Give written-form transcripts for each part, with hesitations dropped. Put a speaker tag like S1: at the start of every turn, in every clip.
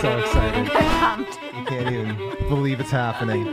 S1: so excited.
S2: Pumped.
S1: You can't even believe it's happening.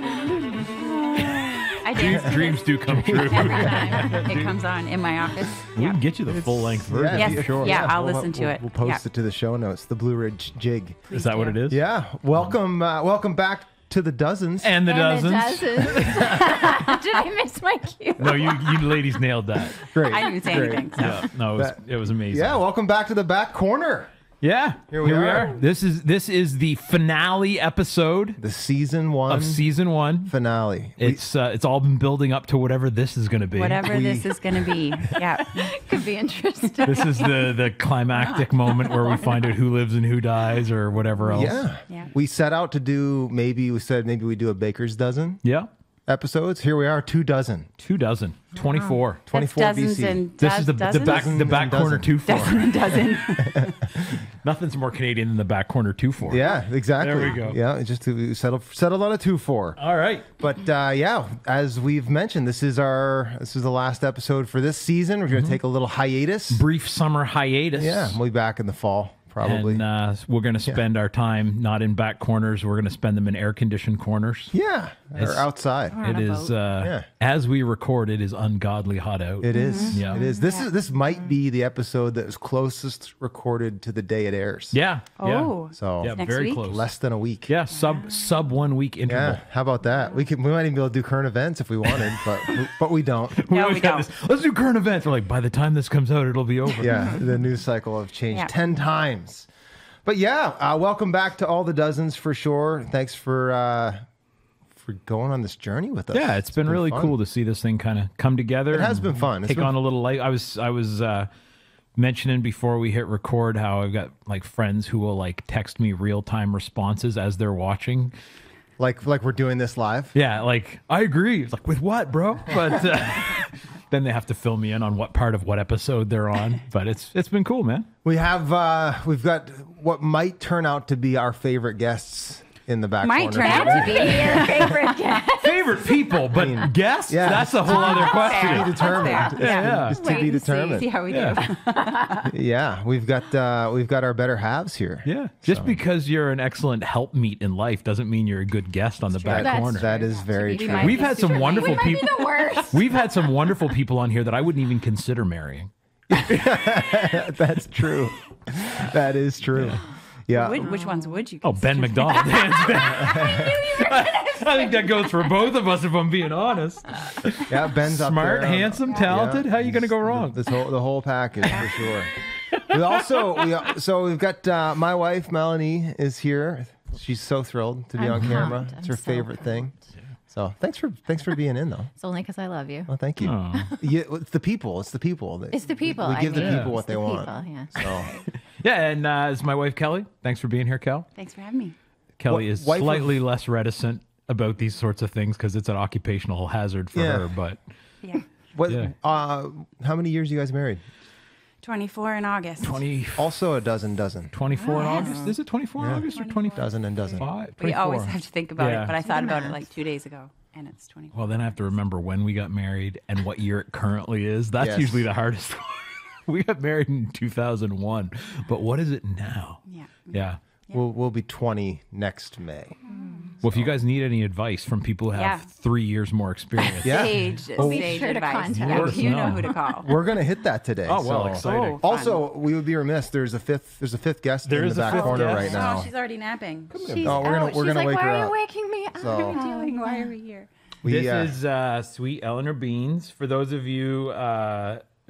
S2: I dance.
S3: Dreams do come true.
S2: Every time it comes on in my office.
S3: We
S2: Yeah.
S3: can get you the full-length version.
S2: Yes.
S3: for sure.
S2: Yeah, I'll listen to it.
S1: We'll post
S2: Yeah.
S1: it to the show notes. The Blue Ridge Jig.
S3: Is that what it is?
S1: Yeah. Welcome back to the Dozens.
S3: And the dozens.
S2: Did I miss my cue?
S3: No, you ladies nailed that.
S1: Great.
S2: I didn't say
S1: Great.
S2: anything. So.
S3: Yeah, no, it was amazing.
S1: Yeah. Welcome back to the back corner.
S3: Yeah,
S1: Here we are.
S3: This is the finale episode
S1: The season 1
S3: of season 1.
S1: finale.
S3: It's all been building up to whatever this is going to be.
S2: Whatever this is going to be. Yeah.
S4: Could be interesting.
S3: This is the climactic moment where we find out who lives and who dies or whatever else.
S1: Yeah. We set out to do maybe we do a baker's dozen
S3: Yeah.
S1: episodes. Here we are, 2 dozen.
S3: 2 dozen. 24.
S1: 24
S2: dozens
S1: BC.
S2: and
S3: This is the back corner
S1: dozen.
S3: 2-4.
S2: dozen and dozen.
S3: Nothing's more Canadian than the back corner 2-4.
S1: Yeah, exactly.
S3: There we go.
S1: Yeah, just we settled on a 2-4.
S3: All right.
S1: But as we've mentioned, this is the last episode for this season. We're going to take a little hiatus.
S3: Brief summer hiatus.
S1: Yeah, we'll be back in the fall probably.
S3: And we're going to spend our time not in back corners. We're going to spend them in air-conditioned corners.
S1: Yeah, or outside.
S3: It is, as we record, it is ungodly hot out.
S1: It is.
S3: Yeah.
S1: It is. This might be the episode that is closest recorded to the day it airs.
S3: Yeah.
S2: Oh.
S1: So
S3: Yeah,
S2: Next
S3: very
S2: week?
S3: close.
S1: less than a week.
S3: Yeah, sub 1 week interval.
S1: Yeah, how about that? We might even be able to do current events if we wanted, but we don't.
S2: No,
S3: always
S2: we
S3: got
S2: don't.
S3: this, let's do current events. We're like, by the time this comes out, it'll be over.
S1: Yeah, the news cycle have changed
S2: Yeah.
S1: 10 times. But yeah, welcome back to all the dozens for sure. Thanks for going on this journey with us.
S3: Yeah, it's been really
S1: fun.
S3: cool to see this thing kind of come together.
S1: It has
S3: and
S1: been fun. It's
S3: Take
S1: been-
S3: on a little light. I was mentioning before we hit record how I've got like friends who will like text me real-time responses as they're watching.
S1: Like we're doing this live.
S3: Yeah, like I agree. It's like with what, bro? But then they have to fill me in on what part of what episode they're on. But it's been cool, man.
S1: We've got what might turn out to be our favorite guests in the back
S2: Might
S1: corner.
S2: turn out to be your favorite guest.
S3: Favorite people, but guests?
S1: yeah.
S3: That's a whole other question.
S1: To be determined.
S2: Yeah.
S1: It's to
S2: Wait
S1: be
S2: and see.
S1: determined.
S2: See how we do.
S3: Yeah.
S1: We've got our better halves here.
S3: Yeah. Just because you're an excellent helpmeet in life doesn't mean you're a good guest on the back
S4: That's
S3: corner.
S1: That is very
S2: We
S1: true.
S2: might
S3: We've
S2: be
S3: had some
S2: super
S3: wonderful
S4: We might be
S3: people.
S4: the worst.
S3: We've had some wonderful people on here that I wouldn't even consider marrying.
S1: That's true. That is true. Yeah.
S2: Which ones would you?
S3: Oh, Ben McDonald. I think that goes for both of us if I'm being honest.
S1: Yeah, Ben's up
S3: Smart,
S1: there.
S3: handsome, talented.
S1: Yeah.
S3: How are you going to go wrong?
S1: The whole package for sure. We've got my wife Melanie is here. She's so thrilled to be on camera.
S4: pumped.
S1: It's her
S4: I'm so
S1: favorite thing. So thanks for being in though.
S4: It's only because I love you.
S1: Well, thank you. It's the people. It's the people.
S4: It's the people.
S1: We give the people what
S4: it's
S1: they
S4: the
S1: want.
S4: people, yeah.
S1: So
S3: Yeah, and it's my wife, Kelly. Thanks for being here, Kel.
S2: Thanks for having me.
S3: Kelly is
S1: Wife of-
S3: slightly less reticent about these sorts of things because it's an occupational hazard for
S1: Yeah.
S3: her, but
S2: Yeah.
S1: what?
S3: Yeah.
S1: How many years you guys married?
S2: 24 in August.
S3: 24
S1: Also a dozen.
S3: in August. Is it 24 in August or 25?
S1: Dozen and dozen.
S2: We always
S3: 24.
S2: have to think about
S3: Yeah.
S2: it, but I
S4: Do
S2: thought
S4: the
S2: about it
S4: math.
S2: like 2 days ago, and it's 24.
S3: Well, then I have to remember when we got married and what year it currently is. That's
S1: Yes.
S3: usually the hardest one. We got married in 2001, but what is it now?
S2: Yeah.
S3: Yeah.
S1: We'll be 20 next May.
S3: Well, if you guys need any advice from people who have
S2: Yeah.
S3: 3 years more experience,
S1: Yeah.
S2: Sage,
S4: be
S2: sage
S4: sure to
S2: advice.
S4: contact
S2: Yeah,
S3: us.
S2: you know
S3: No.
S2: who to call.
S1: We're gonna hit that today.
S3: Oh, well,
S1: so-
S3: exciting.
S2: Oh, fun.
S1: Also, we would be remiss. There's a fifth guest
S3: There
S1: in
S3: is
S1: the
S3: a
S1: back
S3: fifth
S1: corner
S3: guest.
S1: right
S2: Oh,
S1: now.
S2: she's already napping.
S4: She's
S1: Oh, we're gonna-
S4: out.
S1: we're
S4: She's
S1: gonna
S4: like,
S1: wake
S4: why
S1: her
S4: are you
S1: up."
S4: waking me up?
S1: So-
S2: What are you doing? Why are we here?
S1: We,
S3: This is Sweet Eleanor Beans. For those of you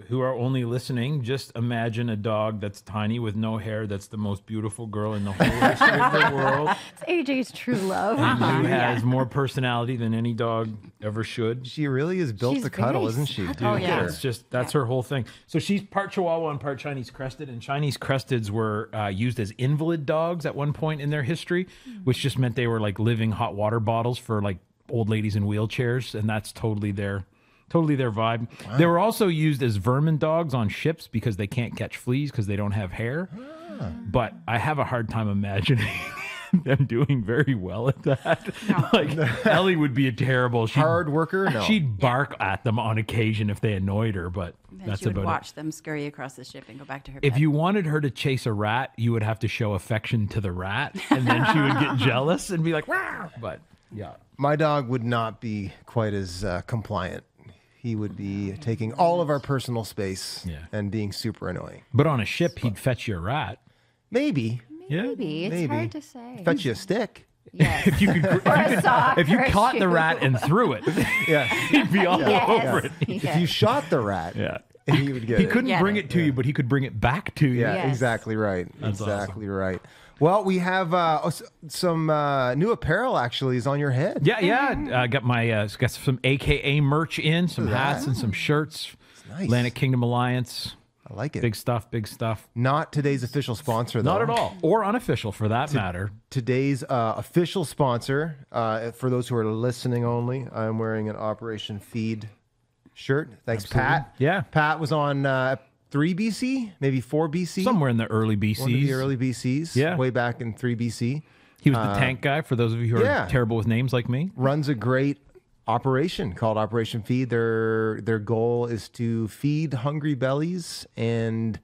S3: who are only listening, just imagine a dog that's tiny with no hair that's the most beautiful girl in the whole history of the world
S4: It's AJ's true love.
S3: and who has more personality than any dog ever should.
S1: she really is built
S4: She's
S1: to cuddle,
S4: very
S1: isn't she?
S4: subtle.
S1: Dude,
S4: Oh, yeah.
S3: It's just, that's her whole thing. So she's part Chihuahua and part Chinese Crested, and Chinese Cresteds were used as invalid dogs at one point in their history, which just meant they were like living hot water bottles for like old ladies in wheelchairs, and that's totally their vibe. Wow. They were also used as vermin dogs on ships because they can't catch fleas because they don't have hair. But I have a hard time imagining them doing very well at that.
S2: No.
S3: Like Ellie would be a terrible
S1: Hard worker? No.
S3: She'd bark at them on occasion if they annoyed her, but
S2: Then
S3: that's
S2: she would
S3: about
S2: watch them scurry across the ship and go back to her
S3: it. If
S2: bed.
S3: you wanted her to chase a rat, you would have to show affection to the rat, and then she would get jealous and be like, "Wow!" But yeah,
S1: My dog would not be quite as compliant. He would be taking all of our personal space and being super annoying.
S3: but on a ship, he'd fetch you a rat.
S1: Maybe.
S4: Maybe. It's
S1: Maybe.
S4: hard to say.
S1: Fetch you a stick.
S4: Yes.
S3: If you could,
S4: Or a sock.
S3: if you
S4: or a
S3: caught the
S4: shoe.
S3: rat and threw it,
S1: Yeah.
S3: he'd be all over it.
S4: Yes.
S1: If you shot the rat,
S3: Yeah.
S1: he would get
S3: He
S1: it.
S3: couldn't
S2: Get
S3: bring
S2: it.
S3: it to you, but he could bring it back to you.
S1: Yeah,
S4: Yes.
S1: exactly right.
S3: That's
S1: exactly right. Well, we have some new apparel actually is on your head.
S3: Yeah. I got my got some AKA merch in, some
S1: Look at
S3: hats
S1: that.
S3: and some shirts.
S1: nice.
S3: Atlantic Kingdom Alliance.
S1: I like it.
S3: Big stuff, big stuff.
S1: Not today's official sponsor, though.
S3: Not at all. Or unofficial for that matter.
S1: Today's official sponsor, for those who are listening only, I'm wearing an Operation Feed shirt. Thanks, Pat.
S3: Yeah.
S1: Pat was on 3 BC, maybe 4 BC.
S3: Somewhere in the early BCs.
S1: One of the early BCs.
S3: Yeah.
S1: Way back in 3 BC.
S3: He was the tank guy, for those of you who are
S1: yeah.
S3: terrible with names like me.
S1: Runs a great operation called Operation Feed. Their goal is to feed hungry bellies and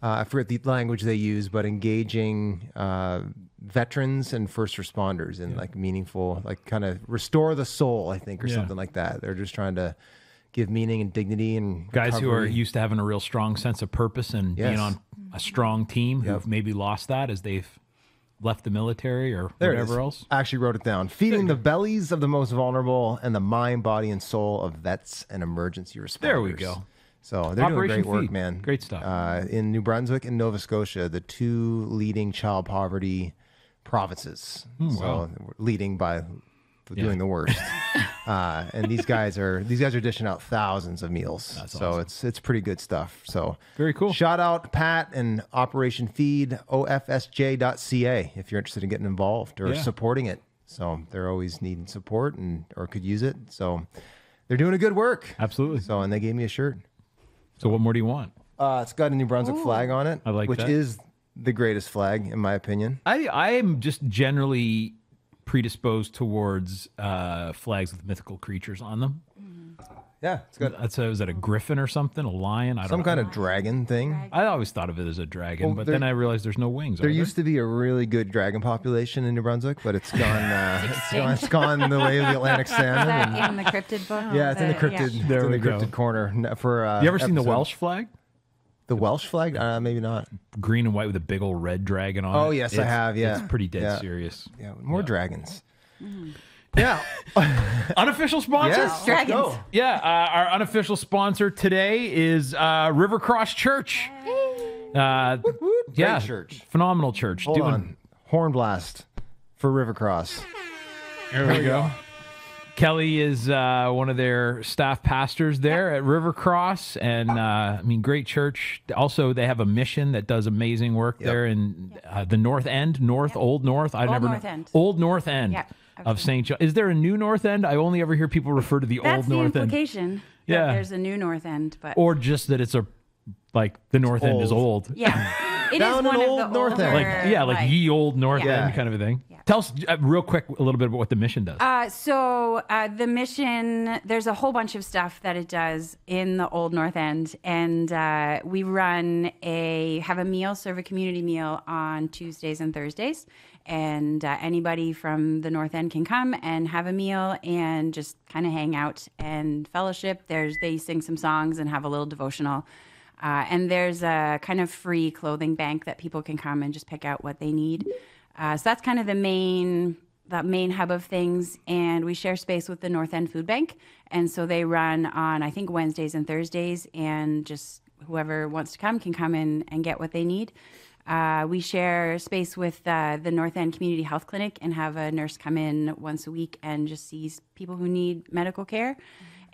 S1: I forget the language they use, but engaging veterans and first responders in like meaningful, like kind of restore the soul, I think, or something like that. They're just trying to give meaning and dignity and
S3: Guys who are
S1: recovery.
S3: used to having a real strong sense of purpose and being
S1: Yes.
S3: on a strong team who've maybe lost that as they've left the military or
S1: There it
S3: whatever
S1: is.
S3: else.
S1: I actually wrote it down. Feeding the bellies of the most vulnerable and the mind, body, and soul of vets and emergency responders.
S3: There we go.
S1: So they're doing
S3: Operation
S1: great work,
S3: Feed.
S1: man.
S3: Great stuff.
S1: In New Brunswick and Nova Scotia, the two leading child poverty provinces. So leading by doing the worst. And these guys are dishing out thousands of meals. So
S3: awesome.
S1: it's pretty good stuff. So
S3: Very cool.
S1: Shout out Pat and Operation Feed, ofsj.ca if you're interested in getting involved or
S3: Yeah.
S1: supporting it. So they're always needing support or could use it. So they're doing a good work.
S3: Absolutely.
S1: So and they gave me a shirt.
S3: So what more do you want?
S1: It's got a New Brunswick flag on it.
S3: I like
S1: which
S3: that.
S1: is the greatest flag in my opinion.
S3: I am just generally predisposed towards flags with mythical creatures on them.
S1: Yeah, it's got
S3: Is that a griffin or something? A lion? I don't
S1: some
S3: know.
S1: kind of dragon thing.
S3: I always thought of it as a dragon,
S1: Well,
S3: but
S1: there-
S3: then I realized there's no wings.
S1: There used to be a really good dragon population in New Brunswick, but it's gone. It's gone the way of the Atlantic
S2: Is
S1: salmon.
S2: that
S1: and-
S2: in the cryptid book?
S1: yeah, it's in the cryptid.
S2: yeah.
S1: It's
S3: There
S1: in
S3: we
S1: the
S3: go.
S1: cryptid corner for.
S3: You ever seen the
S1: episode.
S3: Welsh flag?
S1: The Welsh flag? Maybe not.
S3: Green and white with a big old red dragon on it.
S1: Oh, yes, I have, yeah.
S3: It's pretty dead
S1: Yeah.
S3: serious.
S1: Yeah, more dragons.
S2: Mm-hmm.
S1: Yeah.
S3: Unofficial sponsor?
S1: Yes.
S2: Dragons.
S1: Let's go.
S3: Yeah, our unofficial sponsor today is River Cross Church. Yeah,
S1: Great church.
S3: phenomenal church.
S1: Hold on. Horn blast for Rivercross.
S3: There we go. Kelly is one of their staff pastors there at River Cross, and I mean, great church. Also, they have a mission that does amazing work there in the North End, Old North. I never
S2: North
S3: know.
S2: End.
S3: Old North End
S2: Yeah.
S3: of St. John. Is there a new North End? I only ever hear people refer to the
S2: That's
S3: Old
S2: the
S3: North End,
S2: implication. that
S3: Yeah.
S2: There's a new North End, but
S3: or just that it's a like the North End is old.
S2: yeah, it is
S1: Down in
S2: one of
S1: Old
S2: the
S1: North End.
S2: older,
S3: Like ye old North
S2: Yeah.
S3: End kind of a thing.
S2: Yeah.
S3: Tell us real quick a little bit about what the mission does.
S2: So the mission, there's a whole bunch of stuff that it does in the Old North End, and we have a meal, serve a community meal on Tuesdays and Thursdays, and anybody from the North End can come and have a meal and just kind of hang out and fellowship. They sing some songs and have a little devotional. And there's a kind of free clothing bank that people can come and just pick out what they need. So that's kind of the main hub of things. And we share space with the North End Food Bank. And so they run on, I think, Wednesdays and Thursdays. And just whoever wants to come can come in and get what they need. We share space with the North End Community Health Clinic and have a nurse come in once a week and just sees people who need medical care.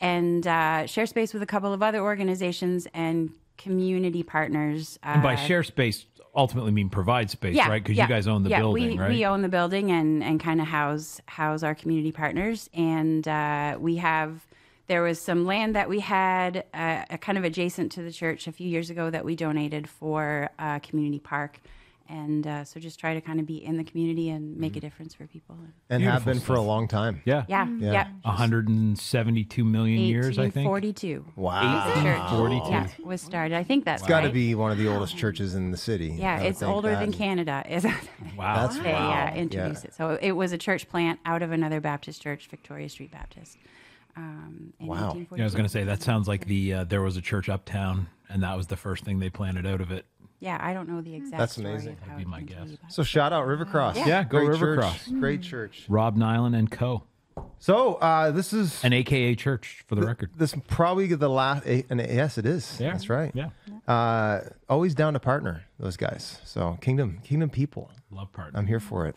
S2: And share space with a couple of other organizations and community partners.
S3: And by share space, ultimately mean provide space, right? Because you guys own the building, right?
S2: We own the building and kind of house our community partners. And there was some land that we had kind of adjacent to the church a few years ago that we donated for a community park. And so just try to kind of be in the community and make a difference for people.
S1: And have
S3: Beautiful
S1: been for a
S3: stuff.
S1: long time.
S3: Yeah.
S2: Yeah.
S3: 172 million years, I think.
S2: 1842.
S1: Wow.
S2: The church
S3: 1842.
S2: was started. I think that's
S1: It's got to
S2: right.
S1: be one of the oldest churches in the city.
S2: Yeah,
S1: I would
S2: it's
S1: think
S2: older
S1: that.
S2: than Canada. Is
S3: Wow.
S1: That's
S2: they
S1: wow.
S2: introduced it. So it was a church plant out of another Baptist church, Victoria Street Baptist. In
S1: Wow.
S2: 1842.
S3: Yeah, I was going to say, that sounds like there was a church uptown, and that was the first thing they planted out of it.
S2: Yeah, I don't know the exact
S1: That's
S2: story
S1: amazing.
S2: of how
S3: That'd be
S2: it
S3: my
S2: came to
S3: guess.
S2: but-
S1: So shout out Rivercross.
S3: Yeah, go
S1: Great church.
S3: Rivercross.
S1: Great church.
S3: Rob Nyland and Co.
S1: So this is
S3: An AKA church, for the record.
S1: this probably the last. And yes, it is.
S3: Yeah.
S1: That's right.
S3: Yeah.
S1: Always down to partner, those guys. So kingdom people.
S3: Love partner.
S1: I'm here for it.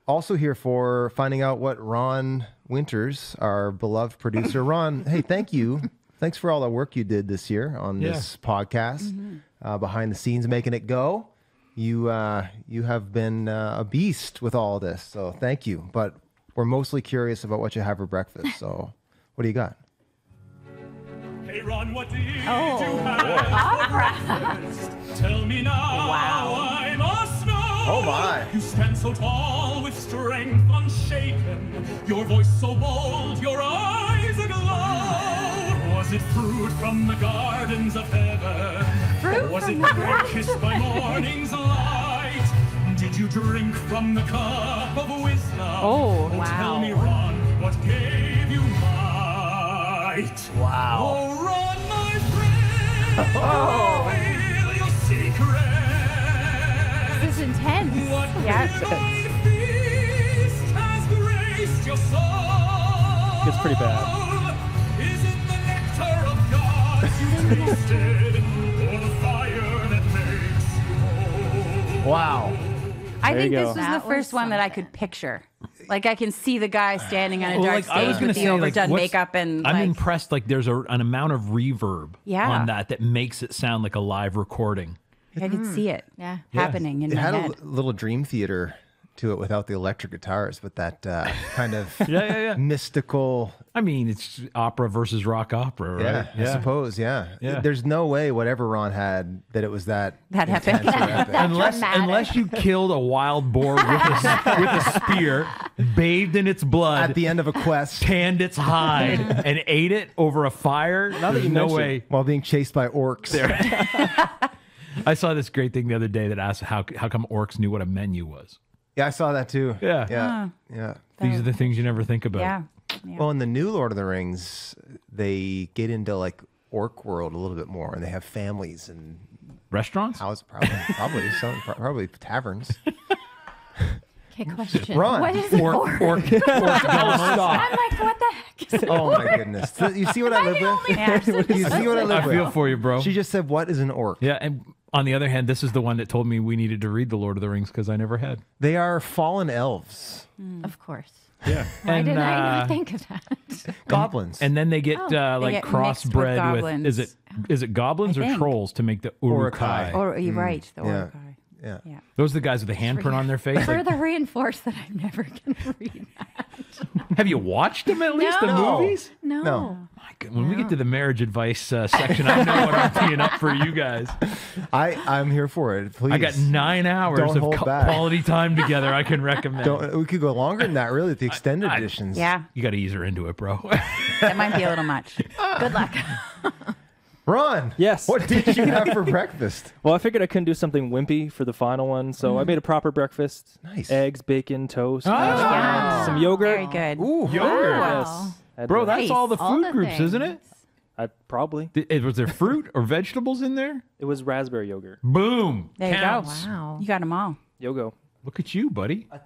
S1: Also here for finding out what Ron Winters, our beloved producer, Ron. Hey, thank you. Thanks for all the work you did this year on this podcast, behind the scenes, making it go. You have been a beast with all this, so thank you. But we're mostly curious about what you have for breakfast. So, what do you got?
S5: Hey Ron, what do you have for breakfast? Tell me now, I must know.
S1: Oh my!
S5: You stand so tall with strength unshaken, your voice so bold, your eyes aglow. Was it fruit from the gardens of heaven? Or was it bread kissed by morning's light? Did you drink from the cup of wisdom?
S4: Oh, wow.
S5: Tell me, Ron, what gave you might?
S1: Wow!
S5: Oh, run, my friend! Reveal your secret.
S4: This is intense.
S5: What
S2: Yeah.
S5: divine feast has graced your soul?
S6: It's pretty bad.
S5: Is it the nectar of gods you tasted, or the fire that makes you whole?
S1: Wow!
S2: I
S6: There
S2: think
S6: you
S2: this
S6: go.
S2: was
S4: That
S2: the first
S4: was
S2: one that I could picture. Like I can see the guy standing on a
S3: Well,
S2: dark
S3: like, I was
S2: stage
S3: gonna
S2: with the
S3: say, like,
S2: overdone
S3: what's-
S2: makeup and
S3: I'm
S2: like,
S3: impressed. Like, there's an amount of reverb
S2: Yeah.
S3: on that makes it sound like a live recording.
S2: I could see it
S4: Yeah.
S2: happening in
S1: It
S2: my
S1: had
S2: head.
S1: a little dream theater to it without the electric guitars, but that kind of
S3: Yeah.
S1: mystical.
S3: I mean, it's opera versus rock opera, right?
S1: Yeah, I suppose. Yeah.
S3: Yeah.
S1: There's no way whatever Ron had that it was that
S2: That
S1: intense
S2: epic.
S1: or epic.
S3: Unless you killed a wild boar with a spear, bathed in its blood,
S1: At the end of a quest,
S3: tanned its hide, and ate it over a fire. There's
S6: you
S3: no
S6: mention
S3: way.
S1: while being chased by orcs.
S3: I saw this great thing the other day that asked how come orcs knew what a menu was.
S1: Yeah, I saw that too.
S3: Yeah.
S1: Yeah.
S3: These are the things you never think about.
S2: Yeah.
S1: Well, in the new Lord of the Rings, they get into like orc world a little bit more, and they have families and
S3: Restaurants?
S1: houses, probably taverns.
S4: Okay, question.
S1: Ron.
S4: What is an orc?
S3: Orc
S4: I'm like, what the heck is an
S1: Oh my goodness! You see what I live with? You see what I live
S3: I
S1: with?
S3: feel for you, bro.
S1: She just said, "What is an orc?"
S3: Yeah, and on the other hand, this is the one that told me we needed to read The Lord of the Rings because I never had.
S1: They are fallen elves,
S4: Of course.
S3: Yeah.
S4: Why did I not think of that?
S1: goblins,
S3: And then they get
S2: They
S3: like
S2: get
S3: crossbred
S2: mixed with
S3: with
S2: goblins.
S3: is it goblins
S2: I
S3: or
S2: think.
S3: trolls to make the Uruk-hai?
S2: Or you're right, the
S1: Yeah.
S2: Uruk-hai.
S1: yeah.
S2: Yeah.
S3: Those are the guys with the handprint on their face. Like,
S4: Further reinforce that I'm never going to read that.
S3: have you watched them at least, the
S4: No.
S3: movies?
S4: No.
S1: No.
S3: My God, when we get to the marriage advice section, I know what I'm teeing up for you guys.
S1: I'm here for it. Please,
S3: I got 9 hours
S1: Don't
S3: of
S1: hold back.
S3: quality time together I can recommend.
S1: We could go longer than that, really, with the extended editions.
S2: Yeah,
S3: You got to ease her into it, bro.
S2: that might be a little much.
S4: Good luck.
S1: Ron.
S6: Yes.
S1: What did you have for breakfast?
S6: Well, I figured I couldn't do something wimpy for the final one, so I made a proper breakfast.
S1: Nice.
S6: Eggs, bacon, toast,
S3: Oh,
S6: hash browns, some yogurt.
S2: Very good.
S1: Ooh,
S3: Yogurt.
S6: Yes. Had
S3: Bro,
S6: to-
S3: that's all the
S4: All
S3: food
S4: the
S3: groups, isn't it?
S6: I probably.
S3: Was there fruit or vegetables in there?
S6: It was raspberry yogurt.
S3: Boom.
S2: There you go.
S3: Counts.
S4: Wow.
S2: You got them all.
S6: Yogo.
S3: Look at you, buddy.
S1: I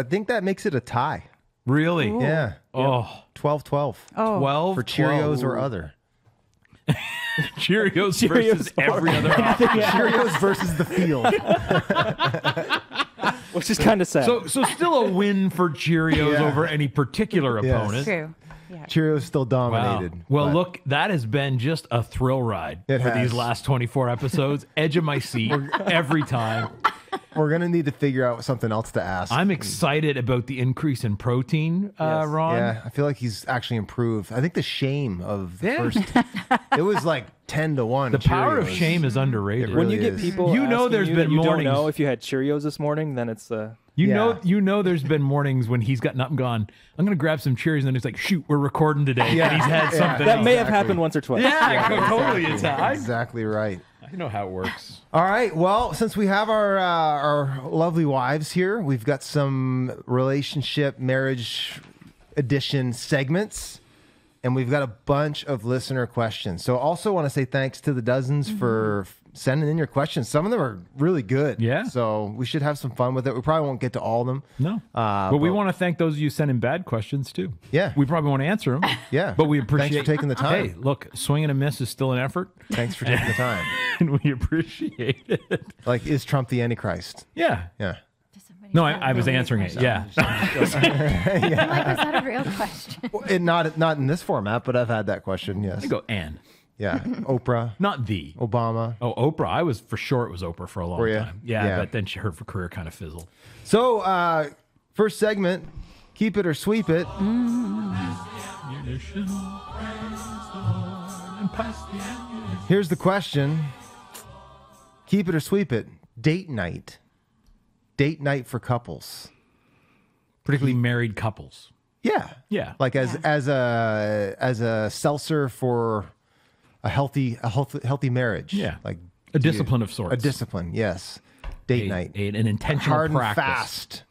S1: think that makes it a tie.
S3: Really?
S1: Yeah,
S3: Oh,
S1: 12-12
S2: Oh,
S3: 12
S1: for Cheerios or other.
S3: Cheerios versus
S6: Cheerios
S3: every other option.
S1: Cheerios versus the field.
S6: Which is kind of sad.
S3: So still a win for Cheerios
S1: Yeah.
S3: over any particular
S1: Yes.
S3: opponent.
S2: true. Yeah.
S1: Cheerios still
S3: Wow.
S1: dominated.
S3: Well,
S1: but
S3: look, that has been just a thrill ride
S1: It
S3: for
S1: has.
S3: these last 24 episodes. Edge of my seat every time.
S1: We're gonna need to figure out something else to ask.
S3: I'm excited about the increase in protein, Ron.
S1: Yeah, I feel like he's actually improved. I think the shame of the first, it was like 10-1.
S3: The power of
S1: Cheerios.
S3: shame is underrated.
S1: It
S6: When
S1: really
S6: you get
S1: is.
S6: people,
S3: You know
S6: asking
S3: there's
S6: you
S3: been
S6: that you
S3: mornings-
S6: don't know if you had Cheerios this morning, then it's
S1: Yeah.
S3: You know, there's been mornings when he's gotten up and gone, I'm going to grab some Cheerios, and then he's like, shoot, we're recording today.
S1: Yeah.
S3: And he's had
S1: Yeah.
S3: something
S6: that
S3: else.
S6: may have
S1: Exactly.
S6: happened once or twice.
S3: Yeah, totally. It's
S1: Exactly right.
S3: I know how it works.
S1: All right. Well, since we have our lovely wives here, we've got some relationship marriage edition segments, and we've got a bunch of listener questions. So, also want to say thanks to the dozens for sending in your questions. Some of them are really good.
S3: Yeah.
S1: So we should have some fun with it. We probably won't get to all of them.
S3: No. But we want to thank those of you sending bad questions, too.
S1: Yeah.
S3: We probably won't answer them.
S1: Yeah.
S3: But we appreciate
S1: Thanks for taking the time.
S3: Hey, look, swing and a miss is still an effort,
S1: Thanks for taking the time.
S3: and we appreciate it.
S1: Like, is Trump the Antichrist?
S3: Yeah.
S1: Yeah.
S3: No, I was answering it. Yeah.
S4: I'm like, was that a real question?
S1: And not in this format, but I've had that question. Yes.
S3: I go, Anne.
S1: Yeah. Oprah,
S3: Not the.
S1: Obama.
S3: Oh, Oprah. I was for sure it was Oprah for a long
S1: Were ya?
S3: time. Yeah,
S1: Yeah.
S3: but then her career kind of fizzled.
S1: So, first segment, keep it or sweep it. Here's the question. Keep it or sweep it. Date night. Date night for couples.
S3: Particularly married couples.
S1: Yeah.
S3: Yeah.
S1: Like as a seltzer for a healthy marriage.
S3: Yeah.
S1: Like
S3: A discipline of sorts.
S1: a discipine, yes. Date night.
S3: An intentional
S1: Hard and
S3: practice.
S1: fast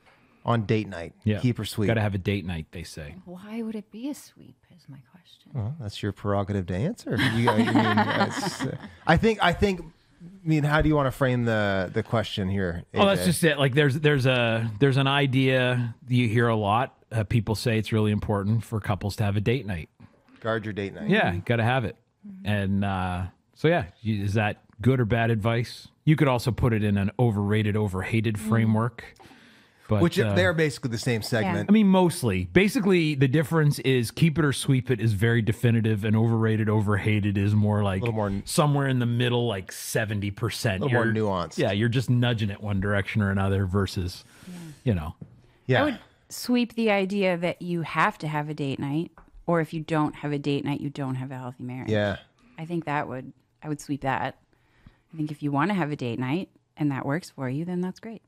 S1: on date night.
S3: Yeah.
S1: Keep or sweep.
S3: Got to have a date night, they say.
S4: Why would it be a sweep? Is my question.
S1: Well, that's your prerogative to answer. I think. I mean, how do you want to frame the question here?
S3: Oh, that's
S1: AJ?
S3: just it. Like there's an idea you hear a lot. People say it's really important for couples to have a date night.
S1: Guard your date night.
S3: Yeah, got to have it. And so yeah, is that good or bad advice? You could also put it in an overrated, overhated framework. But,
S1: Which they're basically the same segment.
S3: I mean, mostly. Basically, the difference is keep it or sweep it is very definitive, and overrated, overhated is more like
S1: little more-
S3: somewhere in the middle, like 70%.
S1: A little more nuanced.
S3: Yeah, you're just nudging it one direction or another versus, you know.
S1: Yeah.
S2: I would sweep the idea that you have to have a date night, or if you don't have a date night, you don't have a healthy marriage.
S1: Yeah.
S2: I think I would sweep that. I think if you want to have a date night and that works for you, then that's great.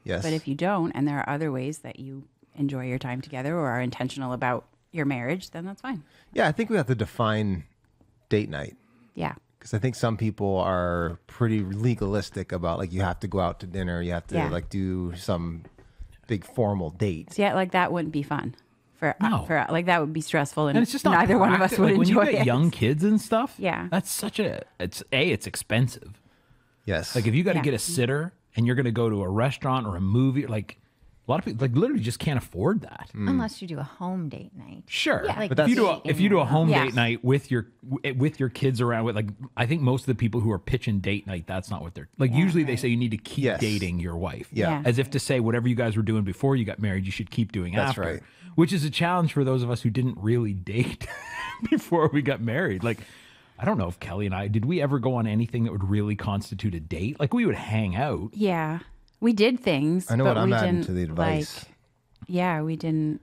S1: Yes.
S2: But if you don't, and there are other ways that you enjoy your time together or are intentional about your marriage, then that's fine.
S1: Yeah, I think we have to define date night.
S2: Yeah.
S1: Because I think some people are pretty legalistic about, like, you have to go out to dinner, you have to
S2: Yeah.
S1: like do some big formal date.
S2: So yeah, like that wouldn't be fun.
S3: No.
S2: For like that would be stressful, and,
S3: And it's just not
S2: neither one of us
S3: practical.
S2: would
S3: Like,
S2: enjoy
S3: when you got
S2: it.
S3: young kids and stuff.
S2: Yeah.
S3: That's such it's expensive.
S1: Yes.
S3: Like if you got to
S2: Yeah.
S3: get a sitter and you're going to go to a restaurant or a movie, like a lot of people like literally just can't afford that.
S4: Unless you do a home date night.
S3: Sure,
S4: Yeah, like
S3: but if you do
S4: dating
S3: if you do a home
S2: Yeah.
S3: date night with your kids around, with like I think most of the people who are pitching date night, that's not what they're like. Usually they say you need to keep
S1: Yes.
S3: dating your wife,
S1: Yeah.
S3: as if to say whatever you guys were doing before you got married, you should keep doing
S1: That's
S3: after.
S1: right.
S3: Which is a challenge for those of us who didn't really date before we got married. Like I don't know if Kelly and I did we ever go on anything that would really constitute a date. Like we would hang out.
S2: Yeah, we did things.
S1: I know
S2: but
S1: what I'm
S2: we
S1: adding
S2: didn't,
S1: to the advice.
S2: Like, yeah, we didn't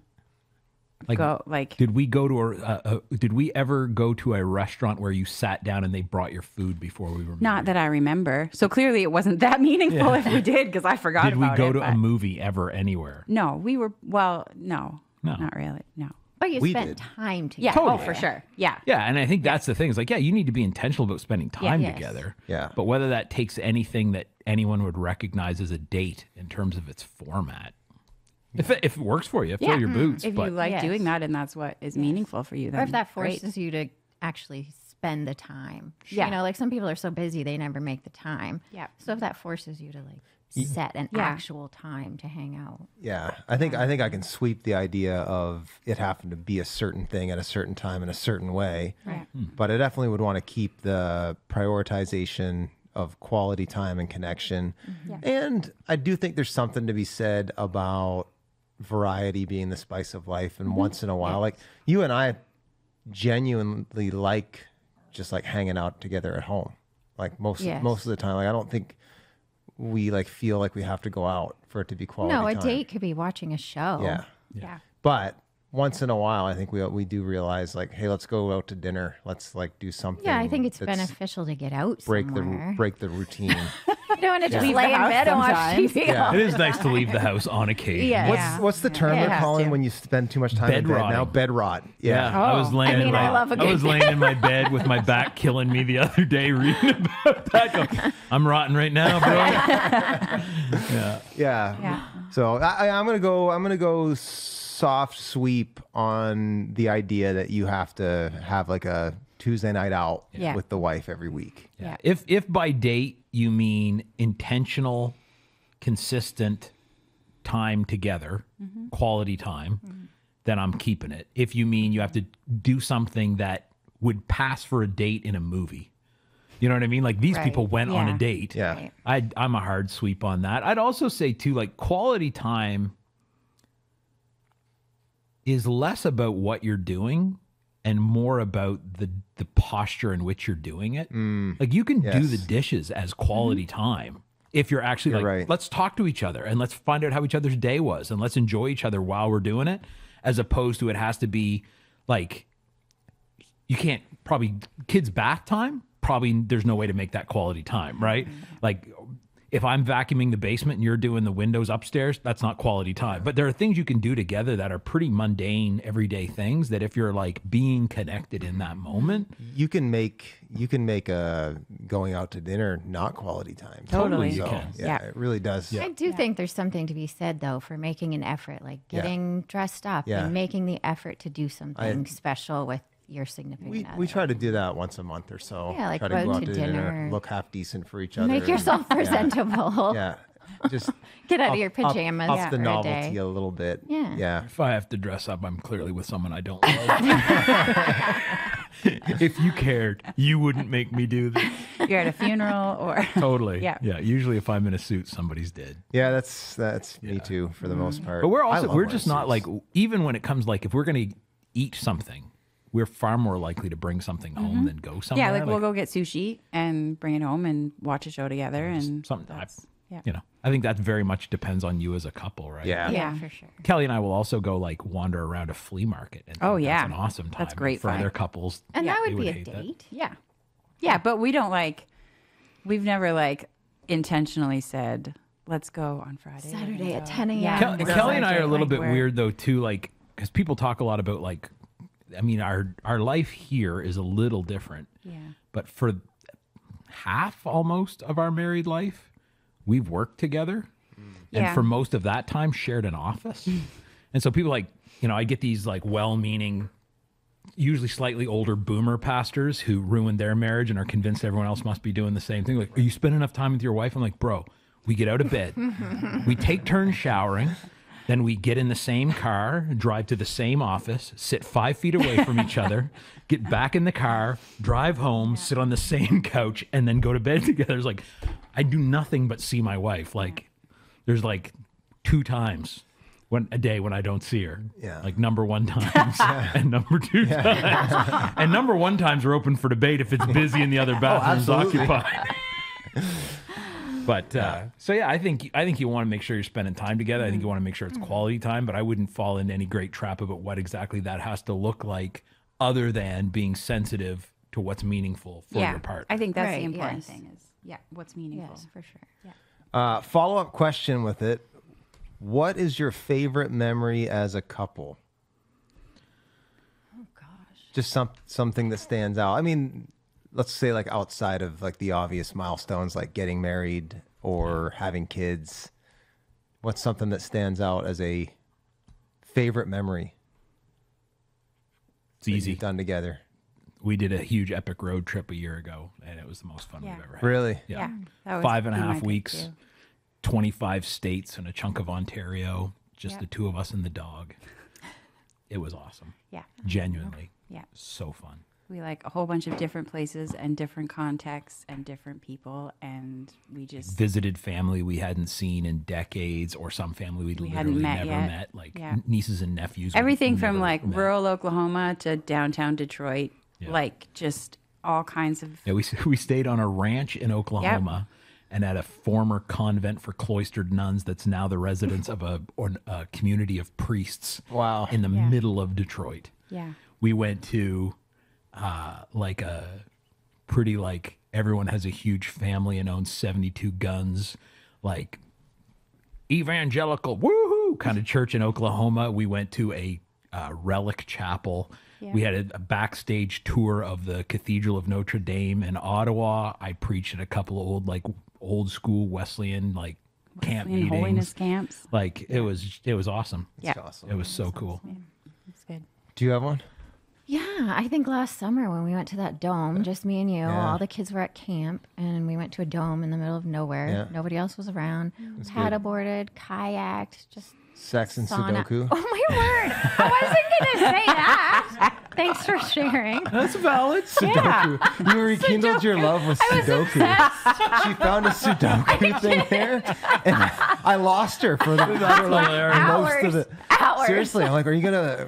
S3: Like
S2: go like.
S3: Did we go to did we ever go to a restaurant where you sat down and they brought your food before we were married?
S2: Not that I remember. So clearly, it wasn't that meaningful if we did, because I forgot
S3: Did we
S2: about
S3: go
S2: it.
S3: to a
S2: but-
S3: movie ever anywhere?
S2: No, we were. Well, no,
S3: No.
S2: not really. No.
S4: But you
S1: We
S4: spent
S1: did.
S4: time
S2: Yeah.
S4: together.
S2: Oh, for sure. Yeah.
S3: Yeah, and I think that's the thing. Is like, yeah, you need to be intentional about spending time
S4: Yes.
S3: together.
S1: Yeah.
S3: But whether that takes anything that anyone would recognize as a date in terms of its format, if it works for you, fill your boots.
S2: If
S3: but
S2: you like
S4: Yes.
S2: doing that and that's what is meaningful for you, then
S4: Or if that
S2: great.
S4: forces you to actually spend the time.
S2: Yeah.
S4: You know, like some people are so busy they never make the time.
S2: Yeah.
S4: So if that forces you to like set an
S2: Yeah.
S4: actual time to hang out.
S1: Yeah, I think I can sweep the idea of it having to be a certain thing at a certain time in a certain way.
S2: Right.
S1: But I definitely would want to keep the prioritization of quality time and connection. And I do think there's something to be said about variety being the spice of life, and once in a while, like you and I genuinely like just like hanging out together at home. Like most
S2: Yes.
S1: of the time, like I don't think we like feel like we have to go out for it to be quality
S4: No, a
S1: time.
S4: date could be watching a show.
S1: Yeah.
S2: Yeah.
S1: But once in a while, I think we do realize like, hey, let's go out to dinner. Let's like do something.
S4: Yeah, I think it's
S1: that's
S4: beneficial to get out
S1: break
S4: somewhere.
S1: the routine.
S4: You don't want to just
S2: Leave
S4: lay
S2: the
S4: in
S2: house
S4: bed and watch
S2: sometimes.
S4: TV.
S1: Yeah.
S3: It is nice to leave the house on occasion.
S4: Yeah.
S1: What's the term
S2: Yeah.
S1: they're
S2: It has
S1: calling
S2: to.
S1: when you spend too much time
S3: Bed
S1: in bed
S3: rotting.
S1: now? Bed rot.
S3: Yeah,
S1: Yeah.
S3: I was laying.
S4: I mean,
S3: in my,
S4: I love a
S3: I was
S4: good
S3: laying in my bed with my back killing me the other day, reading about that. Going, I'm rotten right now, bro. Yeah.
S2: Yeah.
S1: So I'm gonna go soft sweep on the idea that you have to have like a Tuesday night out
S2: Yeah.
S1: with the wife every week.
S2: Yeah.
S3: If by date you mean intentional, consistent time together, quality time, then I'm keeping it. If you mean you have to do something that would pass for a date in a movie, you know what I mean? Like these
S2: Right.
S3: people went on a
S2: Yeah.
S3: date.
S1: Yeah.
S2: Right.
S3: I'm a hard sweep on that. I'd also say too, like quality time is less about what you're doing and more about the posture in which you're doing it. Like you can do
S1: Yes.
S3: the dishes as quality time if you're actually
S1: You're
S3: like,
S1: right.
S3: let's talk to each other and let's find out how each other's day was and let's enjoy each other while we're doing it, as opposed to it has to be like, you can't probably kids bath time. Probably there's no way to make that quality time, right? Like if I'm vacuuming the basement and you're doing the windows upstairs, that's not quality time. But there are things you can do together that are pretty mundane, everyday things that if you're like being connected in that moment,
S1: You can make a going out to dinner not quality time.
S2: Totally.
S1: So,
S3: You can.
S1: yeah,
S2: Yeah.
S1: it really does.
S4: I do think there's something to be said, though, for making an effort, like
S1: Yeah.
S4: getting dressed up
S1: Yeah.
S4: and making the effort to do something special with your significant other.
S1: We try to do that once a month or so.
S4: Yeah, like
S1: try
S4: go
S1: to go
S4: out
S1: out
S4: to
S1: to dinner,
S4: dinner.
S1: look half decent for each other.
S4: Make yourself presentable.
S1: Yeah. Just
S4: Get out of your pajamas
S1: up the
S4: for a
S1: novelty
S4: day.
S1: a little bit.
S4: Yeah.
S1: Yeah.
S3: if I have to dress up, I'm clearly with someone I don't love. If you cared, you wouldn't make me do this.
S2: You're at a funeral or
S3: Totally.
S2: Yeah.
S3: Yeah. Usually if I'm in a suit, somebody's dead.
S1: Yeah, that's me too for the most part.
S3: But we're
S1: I
S3: also
S1: love
S3: we're
S1: wearing
S3: just not
S1: suits.
S3: like, even when it comes like if we're gonna eat something, we're far more likely to bring something home than go somewhere.
S2: yeah, like we'll go get sushi and bring it home and watch a show together and
S3: something.
S2: that's- yeah.
S3: You know, I think that very much depends on you as a couple, right?
S1: Yeah.
S4: Yeah, for sure.
S3: Kelly and I will also go like wander around a flea market. And
S2: Oh,
S3: think
S2: yeah.
S3: that's an awesome time.
S2: That's great
S3: for
S2: fun.
S3: other couples.
S4: And
S2: Yeah,
S4: that
S3: they
S4: would be a
S3: hate that.
S4: date.
S2: Yeah. Yeah, but we don't like we've never like intentionally said, let's go on Friday.
S4: Saturday at
S2: Let's go."
S4: 10 a.m.
S2: Yeah.
S3: Kelly
S2: We're
S3: and I
S2: like-
S3: are a little
S2: like
S3: bit
S2: we're-
S3: weird though too, like because people talk a lot about like, I mean, our life here is a little different.
S2: Yeah.
S3: But for half almost of our married life, we've worked together. And
S2: Yeah.
S3: for most of that time, shared an office. And so people like, you know, I get these like well-meaning, usually slightly older boomer pastors who ruined their marriage and are convinced everyone else must be doing the same thing. Like, are you spending enough time with your wife? I'm like, bro, we get out of bed, we take turns showering, then we get in the same car, drive to the same office, sit 5 feet away from each other, get back in the car, drive home, sit on the same couch, and then go to bed together. It's like, I do nothing but see my wife. Like, there's like 2 times a day when I don't see her.
S1: Yeah.
S3: Like number 1 times and number 2 times. And number 1 times are open for debate if it's busy and the other bathroom's
S1: absolutely.
S3: occupied. But so yeah, I think you want to make sure you're spending time together. I think you want to make sure it's quality time, but I wouldn't fall into any great trap about what exactly that has to look like other than being sensitive to what's meaningful for
S2: Yeah.
S3: your partner.
S2: I think that's
S4: Right,
S2: the important
S4: yes.
S2: thing is what's meaningful.
S4: Yes, for sure.
S1: Follow-up question with it. What is your favorite memory as a couple?
S4: Oh, gosh.
S1: Just something that stands out. I mean, let's say like outside of like the obvious milestones like getting married or having kids. What's something that stands out as a favorite memory
S3: It's
S1: that
S3: easy.
S1: you've done together?
S3: We did a huge epic road trip a year ago, and it was the most fun
S2: Yeah.
S3: we've ever had.
S1: Really?
S3: Yeah.
S2: That would
S3: 5.5
S2: be my pick,
S3: weeks,
S2: too.
S3: 25 states, and a chunk of Ontario. Just
S2: Yep.
S3: the 2 of us and the dog. It was awesome.
S2: Yeah.
S3: Genuinely.
S2: Yeah.
S3: So fun.
S2: We like a whole bunch of different places and different contexts and different people, and we just
S3: Visited family we hadn't seen in decades, or some family we'd
S2: We
S3: literally
S2: hadn't met
S3: never
S2: yet.
S3: met, like
S2: Yeah.
S3: nieces and nephews. we
S2: everything from
S3: never
S2: like
S3: met.
S2: rural Oklahoma to downtown Detroit,
S3: Yeah.
S2: like just all kinds of
S3: Yeah, we stayed on a ranch in Oklahoma, and at a former convent for cloistered nuns that's now the residence of a community of priests.
S1: Wow.
S3: In the middle of Detroit.
S2: Yeah.
S3: We went to like a pretty like everyone has a huge family and owns 72 guns, like evangelical woohoo kind of church in Oklahoma. We went to a relic chapel.
S2: Yeah.
S3: We had a backstage tour of the Cathedral of Notre Dame in Ottawa. I preached at a couple of old school Wesleyan camp meetings.
S2: Holiness camps.
S3: Like it was awesome.
S2: Yeah.
S1: Awesome.
S3: It was so cool.
S2: That's good.
S1: Do you have one?
S4: Yeah, I think last summer when we went to that dome, just me and you,
S1: Yeah.
S4: all the kids were at camp, and we went to a dome in the middle of nowhere.
S1: Yeah.
S4: Nobody else was around.
S1: That's
S4: Paddleboarded, kayaked, just
S1: Sex and
S4: sauna.
S1: Sudoku.
S4: Oh my word! I wasn't gonna say that. Thanks for sharing.
S3: That's valid.
S1: Sudoku. You rekindled your love with Sudoku. She found a Sudoku thing there, and I lost her for most of it.
S4: Hours.
S1: Seriously, I'm like, we gonna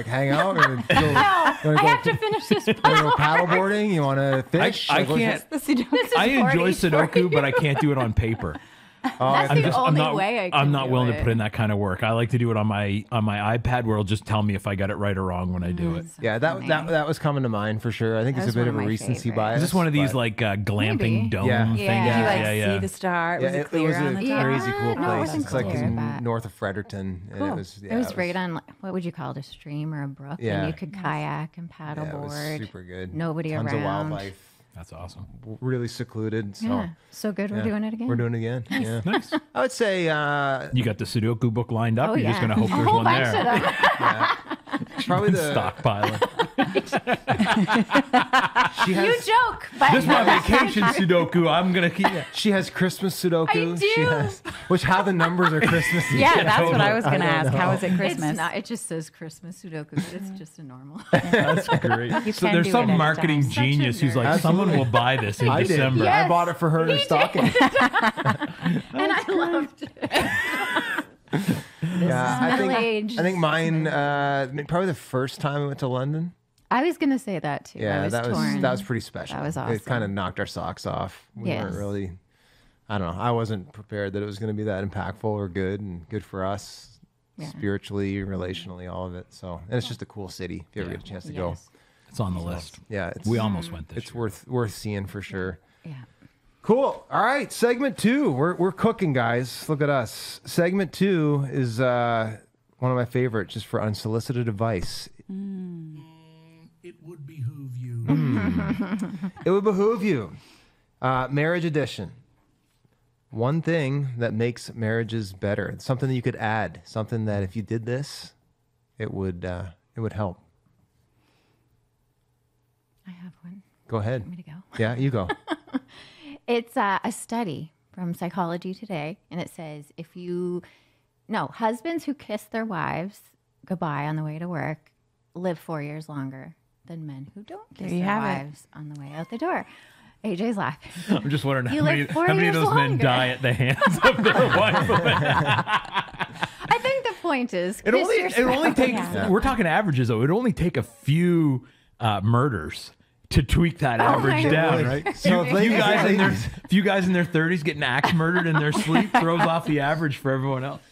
S1: hang out? Or go,
S4: I have to finish this
S1: go
S4: puzzle.
S1: paddleboarding? You want to fish?
S3: I
S1: Like, what's
S3: can't.
S4: This is
S3: I enjoy
S4: 40
S3: Sudoku, but I can't do it on paper.
S4: That's the only way I can
S3: I'm not
S4: do
S3: willing
S4: it.
S3: to put in that kind of work. I like to do it on my iPad, where it'll just tell me if I got it right or wrong when I do it.
S1: Yeah, that was coming to mind for sure. I think it's
S4: That
S1: a
S4: was
S1: bit
S4: one
S1: of a
S4: of my
S1: recency
S4: favorites.
S1: bias.
S3: Is this one of these
S1: but-
S3: glamping
S4: Maybe.
S3: dome
S1: Yeah.
S3: things?
S2: Yeah.
S3: yeah.
S2: See the star.
S1: Yeah,
S2: Was it clear
S1: was
S2: on
S1: a
S2: the top?
S4: Yeah.
S1: crazy cool
S4: No, it
S1: place.
S4: wasn't
S1: It's like
S4: clear,
S1: in
S4: but-
S1: north of Fredericton, and
S2: Cool.
S1: it was
S4: It was right on, what would you call it, a stream or a brook?
S1: Yeah.
S4: And you could kayak and
S1: Yeah, it was
S4: paddleboard.
S1: super good.
S4: Nobody
S1: Tons
S4: around.
S1: of wildlife,
S3: That's awesome.
S1: really secluded. So
S4: Yeah. So good we're
S1: yeah.
S4: doing it again.
S1: We're doing it again. Yeah.
S3: Nice.
S1: I would say
S3: You got the Sudoku book lined up.
S4: Oh,
S3: You're just
S4: yeah.
S3: gonna hope
S4: A
S3: there's
S4: whole
S3: one
S4: bunch
S3: there.
S4: of them.
S1: probably the
S3: Stockpiling.
S1: she
S4: You
S1: has
S4: joke, but
S3: This is my vacation Sudoku. I'm gonna keep.
S1: she has Christmas Sudoku.
S4: I
S1: She
S4: do.
S1: has, how the numbers are Christmas.
S2: Yeah, that's what I was going to
S1: don't
S2: ask.
S1: know.
S2: How is it Christmas?
S4: It's not. It just says Christmas Sudoku, but it's just a normal.
S3: That's great. So
S2: can
S3: there's
S2: do
S3: some
S2: it anytime.
S3: marketing
S4: Such a
S3: genius who's like,
S4: nerd.
S3: someone will buy this in
S1: I did.
S3: December.
S1: I
S4: Yes,
S1: bought it for her in her stocking.
S4: and I loved it.
S1: Yeah,
S4: middle-aged.
S1: I think mine. Probably the first time we went to London.
S4: I was gonna say that too. I
S1: Yeah,
S4: was
S1: that
S4: torn.
S1: was pretty special.
S4: That was
S1: It
S4: awesome.
S1: kind of knocked our socks off. We weren't
S4: Yes.
S1: really. I don't know. I wasn't prepared that it was going to be that impactful or good and good for us
S4: Yeah.
S1: spiritually, relationally, all of it. So, and it's just a cool city. If you ever
S3: Yeah.
S1: get a chance to go,
S4: Yes.
S3: It's on the list.
S1: yeah, it's
S3: We almost went this
S1: it's
S3: year.
S1: worth seeing for sure.
S4: Yeah.
S1: Cool. All right, segment 2. We're cooking, guys. Look at us. Segment 2 is one of my favorites, just for unsolicited advice.
S5: It would behoove you.
S1: It would behoove you. Marriage edition. One thing that makes marriages better. Something that you could add. Something that if you did this, it would help.
S4: I have one.
S1: Go ahead.
S4: Want me to go?
S1: Yeah, you go.
S4: It's a study from Psychology Today, and it says husbands who kiss their wives goodbye on the way to work live 4 years longer than men who don't kiss
S2: There you
S4: their
S2: have it.
S4: wives on the way out the door. AJ's laughing.
S3: I'm just wondering
S4: You
S3: how many,
S4: live 4
S3: how many of
S4: years
S3: those men
S4: longer.
S3: die at the hands of their wife.
S4: I think the point is,
S3: It only takes.
S4: Yeah.
S3: We're talking averages, though. It only take a few murders to tweak that average
S4: my
S3: down,
S1: God.
S3: right?
S1: So if they-
S3: Few guys in their 30s getting axe murdered in their sleep throws off the average for everyone else.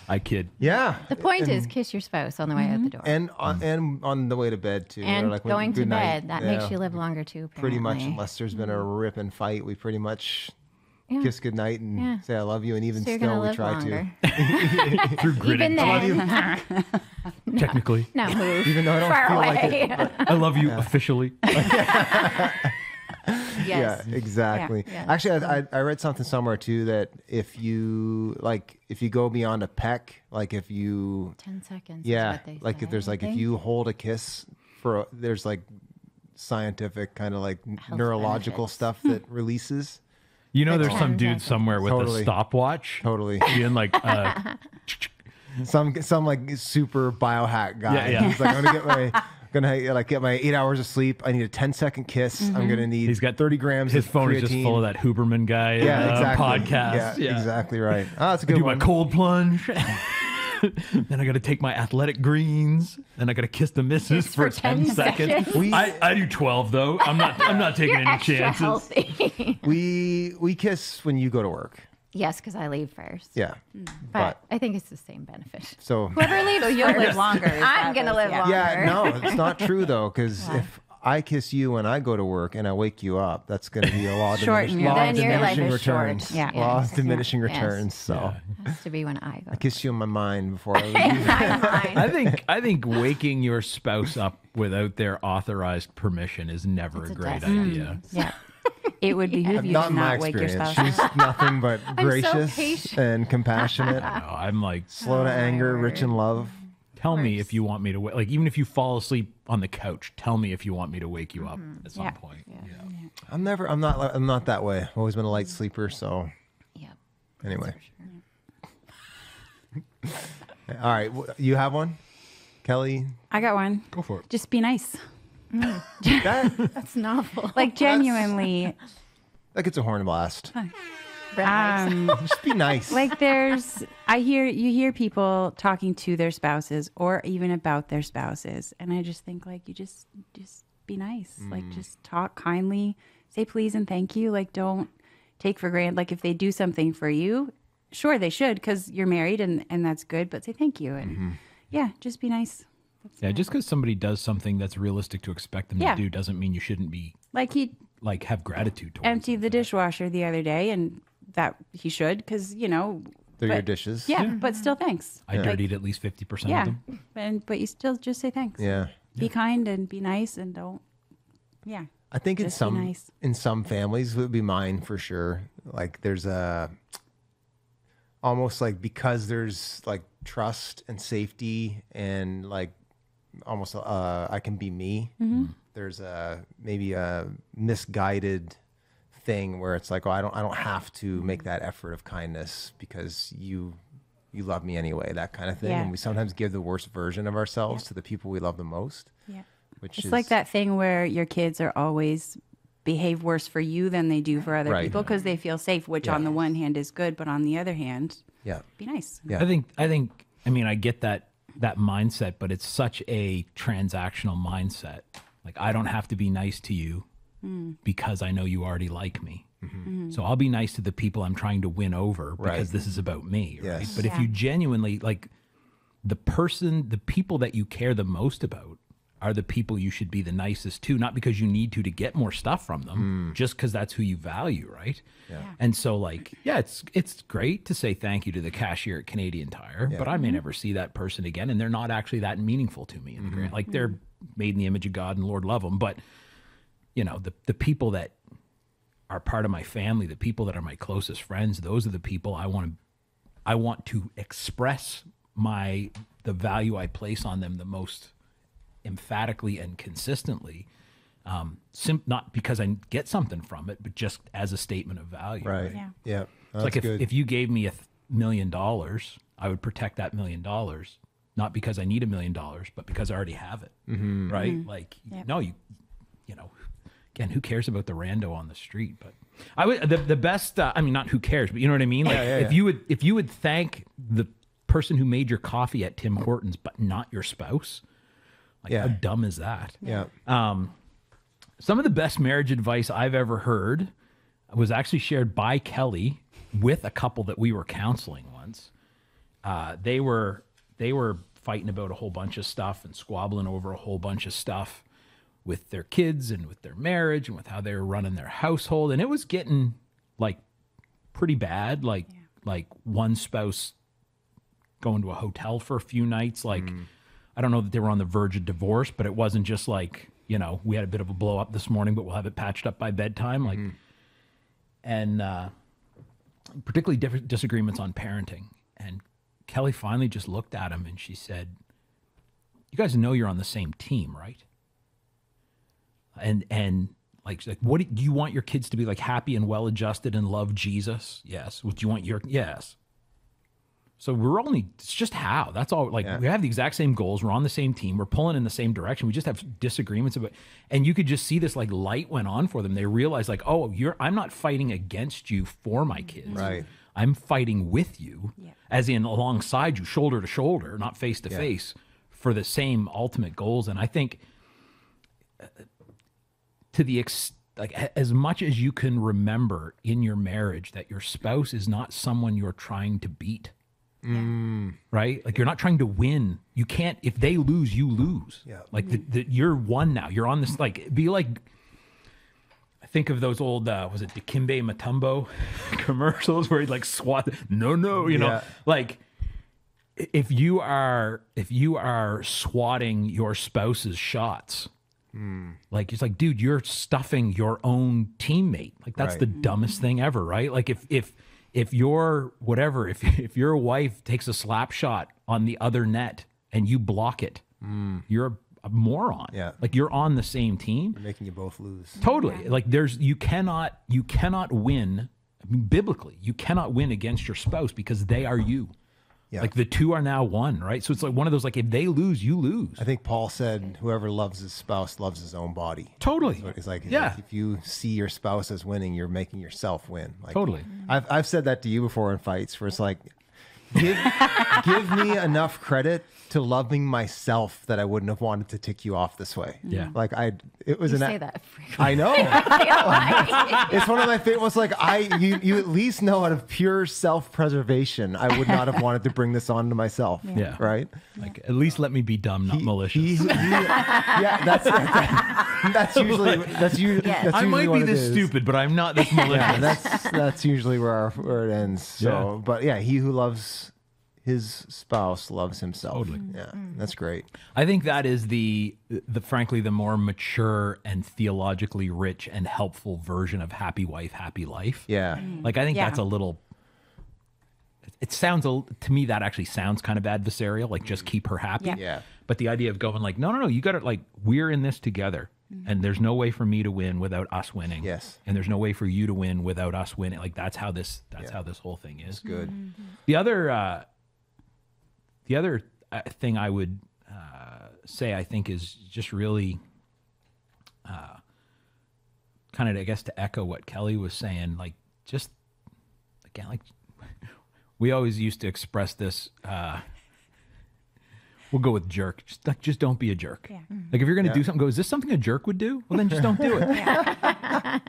S3: I kid.
S1: Yeah.
S4: The point is, kiss your spouse on the way out the door.
S1: And on the way to bed too.
S4: And
S1: Or like when-
S4: going to
S1: good night.
S4: bed, that
S1: Yeah.
S4: makes you live longer too.
S1: Pretty much,
S4: apparently.
S1: unless there's been a ripping fight, we pretty much
S4: Yeah.
S1: kiss goodnight and
S4: Yeah.
S1: say I love you, and even
S4: So you're
S1: still
S4: gonna
S1: we
S4: live
S1: try
S4: longer.
S1: to.
S3: Through gritting.
S4: Even then,
S3: Technically.
S4: now move.
S1: Even though I don't
S4: far
S1: feel like
S4: away.
S1: it.
S3: I love you officially.
S4: Yes.
S1: Yeah, exactly.
S4: Yeah.
S1: Actually, I read something somewhere too that if you go beyond a peck, like if you
S4: 10 seconds.
S1: yeah,
S4: Is what they
S1: like
S4: say,
S1: if there's like
S4: I
S1: if
S4: think.
S1: you hold a kiss there's like scientific kind of like
S4: Health
S1: neurological
S4: benefits.
S1: stuff that releases.
S3: You know, there's some
S4: 10
S3: dude somewhere with
S1: Totally.
S3: a stopwatch.
S1: Totally.
S3: Being like,
S1: Some like super biohack guy.
S3: Yeah, yeah.
S1: He's like, I'm gonna get my 8 hours of sleep. I need a 10-second kiss. I'm gonna need
S3: he's got
S1: 30 grams.
S3: his
S1: of
S3: phone is just
S1: creatine.
S3: full of that Huberman guy
S1: Yeah, exactly.
S3: podcast.
S1: Yeah, exactly right. Oh, that's a good
S3: Do
S1: one.
S3: my cold plunge. then I got to take my athletic greens. Then I got to kiss the missus for 10 seconds. I do 12 though. I'm not taking any chances.
S4: Healthy.
S1: We kiss when you go to work.
S4: Yes, because I leave first.
S1: Yeah.
S4: But I think it's the same benefit.
S1: So
S4: Whoever leaves
S2: You'll
S4: first,
S2: live longer.
S4: I'm going to live longer.
S1: yeah, no, it's not true though, because if I kiss you when I go to work and I wake you up, that's going to be a law of
S2: Shorten your-
S4: Then your life
S1: diminishing
S4: is short.
S1: returns.
S2: Yeah.
S1: Law of
S4: Yes.
S1: diminishing
S4: Yes.
S1: returns. So
S4: It has to be when I go.
S1: I kiss you in my mind before I leave.
S3: I think waking your spouse up without their authorized permission is never a
S4: a
S3: great
S4: death
S3: idea.
S2: Yeah. It would behoove you
S1: Not
S2: to
S1: in my
S2: not wake your
S1: experience.
S2: spouse.
S1: She's nothing but gracious
S4: patient.
S1: and compassionate,
S3: No, I'm like,
S1: slow to anger, rich in love.
S3: tell me if you want me to wake. Like even if you fall asleep on the couch, tell me if you want me to wake you up at some
S2: Yeah.
S3: point. Yeah.
S1: I'm not that way. I've always been a light sleeper. So
S4: Yep.
S1: anyway. All right. You have one? Kelly?
S2: I got one.
S3: Go for it.
S2: Just be nice.
S1: That
S4: That's novel.
S2: Like genuinely.
S1: gets a horn blast.
S2: Just
S1: be nice.
S2: Like you hear people talking to their spouses or even about their spouses, and I just think like you just be nice. Like just talk kindly, say please and thank you. Like don't take for granted. Like if they do something for you, sure they should because you're married and that's good. But say thank you and yeah, just be nice.
S3: Yeah, just because somebody does something that's realistic to expect them
S2: Yeah.
S3: to do doesn't mean you shouldn't be
S2: Like he
S3: like have gratitude towards
S2: emptied the dishwasher the other day, and that he should because
S1: They're your
S2: but-
S1: dishes.
S2: Yeah, but still thanks.
S3: I dirtied at least 50%
S2: Yeah,
S3: of them.
S2: but you still just say thanks.
S1: Yeah.
S2: Be kind and be nice and don't. Yeah.
S1: I think
S2: Just be nice.
S1: in some families it would be mine for sure. Like there's almost like because there's like trust and safety and like almost I can be me. There's maybe a misguided thing where it's like, oh, I don't have to make that effort of kindness because you love me anyway, that kind of thing.
S2: Yeah.
S1: And we sometimes give the worst version of ourselves to the people we love the most.
S2: Yeah.
S1: Which
S2: It's
S1: is
S2: like that thing where your kids are always behave worse for you than they do for other
S1: Right.
S2: people because they feel safe, which on the one hand is good, but on the other hand,
S1: Yeah.
S2: be nice.
S1: Yeah.
S3: I mean, I get that mindset, but it's such a transactional mindset. Like I don't have to be nice to you because I know you already like me. So I'll be nice to the people I'm trying to win over because
S1: Right.
S3: this is about me, right?
S1: Yes.
S3: But if you genuinely like the people that you care the most about are the people you should be the nicest to, not because you need to get more stuff from them, just because that's who you value, right? Yeah. And so like, yeah, it's great to say thank you to the cashier at Canadian Tire, but I may never see that person again, and they're not actually that meaningful to me in the grand. Like they're made in the image of God and Lord love them, but you know, the people that are part of my family, the people that are my closest friends, those are the people I want to express the value I place on them the most emphatically and consistently, not because I get something from it, but just as a statement of value.
S1: Right.
S2: Yeah.
S1: Yeah.
S3: It's
S1: That's
S3: like
S1: good.
S3: if you gave me $1 million, I would protect that $1 million, not because I need $1 million, but because I already have it. Right? Like, no, you know, again, who cares about the rando on the street? But I would the best. I mean, not who cares, but you know what I mean. Like, if you would thank the person who made your coffee at Tim Hortons, but not your spouse. Like, how dumb is that?
S1: Yeah.
S3: Some of the best marriage advice I've ever heard was actually shared by Kelly with a couple that we were counseling once. They were fighting about a whole bunch of stuff and squabbling over a whole bunch of stuff with their kids and with their marriage and with how they were running their household. And it was getting like pretty bad. Like one spouse going to a hotel for a few nights. Like, I don't know that they were on the verge of divorce, but it wasn't just like, you know, we had a bit of a blow up this morning, but we'll have it patched up by bedtime. Like, and particularly different disagreements on parenting. And Kelly finally just looked at him and she said, "You guys know you're on the same team, right?" And like, what do you want your kids to be, like happy and well adjusted and love Jesus? Yes. What do you want yes. So it's just how. That's all. Like, we have the exact same goals. We're on the same team. We're pulling in the same direction. We just have disagreements about, and you could just see this like light went on for them. They realized like, oh, I'm not fighting against you for my kids.
S1: Right.
S3: I'm fighting with you,
S2: Yeah.
S3: as in alongside you, shoulder to shoulder, not face to face, for the same ultimate goals. And I think to the like as much as you can remember in your marriage that your spouse is not someone you're trying to beat. Right? Like you're not trying to win. You can't, if they lose, you lose.
S1: Yeah.
S3: Like you're one now. You're on this, like, be like, I think of those old, was it Dikembe Mutombo commercials where he like swat, no, you know, like if you are swatting your spouse's shots, like it's like, dude, you're stuffing your own teammate. Like that's the dumbest thing ever, right? Like if your whatever, if your wife takes a slap shot on the other net and you block it, you're a moron.
S1: Yeah.
S3: Like you're on the same team.
S1: They're making you both lose.
S3: Totally. Yeah. Like you cannot win, I mean, biblically. You cannot win against your spouse because they are you. Yeah. Like the two are now one, right? So it's like one of those, like if they lose, you lose.
S1: I think Paul said, whoever loves his spouse loves his own body.
S3: Totally.
S1: So it's like,
S3: yeah.
S1: If you see your spouse as winning, you're making yourself win. Like,
S3: totally.
S1: I've said that to you before in fights where it's like, give me enough credit to loving myself that I wouldn't have wanted to tick you off this way.
S3: Yeah.
S1: Like it was
S4: You say that frequently.
S1: I know. It's one of my favorite. Was like you at least know out of pure self-preservation, I would not have wanted to bring this on to myself.
S3: Yeah.
S1: Right.
S3: Like at least let me be dumb, not malicious.
S1: Yeah. That's usually
S3: I might be this stupid, but I'm not this malicious.
S1: Yeah, that's usually where it ends. So, but yeah, he who loves his spouse loves himself.
S3: Totally.
S1: Yeah, that's great.
S3: I think that is the frankly the more mature and theologically rich and helpful version of happy wife, happy life.
S1: Yeah.
S3: Like I think that's a little. It sounds to me that actually sounds kind of adversarial. Like just keep her happy.
S1: Yeah.
S3: But the idea of going like no, you got to like we're in this together, and there's no way for me to win without us winning.
S1: Yes.
S3: And there's no way for you to win without us winning. Like that's how this whole thing is.
S1: That's good.
S3: The other thing I would say, I think, is just really kind of, I guess, to echo what Kelly was saying, like, just, again, like, we always used to express this, we'll go with jerk. Just don't be a jerk.
S2: Yeah.
S3: Like, if you're going to do something, go, is this something a jerk would do? Well, then just don't do it.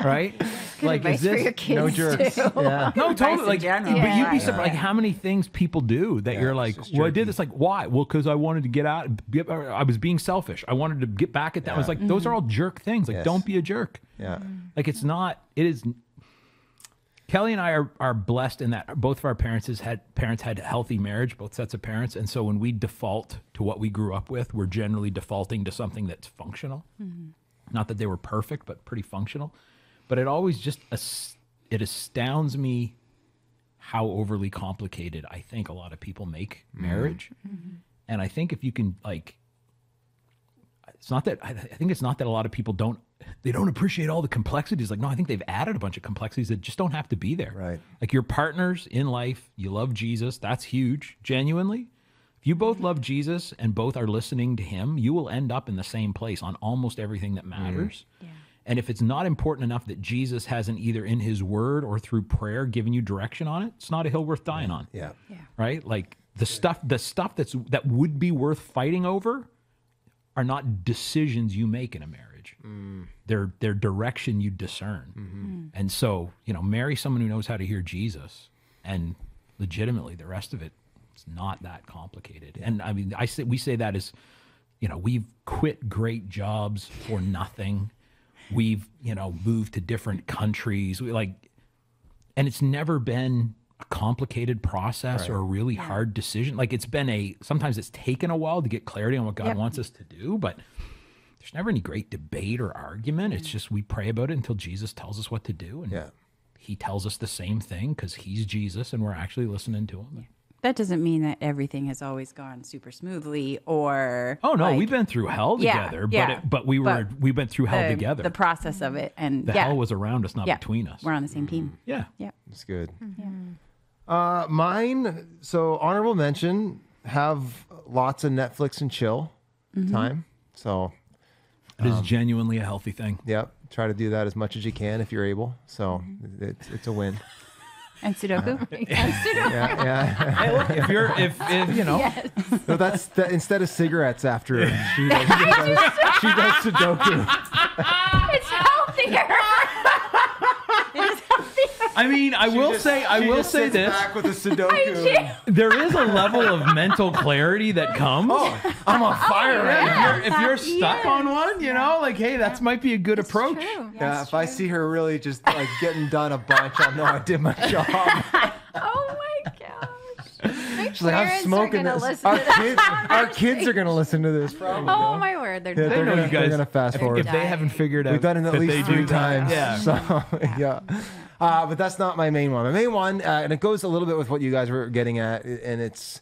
S3: Right?
S4: Good
S3: like,
S4: advice
S3: is this
S4: for your kids
S1: no jerks?
S4: too.
S1: Yeah.
S3: no, totally. Like,
S2: general.
S3: but you'd be
S4: Yeah.
S3: surprised, like how many things people do that you're like,
S1: it's just
S3: well, I
S1: jerky.
S3: did this. Like, why? Well, because I wanted to get out. I was being selfish. I wanted to get back at them. I was like, those are all jerk things. Like,
S1: Yes.
S3: don't be a jerk.
S1: Yeah.
S3: Like, it's not. It is. Kelly and I are blessed in that both of our parents had healthy marriage, both sets of parents, and so when we default to what we grew up with, we're generally defaulting to something that's functional. Not that they were perfect, but pretty functional. But it always just it astounds me how overly complicated I think a lot of people make marriage. And I think if you can, like, it's not that I think it's not that a lot of people don't appreciate all the complexities. Like, no, I think they've added a bunch of complexities that just don't have to be there.
S1: Right.
S3: Like your partners in life, you love Jesus. That's huge. Genuinely. If you both love Jesus and both are listening to him, you will end up in the same place on almost everything that matters. Yeah. And if it's not important enough that Jesus hasn't either in his word or through prayer given you direction on it, it's not a hill worth dying on.
S1: Yeah.
S3: Right? Like the stuff that would be worth fighting over are not decisions you make in a marriage. They're direction you discern. And so, marry someone who knows how to hear Jesus, and legitimately the rest of it, it's not that complicated. And I mean, we say that as, we've quit great jobs for nothing. We've, moved to different countries. And it's never been a complicated process or a really hard decision. Like sometimes it's taken a while to get clarity on what God wants us to do, but there's never any great debate or argument. It's just we pray about it until Jesus tells us what to do. And he tells us the same thing because he's Jesus and we're actually listening to him.
S2: That doesn't mean that everything has always gone super smoothly or.
S3: Oh no, we've been through hell together, but we went through hell together.
S2: The process of it, and
S3: the hell was around us, not between us.
S2: We're on the same team.
S3: Yeah.
S1: That's good. Mine, so honorable mention, have lots of Netflix and chill time. So
S3: it is genuinely a healthy thing.
S1: try to do that as much as you can if you're able. So it's a win.
S2: And Sudoku.
S1: Yeah.
S3: If you know,
S1: No, instead of cigarettes after she does Sudoku.
S2: It's healthier. It's healthier.
S3: I mean, I will say this.
S1: Back with a Sudoku.
S3: There is a level of mental clarity that comes.
S1: I'm on fire right now.
S3: If you're stuck on one, you know, like, hey, that might be a good approach.
S4: True.
S1: Yeah, if I see her really just like getting done a bunch, I'll know I did my job.
S2: Oh my gosh.
S1: She's like, I'm smoking this. Our kids are gonna listen to this. Probably.
S4: Oh my word, they're
S1: Yeah,
S3: know you guys-
S1: they're gonna fast forward.
S3: If they haven't figured out,
S1: We've done it at
S3: that
S1: least
S3: they
S1: 3
S3: do that.
S1: times.
S3: Yeah.
S1: So yeah. But that's not my main one. My main one, and it goes a little bit with what you guys were getting at, and it's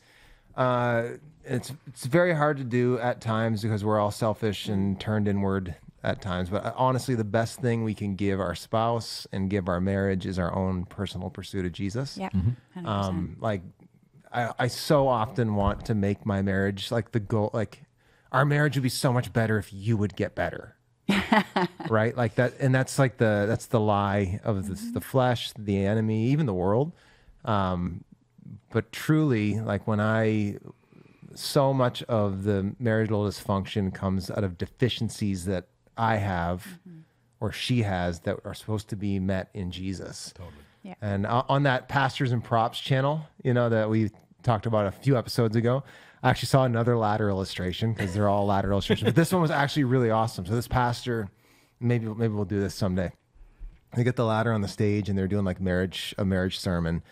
S1: very hard to do at times because we're all selfish and turned inward at times. But honestly, the best thing we can give our spouse and give our marriage is our own personal pursuit of Jesus.
S2: Yeah. 100%.
S1: Like I so often want to make my marriage like the goal. Like our marriage would be so much better if you would get better. Right, like that, and that's like that's the lie of the flesh, the enemy, even the world. But truly, like so much of the marital dysfunction comes out of deficiencies that I have or she has that are supposed to be met in Jesus. Totally.
S2: Yeah.
S1: And on that Pastors and Props channel, you know, that we talked about a few episodes ago, I actually saw another ladder illustration because they're all ladder illustrations, but this one was actually really awesome. So this pastor, maybe we'll do this someday. They get the ladder on the stage and they're doing like a marriage sermon,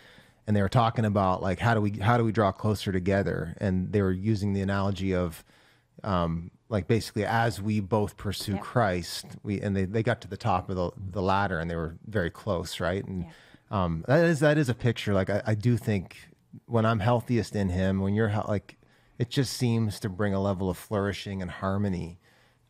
S1: and they were talking about like how do we draw closer together, and they were using the analogy of like basically as we both pursue Christ, they got to the top of the ladder and they were very close, right? And that is a picture. Like I do think when I'm healthiest in Him, when you're like. It just seems to bring a level of flourishing and harmony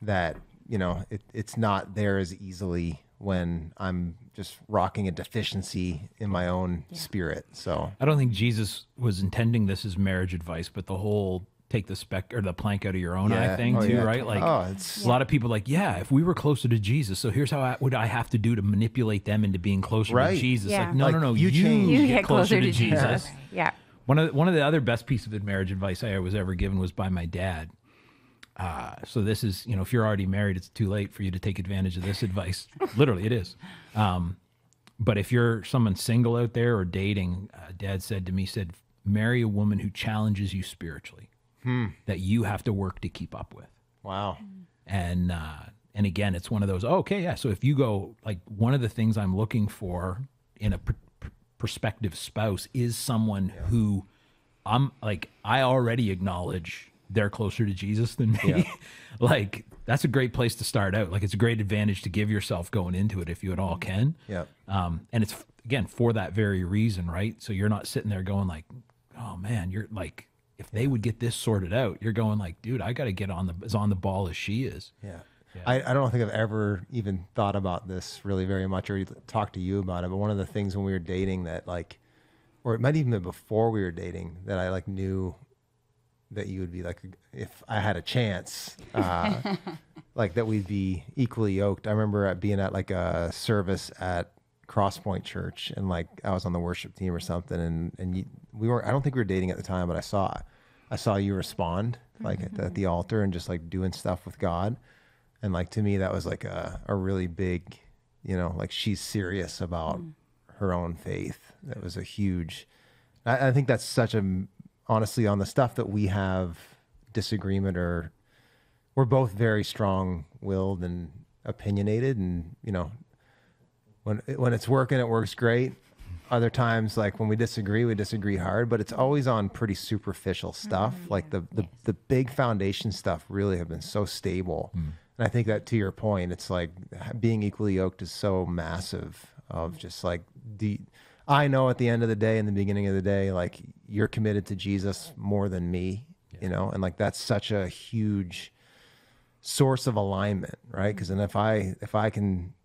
S1: that, you know, it's not there as easily when I'm just rocking a deficiency in my own spirit. So
S3: I don't think Jesus was intending this as marriage advice, but the whole take the the plank out of your own eye thing too, right? Like a lot of people like, if we were closer to Jesus, so here's how would I have to do to manipulate them into being closer to Jesus?
S2: Yeah.
S3: Like, no,
S1: you change.
S2: You
S3: get closer to Jesus.
S2: Yeah.
S3: One of the other best pieces of marriage advice I was ever given was by my dad. So this is, you know, if you're already married, it's too late for you to take advantage of this advice. Literally, it is. But if you're someone single out there or dating, Dad said to me, marry a woman who challenges you spiritually, that you have to work to keep up with.
S1: Wow.
S3: And again, it's one of those, so if you go, like, one of the things I'm looking for in a prospective spouse is someone who I already acknowledge they're closer to Jesus than me. Yeah. Like, that's a great place to start out. Like, it's a great advantage to give yourself going into it if you at all can.
S1: Yeah.
S3: And it's, again, for that very reason, right? So you're not sitting there going like, oh man, you're like, if they would get this sorted out, you're going like, dude, I got to get on the ball as she is.
S1: Yeah. I don't think I've ever even thought about this really very much or talked to you about it. But one of the things when we were dating that like, or it might even be before we were dating, that I like knew that you would be like, if I had a chance, like that we'd be equally yoked. I remember being at like a service at Crosspoint Church, and like I was on the worship team or something, and we weren't. I don't think we were dating at the time, but I saw you respond like at the altar and just like doing stuff with God. And like, to me, that was like a really big, you know, like she's serious about her own faith. That was a huge, I think that's such honestly, on the stuff that we have disagreement, or we're both very strong willed and opinionated. And, you know, when it's working, it works great. Other times, like when we disagree hard, but it's always on pretty superficial stuff. Like the big foundation stuff really have been so stable. And I think that, to your point, it's like being equally yoked is so massive of just like I know at the end of the day, in the beginning of the day, like you're committed to Jesus more than me, you know, and like that's such a huge source of alignment, right? Because then if I can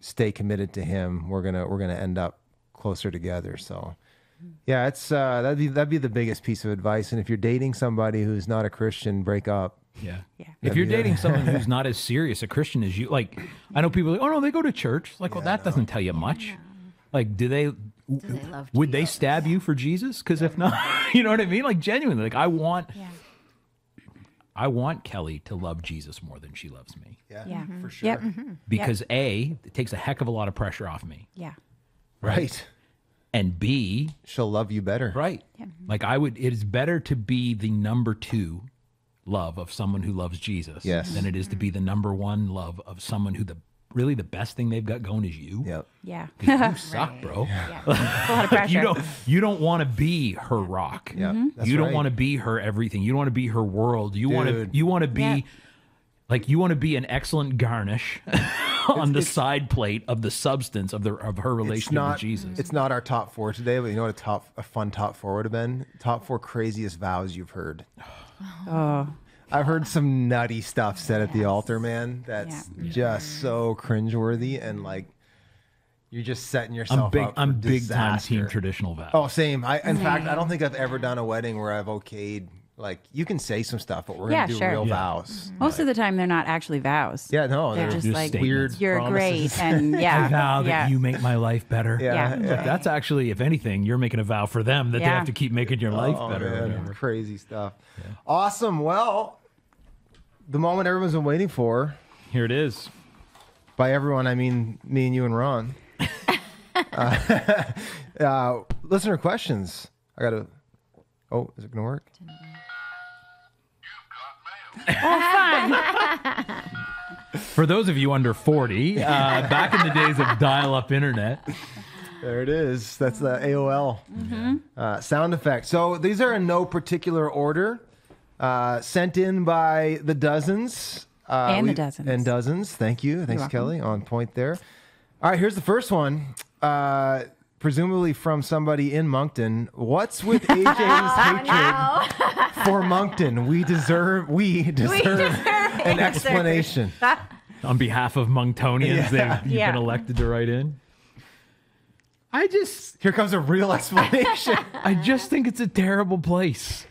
S1: stay committed to Him, we're gonna end up closer together. So yeah, it's that'd be the biggest piece of advice. And if you're dating somebody who's not a Christian, break up.
S3: Yeah. If you're dating someone who's not as serious a Christian as you, like, I know people are like, oh no, they go to church. Like, well, that doesn't tell you much. Like, do they
S4: Do they love
S3: would they
S4: Jesus?
S3: stab you for Jesus? Because if not, you know what I mean? Like genuinely, like I want Kelly to love Jesus more than she loves me.
S2: Yeah.
S1: for sure.
S2: Yep.
S3: Because A, it takes a heck of a lot of pressure off me.
S2: Yeah.
S1: Right.
S3: And B,
S1: She'll love you better.
S3: right. Like it is better to be the number 2 love of someone who loves Jesus
S1: Yes.
S3: than it is to be the number 1 love of someone who really the best thing they've got going is you.
S1: Yep.
S2: Yeah.
S3: 'Cause you suck, bro.
S2: Yeah. A lot of pressure.
S3: You don't want to be her rock.
S1: Yeah. That's
S3: You don't
S1: right.
S3: want to be her everything. You don't want to be her world. You want
S1: Dude.
S3: to be
S2: Yeah.
S3: like you want to be an excellent garnish on the side plate of the substance of her relationship with Jesus.
S1: It's not our top 4 today, but you know what a fun top 4 would have been? Top 4 craziest vows you've heard.
S2: Oh.
S1: I've heard some nutty stuff said at the altar, man. That's just so cringeworthy, and like you're just setting yourself up for
S3: I'm big time
S1: disaster.
S3: team traditional vows.
S1: Oh, same. In fact, I don't think I've ever done a wedding where I've okayed. Like you can say some stuff, but we're gonna do
S2: sure.
S1: real
S2: Yeah.
S1: vows.
S2: Most of the time, they're not actually vows.
S1: Yeah, no,
S2: They're just like,
S3: statements.
S2: you're
S1: promises.
S2: great. And yeah.
S3: I vow that
S2: yeah.
S3: you make my life better.
S1: Yeah,
S2: Yeah.
S3: Like, that's actually, if anything, you're making a vow for them that they
S2: Yeah.
S3: have to keep making your life
S1: Oh,
S3: better. or
S1: man,
S3: whatever.
S1: crazy stuff. Awesome. Well, the moment everyone's been waiting for.
S3: Here it is.
S1: By everyone, I mean me and you and Ron. Listener questions. I gotta. Oh, is it gonna work?
S3: For those of you under 40, back in the days of dial-up internet,
S1: There it is. That's the AOL sound effect. So these are in no particular order. Sent in by the dozens.
S2: And the dozens.
S1: And dozens. Thank you. Thanks,
S2: welcome.
S1: Kelly. On point there. All right, here's the first one. Presumably from somebody in Moncton. What's with AJ's hatred for Moncton? We deserve an explanation.
S3: on behalf of Monctonians, you've
S2: Yeah.
S3: been elected to write in.
S1: Here comes a real explanation.
S3: I just think it's a terrible place.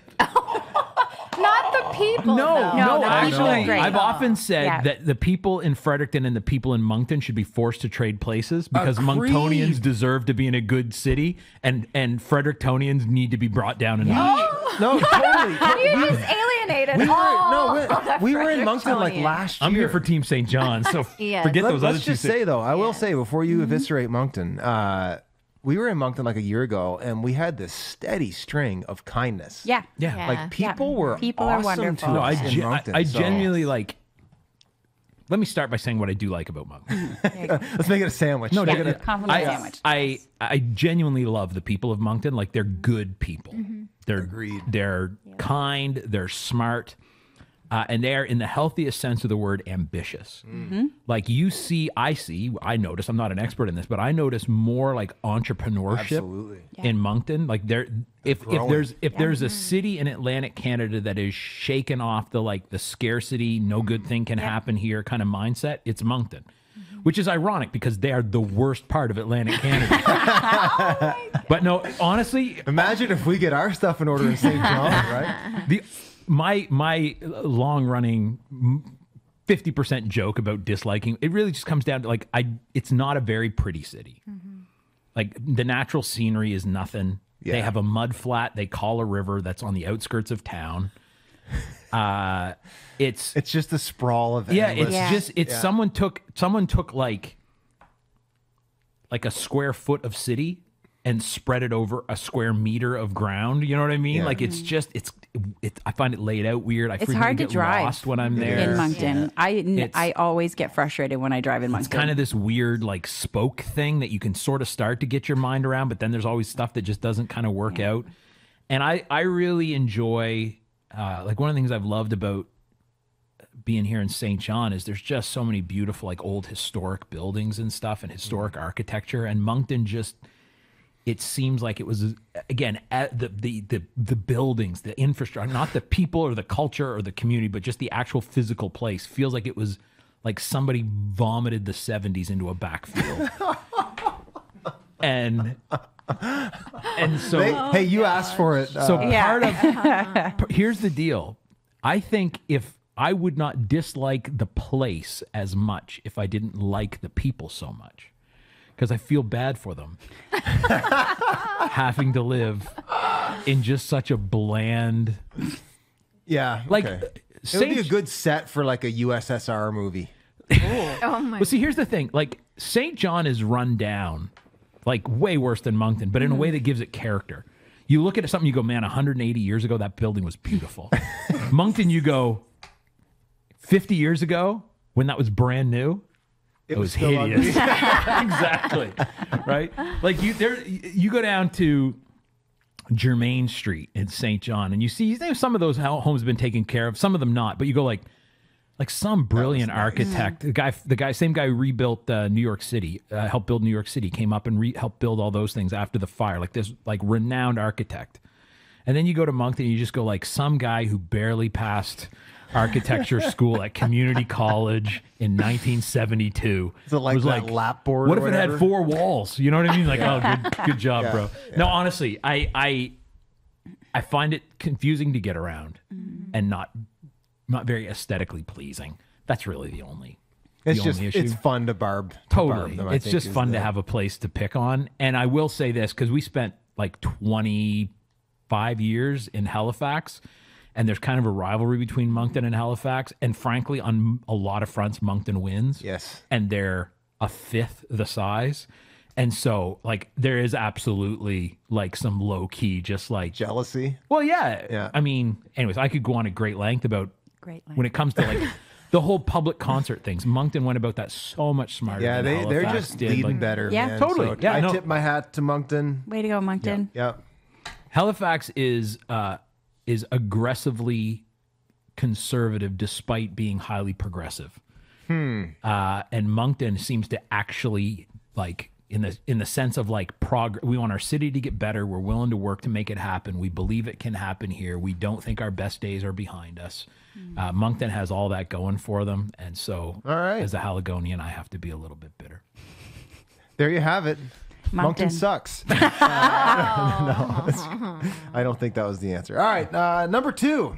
S4: Not the people.
S3: No,
S4: though.
S2: No, the
S3: actually,
S2: people are great.
S3: I've often said
S2: Yeah.
S3: that the people in Fredericton and the people in Moncton should be forced to trade places because
S1: Agreed.
S3: Monctonians deserve to be in a good city, and Frederictonians need to be brought down a notch.
S1: No, totally.
S4: You just alienated
S1: We
S4: all
S1: we were in Moncton like
S4: Frederictonians.
S1: last year.
S3: I'm here for Team St. John, so
S4: Yes.
S3: forget those other
S1: Let's
S3: two.
S1: just say though, I will say before you eviscerate Moncton, we were in Moncton like a year ago, and we had this steady string of kindness.
S2: Yeah.
S3: Yeah.
S4: Yeah.
S1: Like people were
S2: People are
S1: awesome
S2: wonderful.
S1: to
S3: No,
S1: us in Moncton.
S3: I
S1: so
S3: genuinely like. Let me start by saying what I do like about Moncton.
S1: let's make it a sandwich.
S3: No,
S1: Make
S3: no,
S1: it a-
S2: Compliment sandwich.
S3: I genuinely love the people of Moncton. Like they're good people. They're
S1: Agreed.
S3: They're kind. They're smart, and they are, in the healthiest sense of the word, ambitious. Like I notice. I'm not an expert in this, but I notice more like entrepreneurship
S1: Absolutely.
S3: in Moncton. Like if
S1: growing.
S3: there's a city in Atlantic Canada that is shaken off the scarcity, no good thing can happen here kind of mindset, it's Moncton. Which is ironic because they are the worst part of Atlantic Canada. But no, honestly,
S1: Imagine if we get our stuff in order in St. John, right?
S3: my long running 50% joke about disliking, it really just comes down to it's not a very pretty city. Like the natural scenery is nothing. They
S1: Yeah.
S3: have a mud flat they call a river that's on the outskirts of town. It's
S1: It's just a sprawl of
S3: yeah,
S1: endless-
S3: it's
S1: Yeah.
S3: someone took like a square foot of city and spread it over a square meter of ground. You know what I mean?
S1: Yeah.
S3: Like it's just I find it laid out weird. I
S2: It's
S3: frequently
S2: hard to
S3: get
S2: drive
S3: lost when I'm there.
S2: in Moncton. I always get frustrated when I drive in Moncton.
S3: It's kind of this weird like spoke thing that you can sort of start to get your mind around, but then there's always stuff that just doesn't kind of work out. And I really enjoy like one of the things I've loved about being here in St. John is there's just so many beautiful like old historic buildings and stuff and historic architecture, and Moncton just, it seems like it was, again, at the buildings, the infrastructure, not the people or the culture or the community, but just the actual physical place feels like it was like somebody vomited the 70s into a backfield. and so
S1: Hey, you asked for it.
S3: so part of here's the deal. I think if I would not dislike the place as much if I didn't like the people so much. because I feel bad for them having to live in just such a bland.
S1: Yeah.
S3: Like,
S1: okay. It would be a good set for like a USSR movie.
S4: Oh my.
S3: But see, here's the thing: like St. John is run down, like way worse than Moncton, but in a way that gives it character. You look at something, you go, man, 180 years ago, that building was beautiful. Moncton, you go, 50 years ago, when that was brand new, it was
S1: still
S3: hideous. Exactly. Right? Like you go down to Germain Street in St. John, and you see some of those homes have been taken care of, some of them not, but you go like some brilliant architect, same guy who rebuilt New York City, helped build New York City, came up and helped build all those things after the fire, like this like renowned architect. And then you go to Moncton, and you just go like some guy who barely passed architecture school at community college in 1972.
S1: So like
S3: was
S1: that lap board.
S3: What
S1: or
S3: if it had
S1: whatever?
S3: 4 walls? You know what I mean? Like, oh, good job, bro.
S1: Yeah.
S3: No, honestly, I find it confusing to get around and not very aesthetically pleasing. That's really the only issue.
S1: It's fun to barb.
S3: Totally.
S1: Them,
S3: It's just fun to have a place to pick on. And I will say this, because we spent like 25 years in Halifax, and there's kind of a rivalry between Moncton and Halifax. And frankly, on a lot of fronts, Moncton wins.
S1: Yes.
S3: And they're a fifth the size. And so, like, there is absolutely like some low key, just like
S1: jealousy.
S3: Well, yeah.
S1: Yeah.
S3: I mean, anyways, I could go on at great length about when it comes to like the whole public concert things. Moncton went about that so much smarter.
S1: Yeah,
S3: than
S1: they're
S3: Halifax
S1: just
S3: did.
S1: leading
S3: Like,
S1: better.
S2: Yeah,
S1: man.
S3: totally.
S1: So
S3: Yeah,
S1: I
S3: no.
S1: tip my hat to Moncton.
S2: Way to go, Moncton.
S1: Yep.
S3: Halifax is aggressively conservative despite being highly progressive. And Moncton seems to actually like in the sense of like we want our city to get better. We're willing to work to make it happen. We believe it can happen here. We don't think our best days are behind us. Moncton has all that going for them. And so
S1: All right.
S3: as a Haligonian, I have to be a little bit bitter.
S1: There you have it. Moncton
S2: Moncton.
S1: sucks. No, I don't think that was the answer. All right, number 2.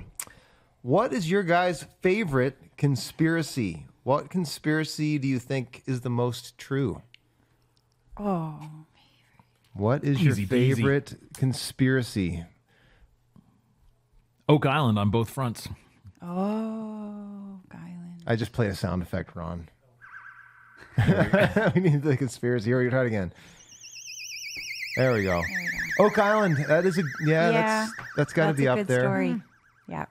S1: What is your guys' favorite conspiracy? What conspiracy do you think is the most true?
S2: Oh,
S1: What is
S3: Easy
S1: your
S3: peasy.
S1: favorite conspiracy?
S3: Oak Island on both fronts.
S2: Island.
S1: I just played a sound effect, Ron. We need the conspiracy. Here, you try it again. There we go. Oak Island. That is that's got to be up
S2: good
S1: there.
S2: Story. Yeah.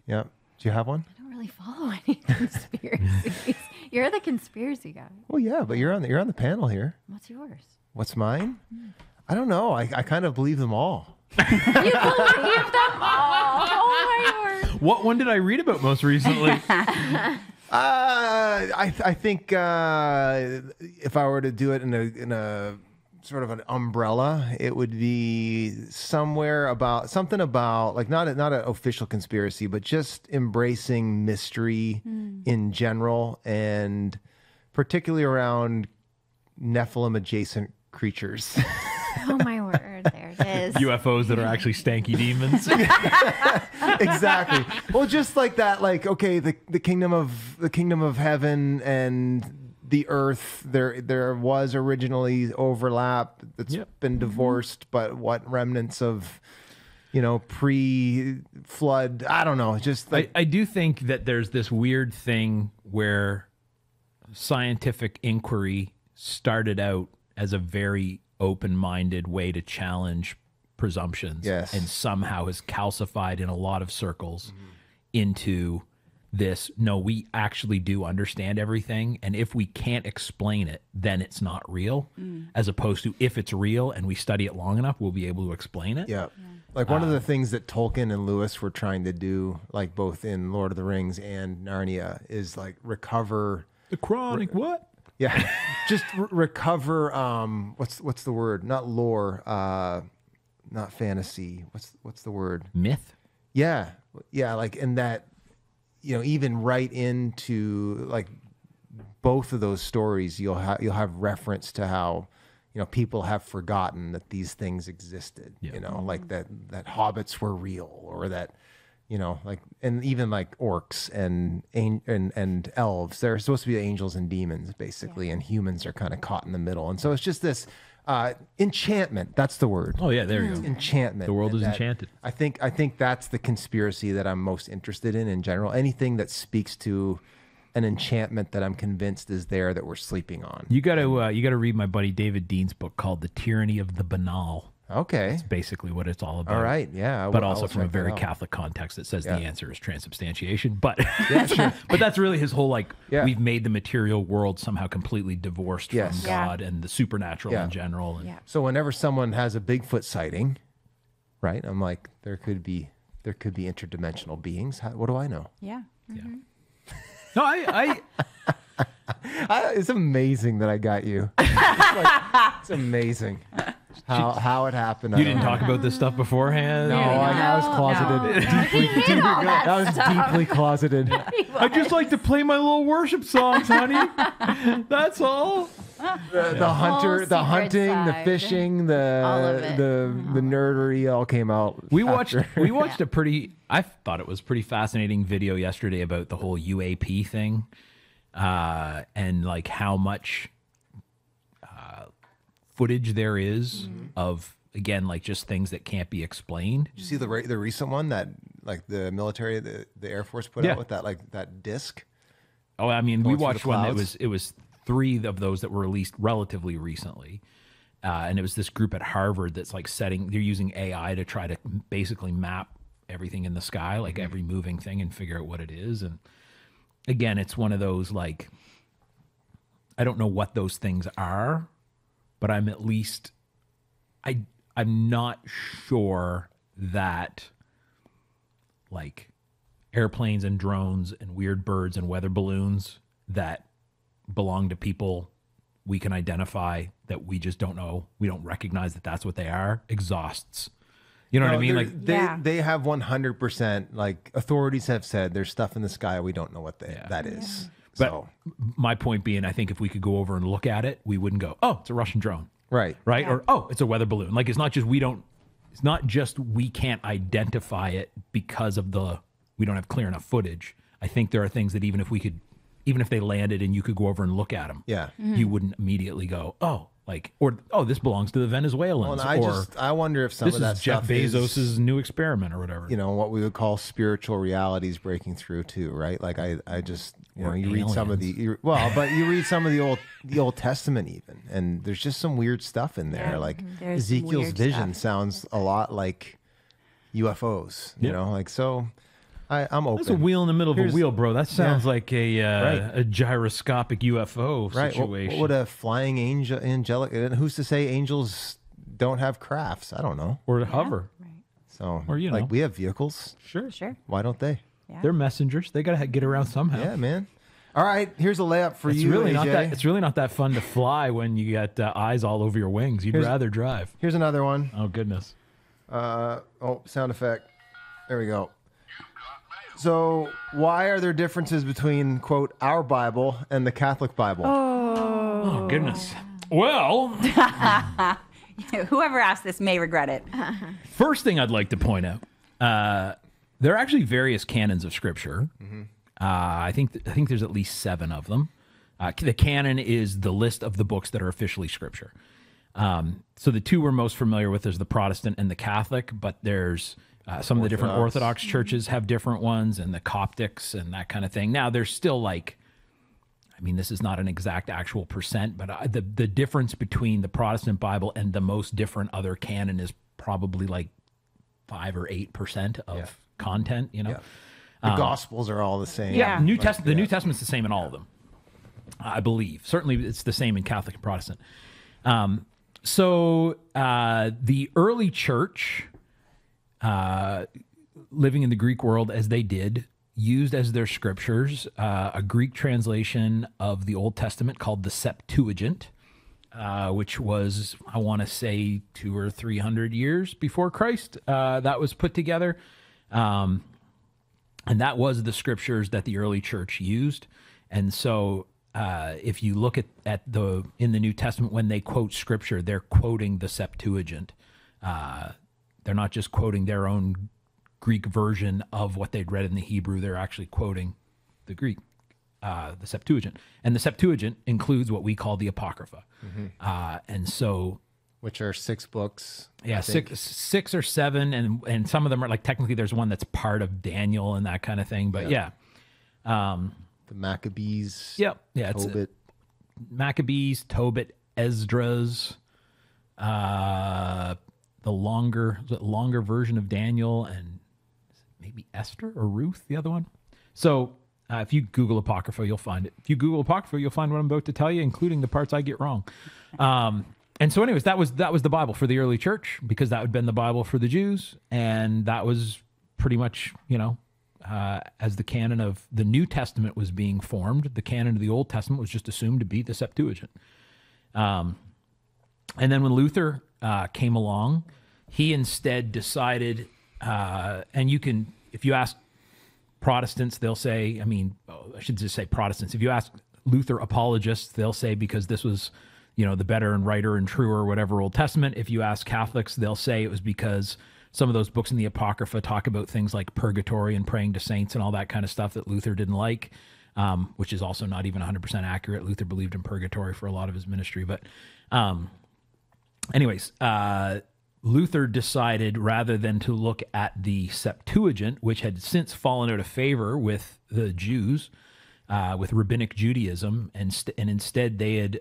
S1: Yep. Do you have one?
S4: I don't really follow any conspiracies. You're the conspiracy guy.
S1: Well, yeah, but you're on the panel here.
S4: What's yours?
S1: What's mine? I don't know. I kind of believe them all.
S4: You believe them all. Oh my word.
S3: What one did I read about most recently?
S1: I think if I were to do it in a sort of an umbrella, it would be something about like not an official conspiracy, but just embracing mystery in general, and particularly around Nephilim adjacent creatures.
S4: Oh my word. There it is.
S3: UFOs that are actually stanky demons.
S1: Exactly. Well, just like that, like, okay, the kingdom of heaven and the earth, there was originally overlap that's been divorced, but what remnants of, pre-flood, I don't know, just like
S3: I do think that there's this weird thing where scientific inquiry started out as a very open-minded way to challenge presumptions,
S1: Yes.
S3: and somehow has calcified in a lot of circles into this, no, we actually do understand everything, and if we can't explain it, then it's not real, as opposed to if it's real and we study it long enough, we'll be able to explain it.
S1: Yeah. Like one of the things that Tolkien and Lewis were trying to do, like both in Lord of the Rings and Narnia, is like recover.
S3: The chronic what?
S1: Yeah. Just recover. What's the word? Not lore. Not fantasy. What's the word?
S3: Myth?
S1: Yeah. Yeah. Like in that, even right into like both of those stories, you'll have reference to how, people have forgotten that these things existed, like that hobbits were real, or that, you know, like, and even like orcs and elves, they're supposed to be angels and demons basically, and humans are kind of caught in the middle. And so it's just this enchantment. That's the word.
S3: Oh yeah, there you go.
S1: Enchantment.
S3: The world
S1: And
S3: is
S1: that-
S3: enchanted.
S1: I think that's the conspiracy that I'm most interested in general. Anything that speaks to an enchantment that I'm convinced is there that we're sleeping on.
S3: You got to read my buddy David Dean's book called The Tyranny of the Banal.
S1: Okay.
S3: It's basically what it's all about.
S1: All right. Yeah.
S3: But
S1: I
S3: also
S1: will
S3: from a
S1: check that
S3: very
S1: out.
S3: Catholic context that says
S1: Yeah.
S3: the answer is transubstantiation. But
S1: sure.
S3: but that's really his whole
S1: Yeah.
S3: we've made the material world somehow completely divorced
S1: Yes.
S3: from
S2: Yeah.
S3: God and the supernatural
S1: Yeah.
S3: in general. And
S2: Yeah.
S1: So whenever someone has a Bigfoot sighting, right? I'm like, there could be interdimensional beings. What do I know?
S2: Yeah.
S3: No, I
S1: It's amazing that I got you. It's amazing how it happened. I
S3: you
S1: don't
S3: didn't
S1: know.
S3: talk about this stuff beforehand.
S1: No, I was closeted. I was deeply closeted.
S3: I just like to play my little worship songs, honey. That's all.
S1: The hunter,
S4: secret
S1: the hunting, the
S4: side.
S1: fishing,
S4: All of it.
S1: the nerdery all came out.
S3: We watched
S1: after.
S3: a pretty, I thought it was pretty fascinating video yesterday about the whole UAP thing, and like how much footage there is of, again, like just things that can't be explained.
S1: Did you see the recent one that like the military, the Air Force put
S3: Yeah.
S1: out with that disc?
S3: Oh, I mean, we
S1: Going through
S3: watched
S1: the
S3: one that
S1: clouds?
S3: it was 3 of those that were released relatively recently. And it was this group at Harvard that's like they're using AI to try to basically map everything in the sky, like every moving thing, and figure out what it is. And again, it's one of those, like, I don't know what those things are, but I'm at least, I'm not sure that like airplanes and drones and weird birds and weather balloons that belong to people we can identify that we just don't know, we don't recognize that that's what they are, exhausts. You know what I mean? Like,
S1: they have 100%, like, authorities have said there's stuff in the sky we don't know what that is.
S3: but
S1: So
S3: my point being, I think if we could go over and look at it, we wouldn't go, oh, it's a Russian drone.
S1: right.
S3: Right? Or, oh, it's a weather balloon. Like, it's not just we can't identify it because of we don't have clear enough footage. I think there are things that even if they landed and you could go over and look at them,
S1: Yeah.
S3: you wouldn't immediately go, oh, this belongs to the Venezuelans.
S1: Well, and
S3: or
S1: I wonder if some
S3: this
S1: of that
S3: is Jeff
S1: stuff
S3: Bezos'
S1: is,
S3: new experiment or whatever.
S1: you know, what we would call spiritual realities breaking through too, right? Like I just, you know,
S3: Or
S1: you read some of but you read some of the Old Testament even, and there's just some weird stuff in there.
S2: Yeah.
S1: Like
S2: There's some
S1: Ezekiel's
S2: weird
S1: vision
S2: stuff.
S1: sounds a lot like UFOs, you
S3: Yep.
S1: know, like, so I'm open.
S3: That's a wheel in the middle of
S1: Here's-
S3: a wheel, bro. That sounds
S1: Yeah.
S3: like a gyroscopic UFO
S1: Right.
S3: situation.
S1: What would a flying angelic, and who's to say angels don't have crafts? I don't know.
S3: or to hover.
S1: So,
S3: Or, you know.
S1: like, we have vehicles.
S3: Sure.
S2: Sure.
S1: Why don't they?
S2: Yeah.
S3: They're messengers. They got to get around somehow.
S1: Yeah, man. All right, here's a layup for
S3: It's
S1: you,
S3: really not
S1: AJ.
S3: that. It's really not that fun to fly when you got eyes all over your wings. You'd rather drive.
S1: Here's another one.
S3: Oh goodness.
S1: Sound effect. There we go. So, why are there differences between, quote, our Bible and the Catholic Bible?
S3: Oh goodness. Well,
S2: Whoever asked this may regret it.
S3: first thing I'd like to point out, there are actually various canons of Scripture. I think there's at least 7 of them. The canon is the list of the books that are officially Scripture. So the 2 we're most familiar with is the Protestant and the Catholic, but there's some of the different Orthodox churches have different ones, and the Coptics and that kind of thing. Now, there's still like, I mean, this is not an exact actual percent, but the difference between the Protestant Bible and the most different other canon is probably like 5 or 8% of content, you know?
S1: Yeah. The Gospels are all the same.
S2: Yeah.
S3: The New Testament's the same in all of them, I believe. Certainly it's the same in Catholic and Protestant. So the early church, living in the Greek world as they did, used as their scriptures a Greek translation of the Old Testament called the Septuagint, which was, I want to say, 200 or 300 years before Christ. That was put together. And that was the scriptures that the early church used. And so if you look at in the New Testament, when they quote scripture, they're quoting the Septuagint. They're not just quoting their own Greek version of what they'd read in the Hebrew. They're actually quoting the Greek, the Septuagint. And the Septuagint includes what we call the Apocrypha. And so...
S1: Which are 6 books.
S3: Yeah, six or 7, and some of them are like, technically there's one that's part of Daniel and that kind of thing. But
S1: the Maccabees.
S3: Yeah, it's
S1: Tobit.
S3: Maccabees, Tobit, Esdras, the longer version of Daniel, and maybe Esther or Ruth, the other one. So if you Google Apocrypha, you'll find it. If you Google Apocrypha, you'll find what I'm about to tell you, including the parts I get wrong. And so anyways, that was the Bible for the early church, because that would have been the Bible for the Jews. And that was pretty much, as the canon of the New Testament was being formed, the canon of the Old Testament was just assumed to be the Septuagint. And then when Luther came along, he instead decided, and you can, if you ask Protestants, they'll say, I should just say Protestants. If you ask Luther apologists, they'll say because this was, the better and righter and truer or whatever Old Testament. If you ask Catholics, they'll say it was because some of those books in the Apocrypha talk about things like purgatory and praying to saints and all that kind of stuff that Luther didn't like, which is also not even 100% accurate. Luther believed in purgatory for a lot of his ministry. But anyways, Luther decided, rather than to look at the Septuagint, which had since fallen out of favor with the Jews, with rabbinic Judaism, and instead they had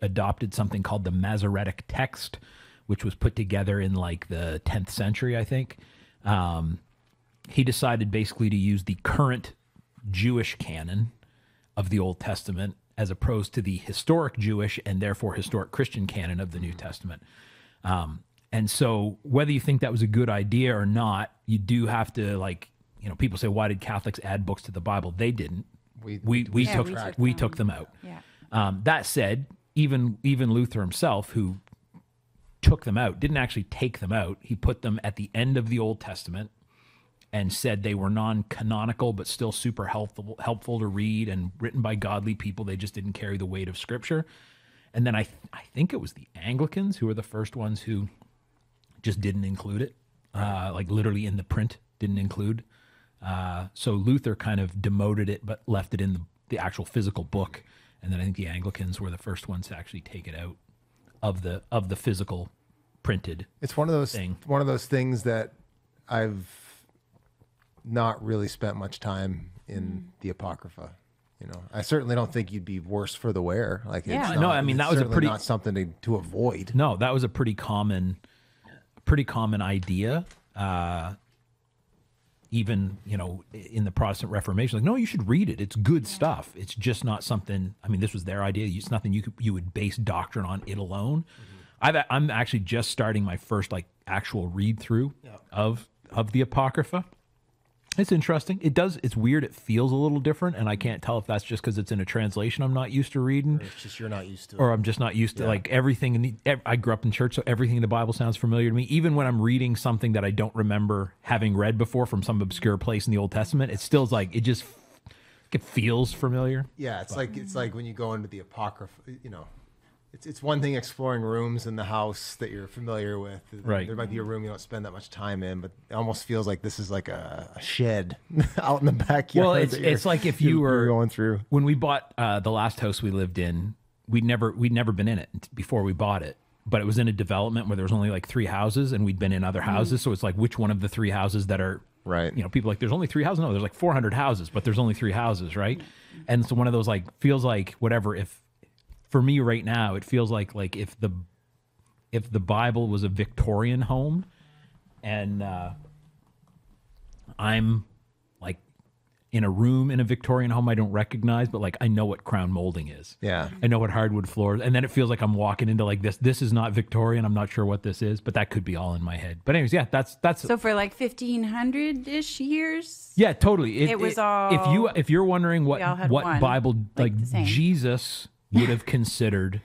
S3: adopted something called the Masoretic text, which was put together in like the 10th century, I think. He decided basically to use the current Jewish canon of the Old Testament as opposed to the historic Jewish and therefore historic Christian canon of the New Testament. And so whether you think that was a good idea or not, you do have to, people say, why did Catholics add books to the Bible? They didn't. We took them out.
S2: Yeah.
S3: That said, even Luther himself, who took them out, didn't actually take them out. He put them at the end of the Old Testament and said they were non-canonical, but still super helpful to read and written by godly people. They just didn't carry the weight of Scripture. And then I think it was the Anglicans who were the first ones who just didn't include it, literally in the print, didn't include. So Luther kind of demoted it, but left it in the actual physical book. And then I think the Anglicans were the first ones to actually take it out of the physical printed.
S1: It's one of those things that I've not really spent much time in the Apocrypha. I certainly don't think you'd be worse for the wear. That was not something to avoid.
S3: No, that was a pretty common idea. Even, in the Protestant Reformation, no, you should read it. It's good stuff. It's just not something, this was their idea. It's nothing you would base doctrine on it alone. I'm actually just starting my first actual read through of the Apocrypha. It's interesting. It's weird. It feels a little different, and I can't tell if that's just because it's in a translation I'm not used to reading.
S1: Or it's just you're not used to it.
S3: Or I'm just not used to everything. I grew up in church, so everything in the Bible sounds familiar to me. Even when I'm reading something that I don't remember having read before from some obscure place in the Old Testament, it still it feels familiar.
S1: Yeah, it's like when you go into the Apocrypha, It's one thing exploring rooms in the house that you're familiar with.
S3: Right.
S1: There might be a room you don't spend that much time in, but it almost feels like this is like a shed out in the backyard.
S3: Well, it's like if you were
S1: going through.
S3: When we bought the last house we lived in, we'd never been in it before we bought it. But it was in a development where there was only 3 houses, and we'd been in other houses. So it's like, which one of the 3 houses that are
S1: right?
S3: People there's only 3 houses. No, there's 400 houses, but there's only 3 houses, right? And so one of those feels like whatever. If for me right now, it feels like if the Bible was a Victorian home, and I'm in a room in a Victorian home I don't recognize, but I know what crown molding is.
S1: Yeah.
S3: I know what hardwood floors, and then it feels like I'm walking into this. This is not Victorian. I'm not sure what this is, but that could be all in my head. But anyways, yeah, that's
S2: so for 1500-ish years.
S3: Yeah, totally.
S2: It was all.
S3: If you're wondering what
S2: one,
S3: Bible Jesus would have considered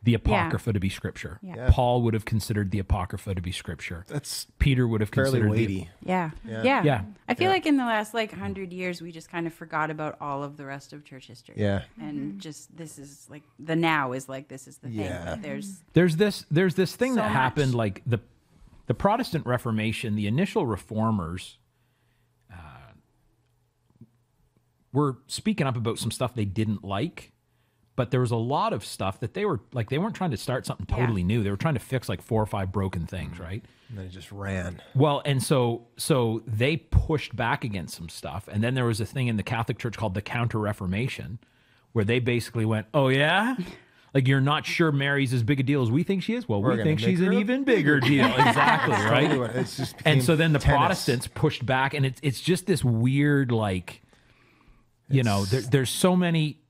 S3: the Apocrypha to be Scripture.
S2: Yeah.
S3: Paul would have considered the Apocrypha to be Scripture. Peter would have
S1: fairly
S3: considered
S1: weighty.
S2: Yeah. I feel like in the last 100 years, we just kind of forgot about all of the rest of church history.
S1: Yeah.
S2: And just this is the now is this is the thing. But there's
S3: this thing
S2: so
S3: that happened
S2: much.
S3: the Protestant Reformation, the initial reformers were speaking up about some stuff they didn't like, but there was a lot of stuff that they weren't trying to start something totally new. They were trying to fix like 4 or 5 broken things, right?
S1: And then it just ran.
S3: Well, and so they pushed back against some stuff. And then there was a thing in the Catholic Church called the Counter-Reformation, where they basically went, oh yeah? Like, you're not sure Mary's as big a deal as we think she is? Well, we think she's an even bigger deal. Exactly, right?
S1: It's just
S3: And so then the
S1: tennis.
S3: Protestants pushed back, and it's just this weird, like, there's so many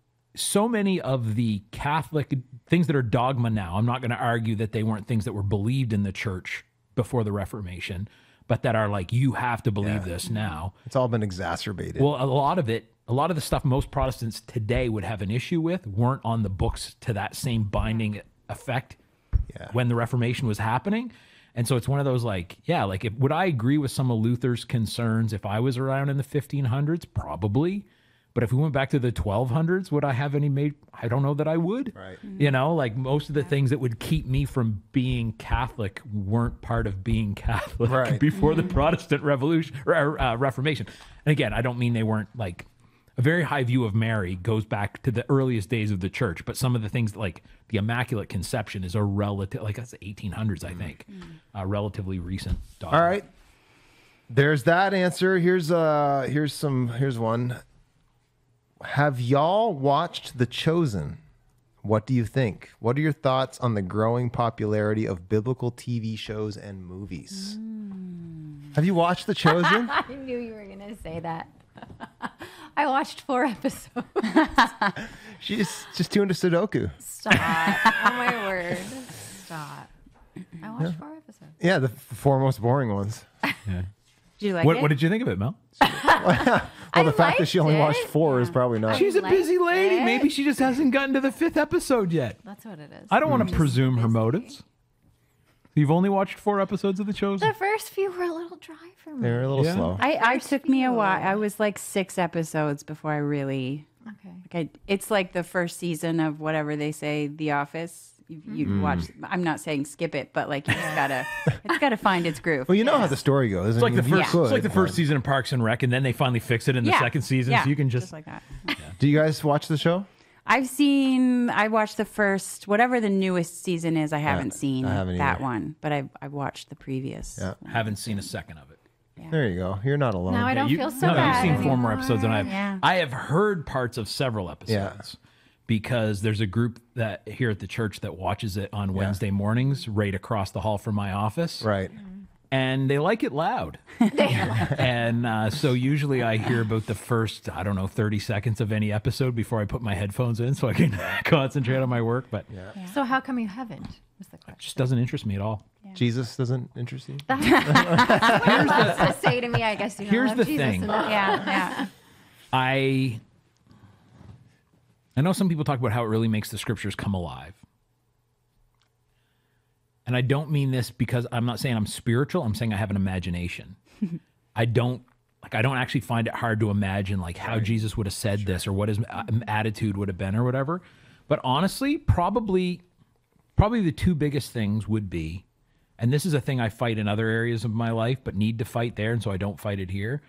S3: of the Catholic things that are dogma now. I'm not going to argue that they weren't things that were believed in the church before the Reformation, but that are like, you have to believe this now.
S1: It's all been exacerbated.
S3: Well, a lot of the stuff most Protestants today would have an issue with weren't on the books to that same binding effect when the Reformation was happening. And so it's one of those would I agree with some of Luther's concerns if I was around in the 1500s? Probably. But if we went back to the 1200s, would I have any I don't know that I would.
S1: Right.
S3: Like most of the things that would keep me from being Catholic weren't part of being Catholic before the Protestant Revolution or Reformation. And again, I don't mean they weren't like a very high view of Mary goes back to the earliest days of the church, but some of the things like the Immaculate Conception is a relative, like that's the 1800s, I think, relatively recent dogma.
S1: All right. There's that answer. Here's one. Have y'all watched The Chosen? What do you think? What are your thoughts on the growing popularity of biblical TV shows and movies? Have you watched The Chosen?
S4: I knew you were going to say that. I watched 4 episodes.
S1: She's just too into Sudoku.
S4: Stop. Oh, my word. Stop. I watched 4 episodes.
S1: Yeah, the 4 most boring ones.
S2: Did you like it?
S3: What did you think of it, Mel?
S1: Well, the fact that she only watched 4 is probably not.
S3: She's a busy
S4: liked
S3: lady.
S4: it.
S3: Maybe she just hasn't gotten to the 5th episode yet.
S4: That's what it is.
S3: I don't want to presume her motives. You've only watched 4 episodes of The Chosen?
S4: The first few were a little dry for me.
S1: They're a little slow.
S2: I took me a while. I was like 6 episodes before I really.
S4: Okay.
S2: It's like the first season of whatever they say, The Office. You watch. I'm not saying skip it, but like you just gotta. It's gotta find its groove.
S1: Well, you know how the story goes.
S3: It's like the first season of Parks and Rec, and then they finally fix it in the second season, so you can just
S2: like that.
S1: Do you guys watch the show?
S2: I watched the first, whatever the newest season is. I haven't seen
S1: I haven't
S2: that
S1: either.
S2: one, but I watched the previous.
S1: Yeah.
S3: haven't seen a second of it.
S1: There you go. You're not alone.
S4: Now I don't feel so bad.
S3: You've seen 4 more episodes than I have.
S2: Yeah.
S3: I have heard parts of several episodes because there's a group that here at the church that watches it on Wednesday mornings right across the hall from my office.
S1: Right.
S3: And they like it loud. And so usually I hear about the first, 30 seconds of any episode before I put my headphones in so I can concentrate on my work. But
S4: So how come you haven't? Was the
S3: it
S4: question.
S3: just doesn't interest me at all.
S1: Jesus doesn't interest you?
S4: What to say to me? I guess you don't
S3: Here's
S4: love
S3: the
S4: Jesus
S3: thing.
S4: enough.
S2: Yeah.
S3: I know some people talk about how it really makes the scriptures come alive. And I don't mean this because I'm not saying I'm spiritual. I'm saying I have an imagination. I don't actually find it hard to imagine like how Jesus would have said this or what his attitude would have been or whatever. But honestly, probably the 2 biggest things would be, and this is a thing I fight in other areas of my life, but need to fight there, and so I don't fight it here.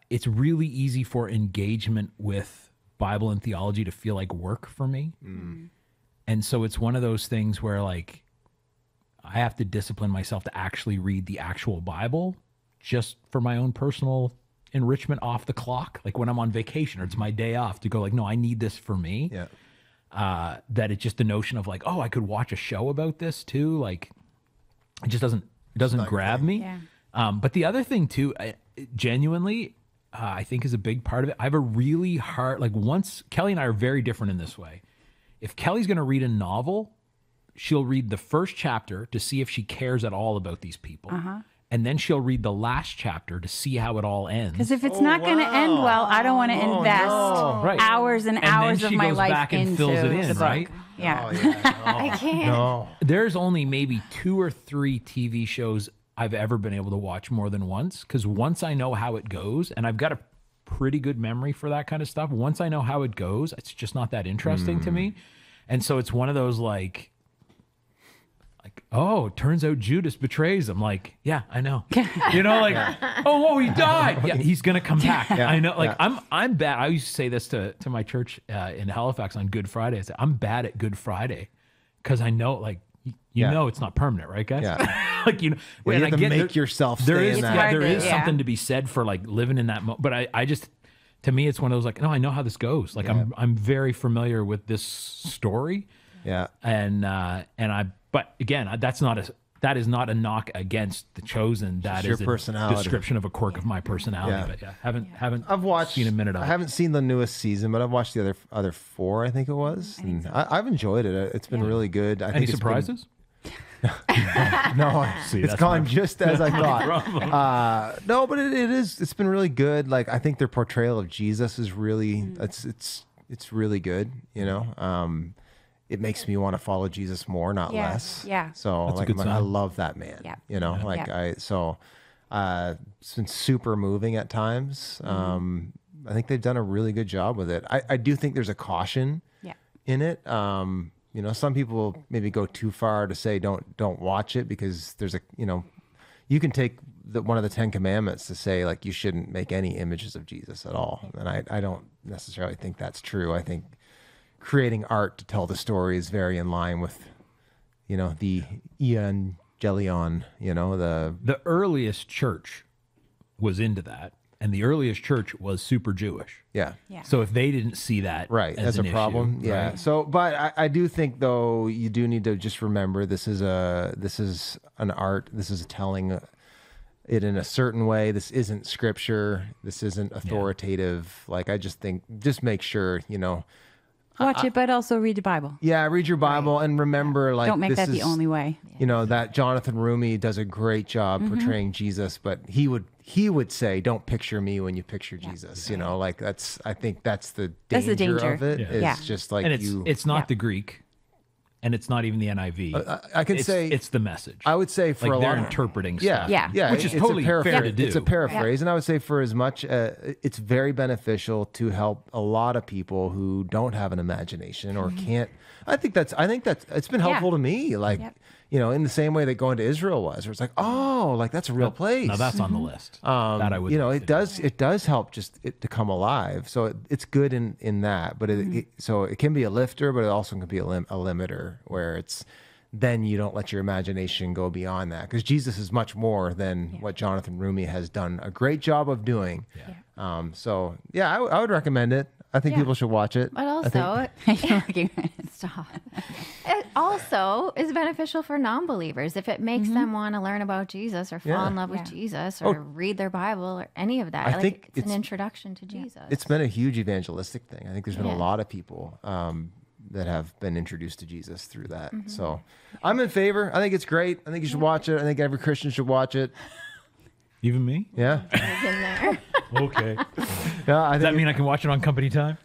S3: It's really easy for engagement with Bible and theology to feel like work for me. And so it's one of those things where like I have to discipline myself to actually read the actual Bible just for my own personal enrichment off the clock. Like when I'm on vacation or it's my day off to go like, no, I need this for me.
S1: Yeah.
S3: That it's just the notion of like, oh, I could watch a show about this too. Like it just doesn't grab me.
S2: Yeah.
S3: But the other thing too, genuinely, I think is a big part of it. I have a really hard, like once Kelly and I are very different in this way. If Kelly's going to read a novel, she'll read the first chapter to see if she cares at all about these people. And then she'll read the last chapter to see how it all ends.
S2: Because if it's not going to end well, I don't want to invest
S3: Right.
S2: hours and hours
S3: then
S2: of
S3: she
S2: my
S3: goes
S2: life
S3: back and
S2: into
S3: fills it in,
S2: the book.
S3: right?
S2: Yeah.
S4: I can't.
S1: No.
S3: There's only maybe 2 or 3 TV shows I've ever been able to watch more than once. Because once I know how it goes, and I've got a pretty good memory for that kind of stuff. Once I know how it goes, it's just not that interesting to me. And so it's one of those like like, oh, it turns out Judas betrays him. Like, yeah, I know. You know, like, oh, he died. Yeah, he's gonna come back. I know. Like, I'm bad. I used to say this to my church in Halifax on Good Friday. I said, I'm bad at Good Friday because I know, like, you know, it's not permanent, right, guys?
S1: Yeah.
S3: Like, you know,
S1: you have to make yourself stay in that.
S3: There is something to be said for like living in that moment. But I just, to me, it's one of those like, no, I know how this goes. Like, I'm very familiar with this story. Yeah. But again, that is not a knock against The Chosen. That is
S1: your personality.
S3: Description of a quirk of my personality. But haven't seen a minute of it.
S1: I haven't seen the newest season, but I've watched the other 4, I think it was. And I've enjoyed it. It's been really good.
S3: Any surprises?
S1: No, it's gone just as I thought. No, but it's been really good. Like, I think their portrayal of Jesus is really, it's really good, you know? It makes me want to follow Jesus more, not less. Yeah. So like, I love that man, you know, like it's been super moving at times. I think they've done a really good job with it. I do think there's a caution in it. You know, some people maybe go too far to say don't watch it because there's you can take one of the 10 commandments to say like you shouldn't make any images of Jesus at all, and I don't necessarily think that's true. I think creating art to tell the story is very in line with, you know, the evangelion. You know, the
S3: earliest church was into that. And the earliest church was super Jewish. Yeah. So if they didn't see that, as
S1: that's a problem.
S3: Issue,
S1: yeah. Right? So, but I do think though you do need to just remember this is an art. This is telling it in a certain way. This isn't scripture. This isn't authoritative. Like, I just think just make sure, you know.
S2: Watch it, but also read the Bible.
S1: Yeah, read your Bible and remember, like,
S2: don't make that the only way.
S1: You know, that Jonathan Rumi does a great job portraying Jesus, but he would say, "Don't picture me when you picture Jesus." You know, like I think that's the danger of it. It's just like,
S3: and it's not the Greek. And it's not even the NIV.
S1: I could say
S3: it's the message.
S1: I would say for
S3: like
S1: a
S3: they're
S1: lot
S3: interpreting
S1: stuff.
S3: Yeah. Which is totally fair to do.
S1: It's a paraphrase, and I would say for as much, it's very beneficial to help a lot of people who don't have an imagination or can't. I think that's it's been helpful to me. Like, you know, in the same way that going to Israel was, where it's like, oh, like that's a real place.
S3: Now that's on the list. That I would.
S1: You know, it does help just it to come alive. So it's good in that, but so it can be a lifter, but it also can be a limiter, where it's then you don't let your imagination go beyond that, because Jesus is much more than what Jonathan Rumi has done a great job of doing. So yeah, I would recommend it. I think people should watch it.
S4: But also, stop. It also is beneficial for non-believers if it makes them want to learn about Jesus or fall in love with Jesus or read their Bible or any of that. I think it's an introduction to Jesus.
S1: It's been a huge evangelistic thing. I think there's been a lot of people that have been introduced to Jesus through that. So I'm in favor. I think it's great. I think you should watch it. I think every Christian should watch it.
S3: Even me?
S1: Yeah.
S4: In there.
S3: Okay. Does that mean I can watch it on company time?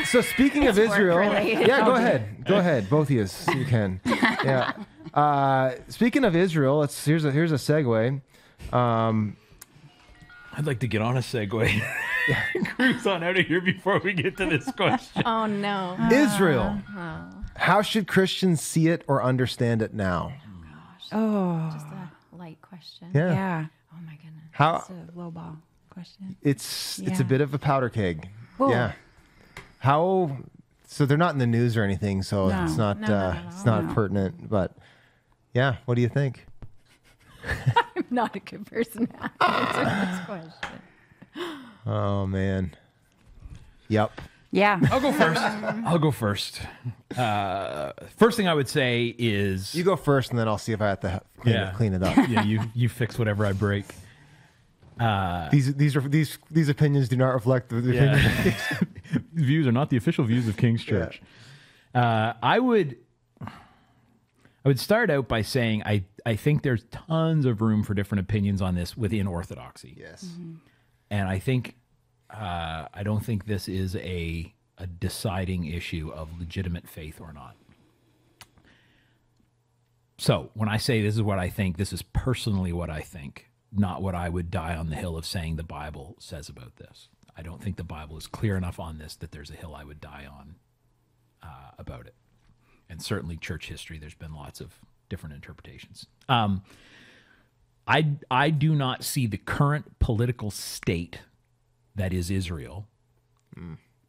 S1: So speaking of Israel, go ahead, both of you can. Yeah. Speaking of Israel, here's a segue.
S3: I'd like to get on a segue. Cruise on out of here before we get to this question.
S4: Oh no.
S1: Israel. How should Christians see it or understand it now?
S4: Just a light question.
S1: Yeah.
S4: Oh my goodness.
S2: It's a low ball question.
S1: It's a bit of a powder keg.
S2: Whoa.
S1: Yeah. How? So they're not in the news or anything, so it's not it's not pertinent. But yeah, what do you think?
S4: I'm not a good person to answer this question.
S1: Oh man. Yep.
S2: Yeah.
S3: I'll go first. First thing I would say is
S1: you go first, and then I'll see if I have to clean it up.
S3: Yeah, you fix whatever I break.
S1: These opinions do not reflect the opinions.
S3: Views are not the official views of King's Church. I would start out by saying I think there's tons of room for different opinions on this within Orthodoxy.
S1: Yes.
S3: And I think I don't think this is a deciding issue of legitimate faith or not. So when I say this is what I think, this is personally what I think, not what I would die on the hill of saying the Bible says about this. I don't think the Bible is clear enough on this that there's a hill I would die on about it. And certainly church history, there's been lots of different interpretations. I do not see the current political state that is Israel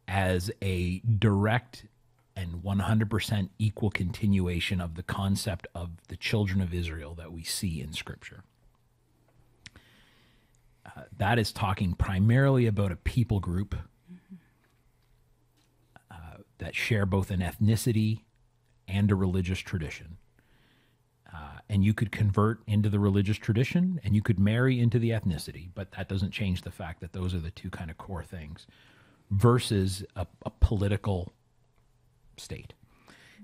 S3: as a direct and 100% equal continuation of the concept of the children of Israel that we see in Scripture. That is talking primarily about a people group that share both an ethnicity and a religious tradition. And you could convert into the religious tradition and you could marry into the ethnicity, but that doesn't change the fact that those are the two kind of core things versus a political state.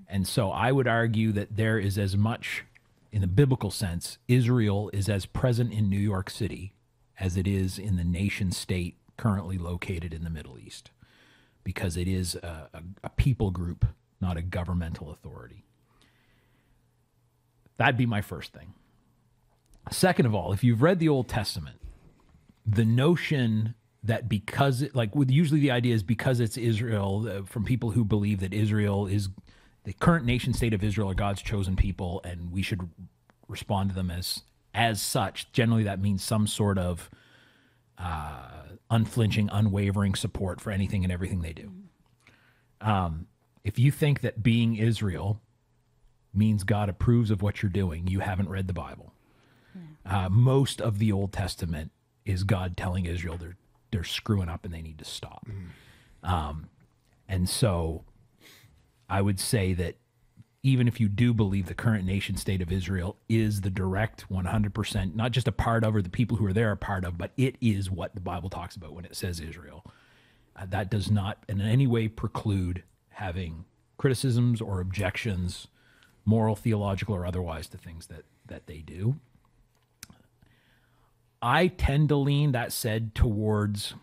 S3: And so I would argue that there is as much, in the biblical sense, Israel is as present in New York City as it is in the nation state currently located in the Middle East, because it is a people group, not a governmental authority. That'd be my first thing. Second of all, if you've read the Old Testament, the notion that because, usually the idea is because it's Israel, from people who believe that Israel is, the current nation state of Israel are God's chosen people, and we should respond to them as such. Generally, that means some sort of unflinching, unwavering support for anything and everything they do. If you think that being Israel means God approves of what you're doing, you haven't read the Bible. Most of the Old Testament is God telling Israel they're screwing up and they need to stop. And so I would say that even if you do believe the current nation state of Israel is the direct 100%, not just a part of, or the people who are there are part of, but it is what the Bible talks about when it says Israel, that does not in any way preclude having criticisms or objections, moral, theological, or otherwise, to things that they do. I tend to lean, that said, towards,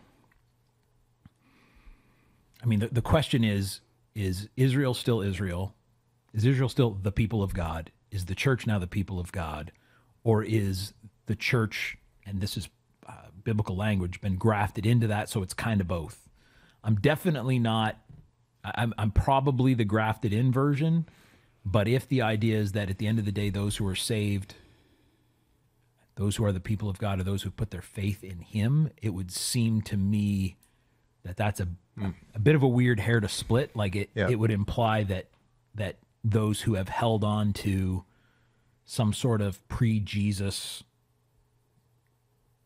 S3: I mean, the question is Israel still Israel? Is Israel still the people of God? Is the church now the people of God? Or is the church, and this is biblical language, been grafted into that, so it's kind of both? I'm definitely not, I'm probably the grafted in version, but if the idea is that at the end of the day, those who are saved, those who are the people of God, are those who put their faith in him, it would seem to me that that's a bit of a weird hair to split. Like it would imply that those who have held on to some sort of pre-Jesus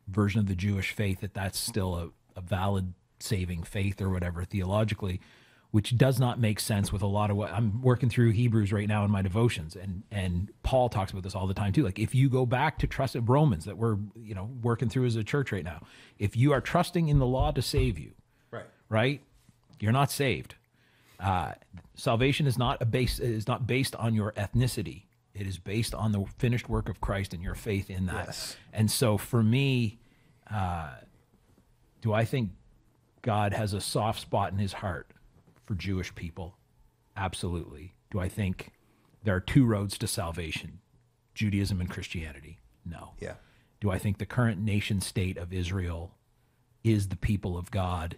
S3: version of the Jewish faith, that's still a valid saving faith or whatever theologically, which does not make sense with a lot of what I'm working through Hebrews right now in my devotions. And Paul talks about this all the time too. Like if you go back to trust in Romans that we're, working through as a church right now, if you are trusting in the law to save you, right, you're not saved. Salvation is not based on your ethnicity. It is based on the finished work of Christ and your faith in that. Yes. And so for me, do I think God has a soft spot in his heart for Jewish people? Absolutely. Do I think there are two roads to salvation, Judaism and Christianity? No. Yeah. Do I think the current nation state of Israel is the people of God,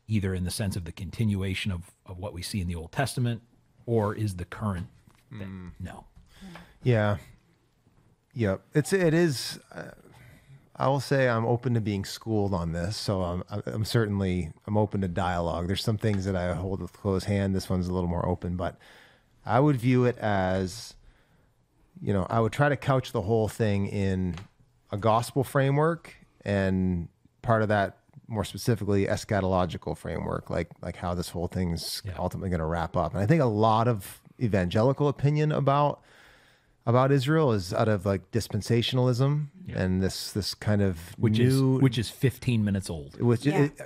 S3: either in the sense of the continuation of what we see in the Old Testament, or is the current thing? No.
S1: Yeah. Yeah. It is, I will say I'm open to being schooled on this. So I'm certainly open to dialogue. There's some things that I hold with closed hand. This one's a little more open, but I would view it as, I would try to couch the whole thing in a gospel framework, and part of that more specifically eschatological framework, like how this whole thing's ultimately going to wrap up. And I think a lot of evangelical opinion about Israel is out of like dispensationalism and this kind of
S3: which is 15 minutes old.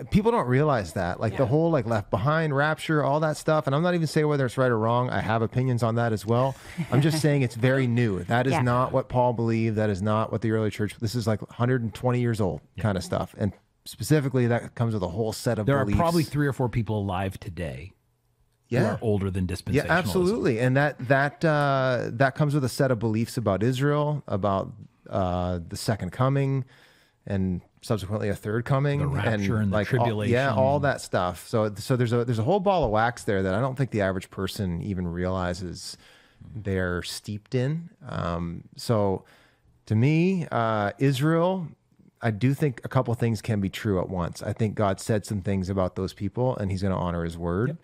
S1: People don't realize that, the whole like Left Behind, Rapture, all that stuff. And I'm not even saying whether it's right or wrong. I have opinions on that as well. I'm just saying it's very new. That is not what Paul believed. That is not what the early church. This is like 120 years old kind of stuff. And specifically, that comes with a whole set of beliefs.
S3: There are probably 3 or 4 people alive today who are older than dispensationalism.
S1: Yeah, absolutely. And that comes with a set of beliefs about Israel, about the second coming, and subsequently a third coming,
S3: the rapture and the tribulation.
S1: All that stuff. So there's a whole ball of wax there that I don't think the average person even realizes they're steeped in. So to me, Israel, I do think a couple things can be true at once. I think God said some things about those people, and he's going to honor his word.
S3: Yep.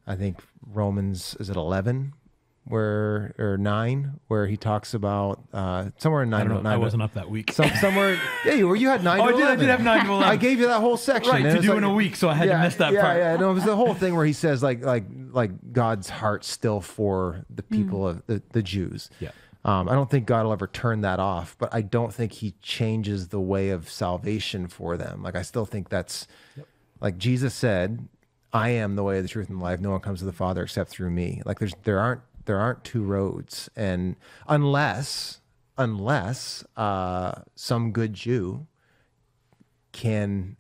S1: I think Romans, is it 11? Or 9, where he talks about somewhere in 9.
S3: I don't know. I wasn't up that week.
S1: Somewhere, yeah, you were. You had 9.
S3: Oh,
S1: to 11.
S3: I did have 9 to 11.
S1: I gave you that whole section,
S3: Right,
S1: and
S3: to
S1: it's
S3: do in a week, so I had to miss that part.
S1: Yeah, no, it was the whole thing where he says like God's heart still for the people of the Jews.
S3: Yeah.
S1: I don't think God will ever turn that off, but I don't think he changes the way of salvation for them. Like, I still think that's like Jesus said, I am the way, the truth, and the life. No one comes to the Father except through me. Like, there aren't two roads, and unless some good Jew can,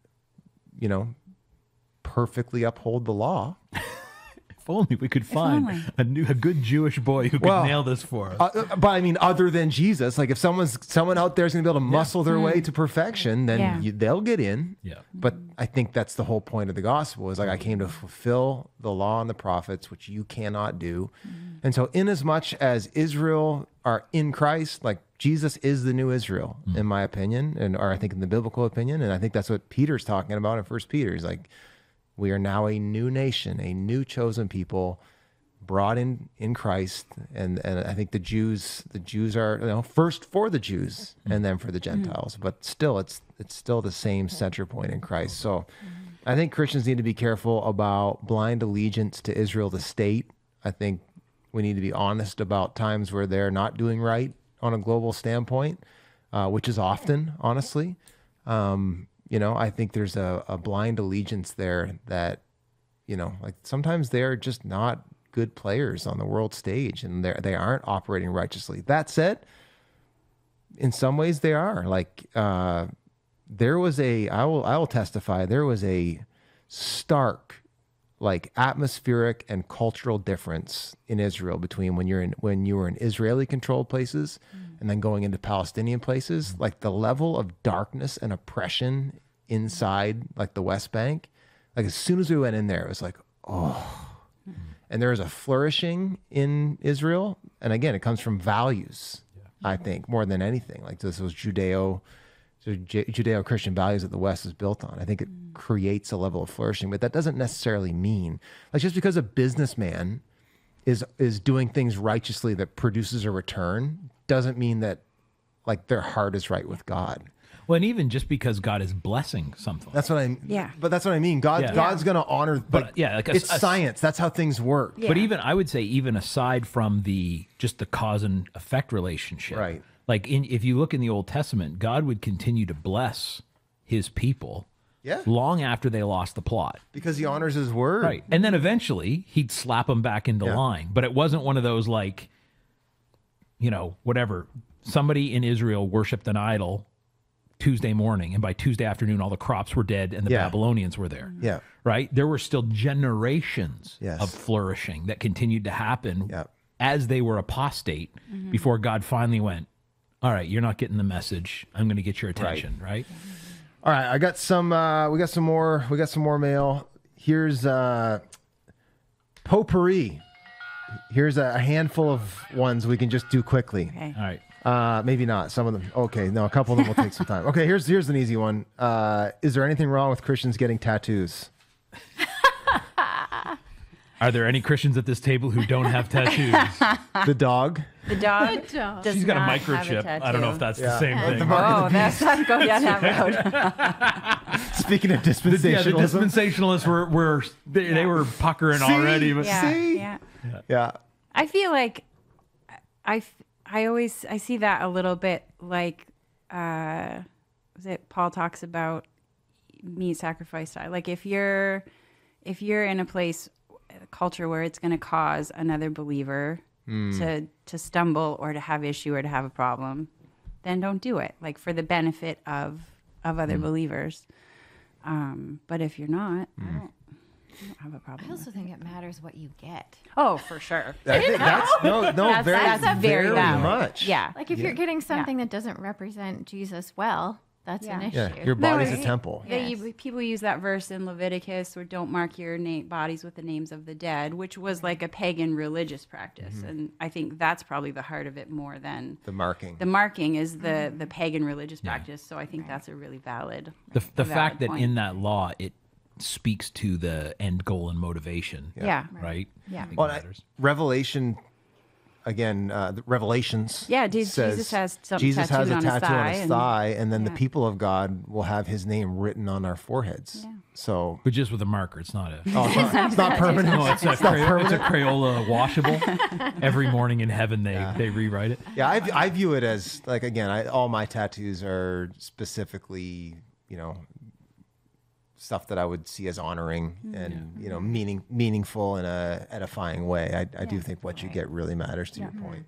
S1: perfectly uphold the law.
S3: If only we could find a good Jewish boy who could nail this for us.
S1: But I mean, other than Jesus, like if someone out there is going to be able to muscle their way to perfection, then they'll get in.
S3: Yeah.
S1: But I think that's the whole point of the gospel, is like, I came to fulfill the law and the prophets, which you cannot do. And so inasmuch as Israel are in Christ, like Jesus is the new Israel, in my opinion, or I think in the biblical opinion. And I think that's what Peter's talking about in 1 Peter. He's like, we are now a new nation, a new chosen people, brought in Christ, and I think the Jews are first for the Jews and then for the Gentiles, but still it's still the same center point in Christ. So I think Christians need to be careful about blind allegiance to Israel, the state. I think we need to be honest about times where they're not doing right on a global standpoint, which is often, honestly. I think there's a blind allegiance there that, like sometimes they're just not good players on the world stage, and they aren't operating righteously. That said, in some ways they are. Like I will testify, there was a stark, like, atmospheric and cultural difference in Israel between when you were in Israeli controlled places and then going into Palestinian places. Like the level of darkness and oppression inside, like the West Bank, like as soon as we went in there, it was like, oh. And there is a flourishing in Israel, and again, it comes from values. I think more than anything, like this was Judeo-Christian values that the West is built on. I think it creates a level of flourishing, but that doesn't necessarily mean, like, just because a businessman is doing things righteously that produces a return doesn't mean that, like, their heart is right with God.
S3: Well, and even just because God is blessing something.
S1: That's what But that's what I mean. God's going to honor. But it's science. That's how things work.
S3: Yeah. But I would say, even aside from just the cause and effect relationship,
S1: right?
S3: Like if you look in the Old Testament, God would continue to bless His people, long after they lost the plot,
S1: because He honors His word,
S3: right? And then eventually He'd slap them back into line. But it wasn't one of those, like, whatever. Somebody in Israel worshipped an idol Tuesday morning, and by Tuesday afternoon all the crops were dead and the Babylonians were there.
S1: Yeah.
S3: Right? There were still generations of flourishing that continued to happen as they were apostate before God finally went, all right, you're not getting the message. I'm going to get your attention, right?
S1: All right, I got some we got some more mail. Here's potpourri. Here's a handful of ones we can just do quickly.
S2: Okay.
S3: All right.
S1: Maybe not. Some of them. Okay, no, a couple of them will take some time. Okay, here's an easy one. Is there anything wrong with Christians getting tattoos?
S3: Are there any Christians at this table who don't have tattoos?
S1: The dog.
S2: The dog.
S4: does
S3: She's got a
S2: not
S3: microchip.
S2: have a
S3: I don't know if that's the same thing.
S2: That's not going down that road.
S1: Speaking of dispensationalism,
S3: the dispensationalists were they were puckering already. But
S1: yeah.
S2: I feel like I see that a little bit like Paul talks about meat sacrifice style. Like if you're in a culture where it's going to cause another believer to stumble or to have issue or to have a problem, then don't do it. Like for the benefit of other believers. But if you're not, I don't have a problem.
S4: I also think it matters what you get.
S2: Oh, for sure.
S1: I think that's very
S2: valid.
S1: much.
S2: Yeah.
S4: Like if you're getting something that doesn't represent Jesus well, that's
S2: Yeah.
S4: an issue.
S1: Yeah, your body's a
S2: right.
S1: temple.
S2: People use that verse in Leviticus, or don't mark your bodies with the names of the dead, which was like a pagan religious practice. And I think that's probably the heart of it more than
S1: The marking.
S2: the marking is the pagan religious practice. So I think that's a really valid.
S3: The
S2: valid
S3: fact that
S2: point.
S3: in that law it speaks to the end goal and motivation.
S2: Yeah.
S3: Right.
S2: Yeah.
S3: I think
S1: Well,
S3: matters.
S1: Revelation, again, the Revelations.
S2: Yeah,
S1: says
S2: Jesus has something
S1: Jesus has a
S2: tattooed on his
S1: tattoo on
S2: thigh,
S1: his
S2: and-
S1: thigh, and then the
S2: yeah.
S1: people of God will have his name written on our foreheads.
S2: Yeah.
S1: So,
S3: But just with a marker, it's not a.
S1: oh, it's not permanent.
S3: No, it's a Crayola washable. Every morning in heaven, they rewrite it.
S1: Yeah, I view it as like, again, all my tattoos are specifically, stuff that I would see as honoring and meaningful in a edifying way. I do think what you get really matters to your point.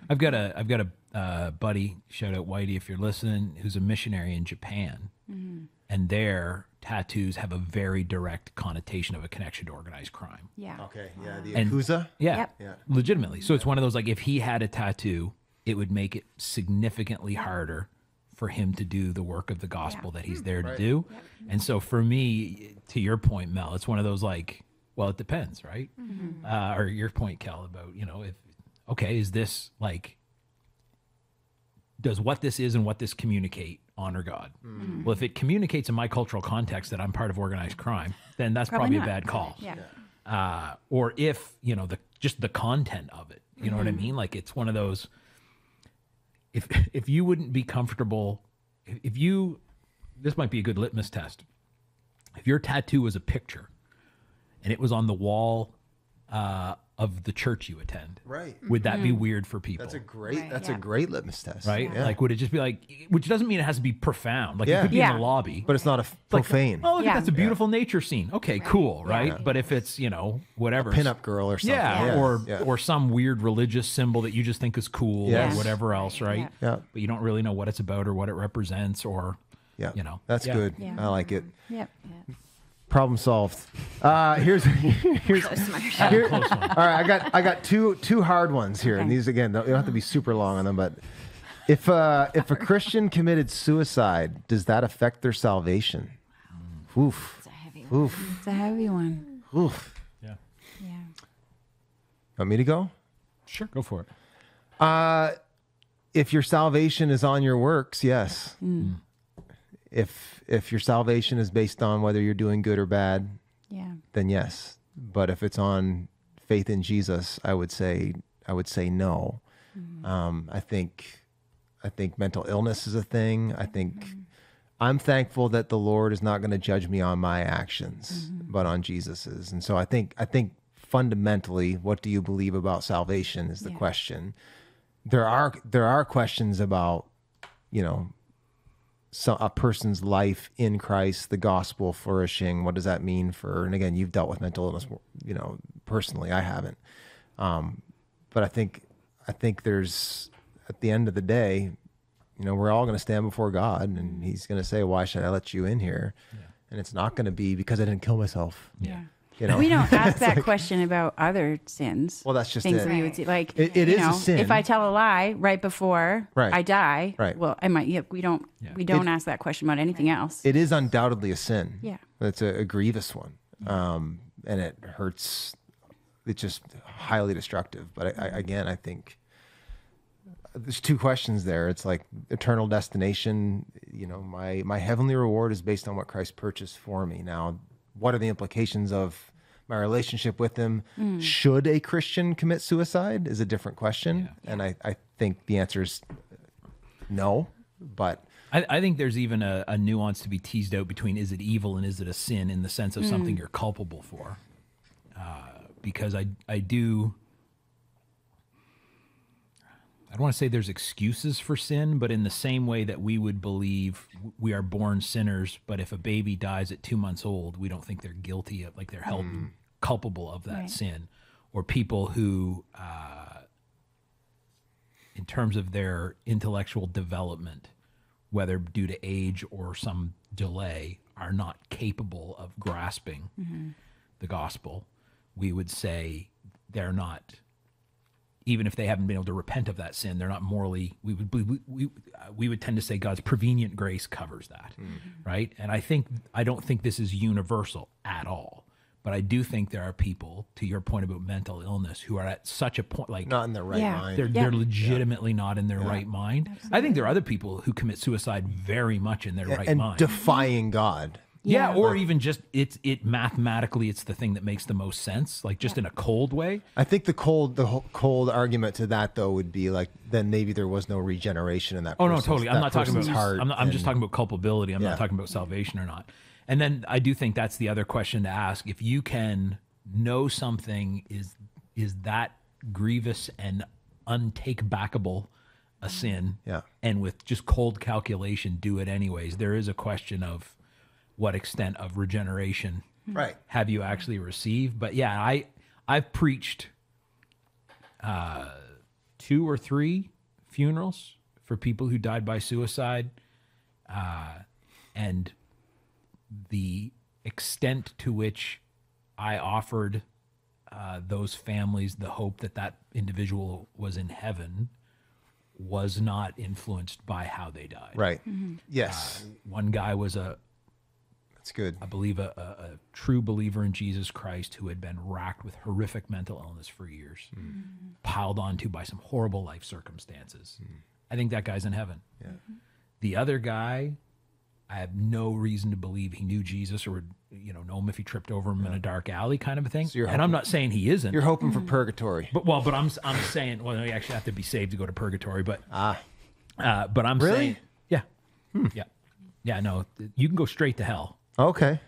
S3: I've got a buddy, shout out Whitey if you're listening, who's a missionary in Japan, and their tattoos have a very direct connotation of a connection to organized crime.
S2: Yeah.
S1: Okay, yeah, the
S3: And-
S1: Yakuza.
S3: Yeah,
S2: Yep.
S1: Yeah.
S3: legitimately. So it's one of those, like, if he had a tattoo, it would make it significantly harder for him to do the work of the gospel that he's there to do. And so for me, to your point, Mel, it's one of those, like, well, it depends, right? Or your point, Kel, about, is this like, does what this is and what this communicate honor God? Well, if it communicates in my cultural context that I'm part of organized crime, then that's probably a
S2: not.
S3: bad call.
S2: Yeah.
S3: Or if, just the content of it, you know what I mean? Like, it's one of those, if you wouldn't be comfortable, this might be a good litmus test. If your tattoo was a picture and it was on the wall of the church you attend,
S1: Right.
S3: would that be weird for people?
S1: That's a great.
S2: Right,
S1: That's
S2: yeah.
S1: a great litmus test.
S3: right?
S1: Yeah.
S3: Like, would it just be like, which doesn't mean it has to be profound. Like,
S1: Yeah.
S3: it could be in
S2: Yeah.
S3: the lobby.
S1: But it's not a profane.
S3: Oh, look,
S2: Yeah.
S3: that's a beautiful nature scene. Okay, cool, right?
S1: Yeah.
S3: But if it's, whatever.
S1: Pinup girl or something.
S3: Yeah,
S1: Yeah.
S3: or some weird religious symbol that you just think is cool
S1: Yes.
S3: or whatever else, right?
S1: Yeah.
S3: But you don't really know what it's about or what it represents or,
S1: Yeah. That's
S3: Yeah.
S1: good.
S2: Yeah.
S1: I like it.
S2: Yep.
S1: Problem solved. Here's here,
S3: close one.
S1: all right. I got two hard ones here, and these again, you don't have to be super long on them. But if a Christian committed suicide, does that affect their salvation? Oof.
S4: It's a heavy one.
S1: Oof.
S2: It's a heavy one.
S1: Oof.
S3: Yeah.
S2: Yeah.
S1: Want me to go?
S3: Sure, go for it.
S1: If your salvation is on your works, yes. If your salvation is based on whether you're doing good or bad,
S2: Yeah.
S1: then yes. But if it's on faith in Jesus, I would say no. I think mental illness is a thing. I think I'm thankful that the Lord is not going to judge me on my actions, but on Jesus's. And so I think fundamentally, what do you believe about salvation is the question. There are questions about, a person's life in Christ, the gospel flourishing. What does that mean for? And again, you've dealt with mental illness, personally. I haven't, but I think there's, at the end of the day, we're all going to stand before God, and He's going to say, "Why should I let you in here?" And it's not going to be because I didn't kill myself.
S2: Yeah.
S1: We
S2: We don't ask that question about other sins.
S1: Well, that's just
S2: things
S1: it.
S2: that you would see. Like
S1: It is a sin.
S2: If I tell a lie right before
S1: Right.
S2: I die,
S1: Right.
S2: well, I might. Yeah, we don't ask that question about anything else.
S1: It is undoubtedly a sin.
S2: Yeah.
S1: It's a grievous one, and it hurts. It's just highly destructive. But I think there's two questions there. It's like eternal destination. My heavenly reward is based on what Christ purchased for me. Now, what are the implications of my relationship with Him? Should a Christian commit suicide is a different question. And I think the answer is no. But
S3: I think there's even a nuance to be teased out between is it evil and is it a sin in the sense of something you're culpable for. Because I don't want to say there's excuses for sin, but in the same way that we would believe we are born sinners, but if a baby dies at 2 months old, we don't think they're guilty of, like they're held culpable of that sin. Or people who, in terms of their intellectual development, whether due to age or some delay, are not capable of grasping the gospel, we would say they're not even if they haven't been able to repent of that sin, they're not morally. We would tend to say God's prevenient grace covers that, right? And I don't think this is universal at all, but I do think there are people, to your point about mental illness, who are at such a point, like
S1: Not in their right mind.
S3: they're legitimately not in their right mind. Absolutely. I think there are other people who commit suicide very much in their right
S1: and
S3: mind,
S1: defying God.
S3: Yeah, or even just it mathematically, it's the thing that makes the most sense, like just in a cold way.
S1: I think the cold argument to that though would be like, then maybe there was no regeneration in that.
S3: Oh no, totally. I'm not talking about
S1: heart.
S3: I'm just talking about culpability. I'm not talking about salvation or not. And then I do think that's the other question to ask: if you can know something is that grievous and untakebackable a sin, and with just cold calculation do it anyways. There is a question of what extent of regeneration have you actually received. But yeah, I've preached 2 or 3 funerals for people who died by suicide, and the extent to which I offered those families the hope that that individual was in heaven was not influenced by how they died.
S1: Right. Yes.
S3: One guy was
S1: That's good.
S3: I believe a true believer in Jesus Christ who had been racked with horrific mental illness for years, piled onto by some horrible life circumstances. I think that guy's in heaven.
S1: Yeah.
S3: The other guy, I have no reason to believe he knew Jesus or would, know him if he tripped over him in a dark alley, kind of a thing.
S1: So
S3: I'm not saying he isn't.
S1: You're hoping for purgatory.
S3: But I'm saying, well, you actually have to be saved to go to purgatory. But but I'm
S1: Really?
S3: saying, yeah, no, you can go straight to hell.
S1: Okay.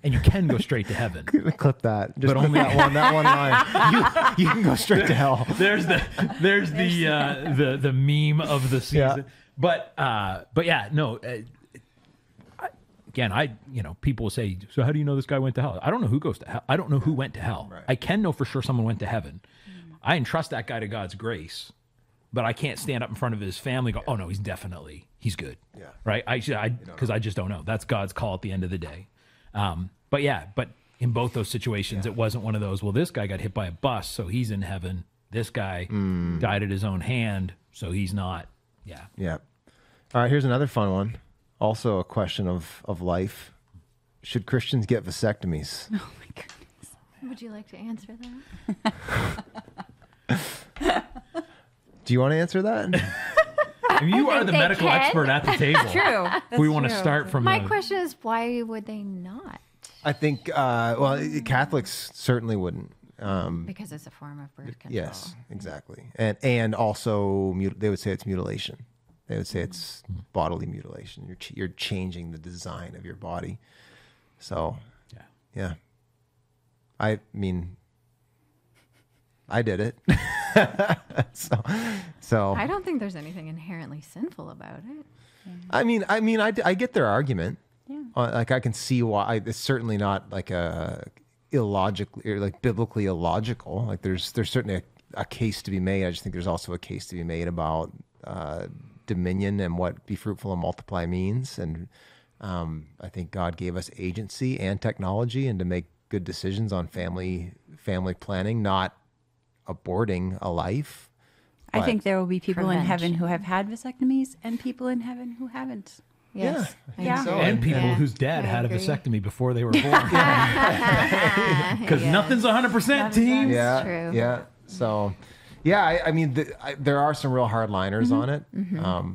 S3: And you can go straight to heaven.
S1: Clip that. Just
S3: But only
S1: that one line. You can go straight to hell.
S3: There's the meme of the season.
S1: Yeah.
S3: But yeah, no. Again, people will say, so how do you know this guy went to hell? I don't know who goes to hell. I don't know who went to hell.
S1: Right.
S3: I can know for sure someone went to heaven. I entrust that guy to God's grace, but I can't stand up in front of his family and go, oh no, he's good.
S1: Yeah.
S3: Right. Because I just don't know. That's God's call at the end of the day. But in both those situations, it wasn't one of those, well, this guy got hit by a bus, so he's in heaven. This guy died at his own hand, so he's not. Yeah.
S1: Yeah. All right, here's another fun one. Also a question of life. Should Christians get vasectomies?
S2: Oh my goodness.
S4: Would you like to answer that?
S1: Do you want to answer that?
S3: You are the medical expert at the table.
S2: True.
S3: If we want to start from
S4: My question is, why would they not?
S1: I think, Catholics certainly wouldn't.
S4: Because it's a form of birth control.
S1: Yes, exactly. And also, they would say it's mutilation. They would say it's bodily mutilation. You're changing the design of your body. So, yeah. I mean, I did it. so
S4: I don't think there's anything inherently sinful about it.
S1: I mean, I get their argument. Yeah. Like I can see why it's certainly not like a illogical or like biblically illogical. Like there's certainly a case to be made. I just think there's also a case to be made about dominion and what be fruitful and multiply means. And I think God gave us agency and technology and to make good decisions on family planning, not aborting a life.
S2: I think there will be people in
S4: Prevention.
S2: heaven who have had vasectomies and people in heaven who haven't.
S4: Yes.
S1: Yeah. So.
S3: And people
S4: Yeah.
S3: whose dad
S4: I
S3: had
S4: agree.
S3: a vasectomy before they were born. Because nothing's 100%, team.
S1: Yeah,
S4: true.
S1: yeah. So, yeah, I mean, there are some real hardliners on it.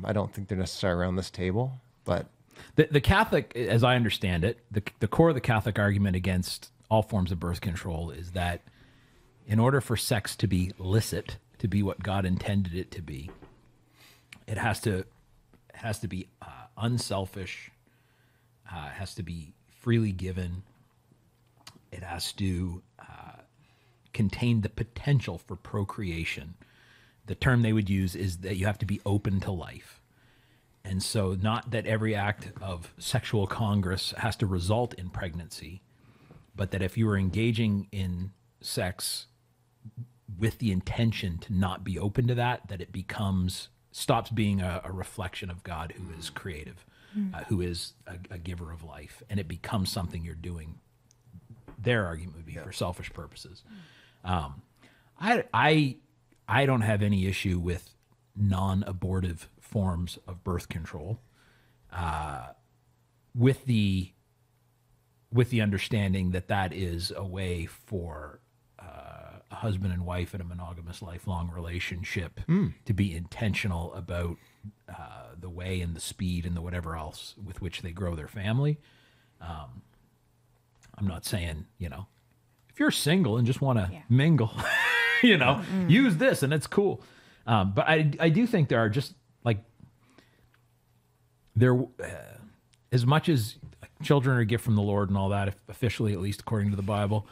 S1: I don't think they're necessarily around this table, but
S3: The Catholic, as I understand it, the core of the Catholic argument against all forms of birth control is that in order for sex to be licit, to be what God intended it to be, it has to be unselfish, has to be freely given. It has to contain the potential for procreation. The term they would use is that you have to be open to life. And so not that every act of sexual congress has to result in pregnancy, but that if you are engaging in sex with the intention to not be open to that it stops being a reflection of God who is creative, who is a giver of life, and it becomes something you're doing. Their argument would be for selfish purposes. I I don't have any issue with non-abortive forms of birth control, with the understanding that that is a way for a husband and wife in a monogamous lifelong relationship to be intentional about the way and the speed and the whatever else with which they grow their family. I'm not saying, if you're single and just want to mingle, use this and it's cool. But I do think there are just like as much as children are a gift from the Lord and all that, officially, at least according to the Bible,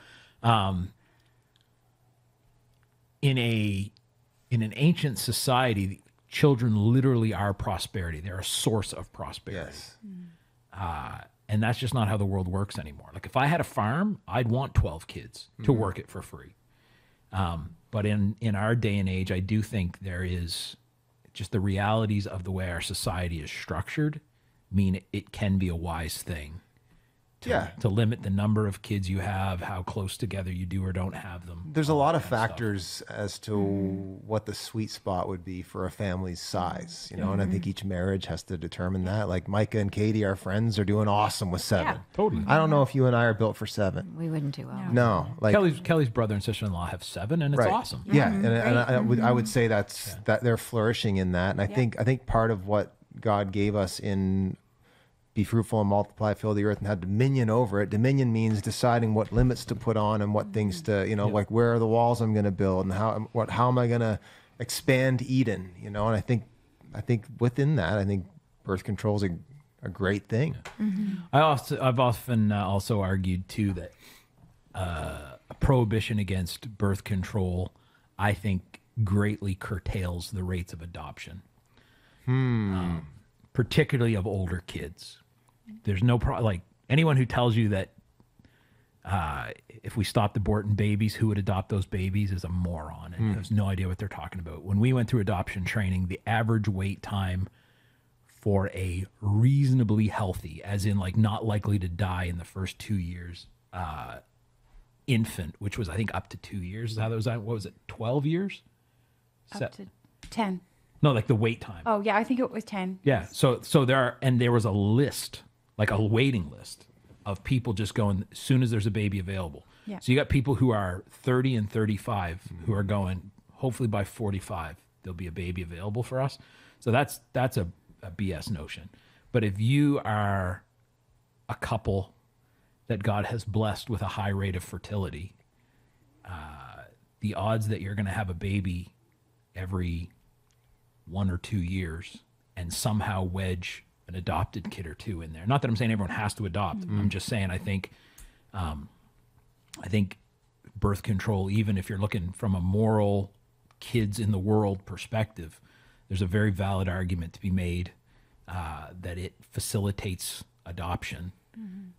S3: in an ancient society, children literally are prosperity. They're a source of prosperity.
S1: Yes.
S3: And that's just not how the world works anymore. Like if I had a farm, I'd want 12 kids to work it for free. But in our day and age, I do think there is just the realities of the way our society is structured mean it can be a wise thing to limit the number of kids you have, how close together you do or don't have them.
S1: There's a lot of factors as to what the sweet spot would be for a family's size, and I think each marriage has to determine that. Like Micah and Katie, our friends, are doing awesome with 7.
S2: Yeah.
S3: Totally.
S1: I don't know if you and I are built for 7.
S4: We wouldn't do well.
S1: No, like
S3: Kelly's brother and sister-in-law have 7, and it's awesome.
S1: Yeah, and I would say that they're flourishing in that, and I think part of what God gave us in be fruitful and multiply, fill the earth, and have dominion over it. Dominion means deciding what limits to put on and what things to, like where are the walls I'm going to build and how am I going to expand Eden, And I think within that, I think birth control is a great thing.
S3: I've often also argued too that a prohibition against birth control, I think, greatly curtails the rates of adoption, particularly of older kids. There's no like anyone who tells you that if we stopped aborting babies, who would adopt those babies is a moron and has no idea what they're talking about. When we went through adoption training, the average wait time for a reasonably healthy, as in like not likely to die in the first 2 years, infant, which was I think up to 2 years, is how that was. What was it? 12 years?
S2: Up to 10.
S3: No, like the wait time.
S2: Oh yeah, I think it was 10.
S3: Yeah. So there was a list, like a waiting list of people just going as soon as there's a baby available.
S2: Yeah.
S3: So you got people who are 30 and 35 who are going, hopefully by 45 there'll be a baby available for us. So that's a BS notion. But if you are a couple that God has blessed with a high rate of fertility, the odds that you're going to have a baby every 1 or 2 years and somehow wedge an adopted kid or two in there. Not that I'm saying everyone has to adopt. I'm just saying I think birth control, even if you're looking from a moral kids in the world perspective, there's a very valid argument to be made that it facilitates adoption.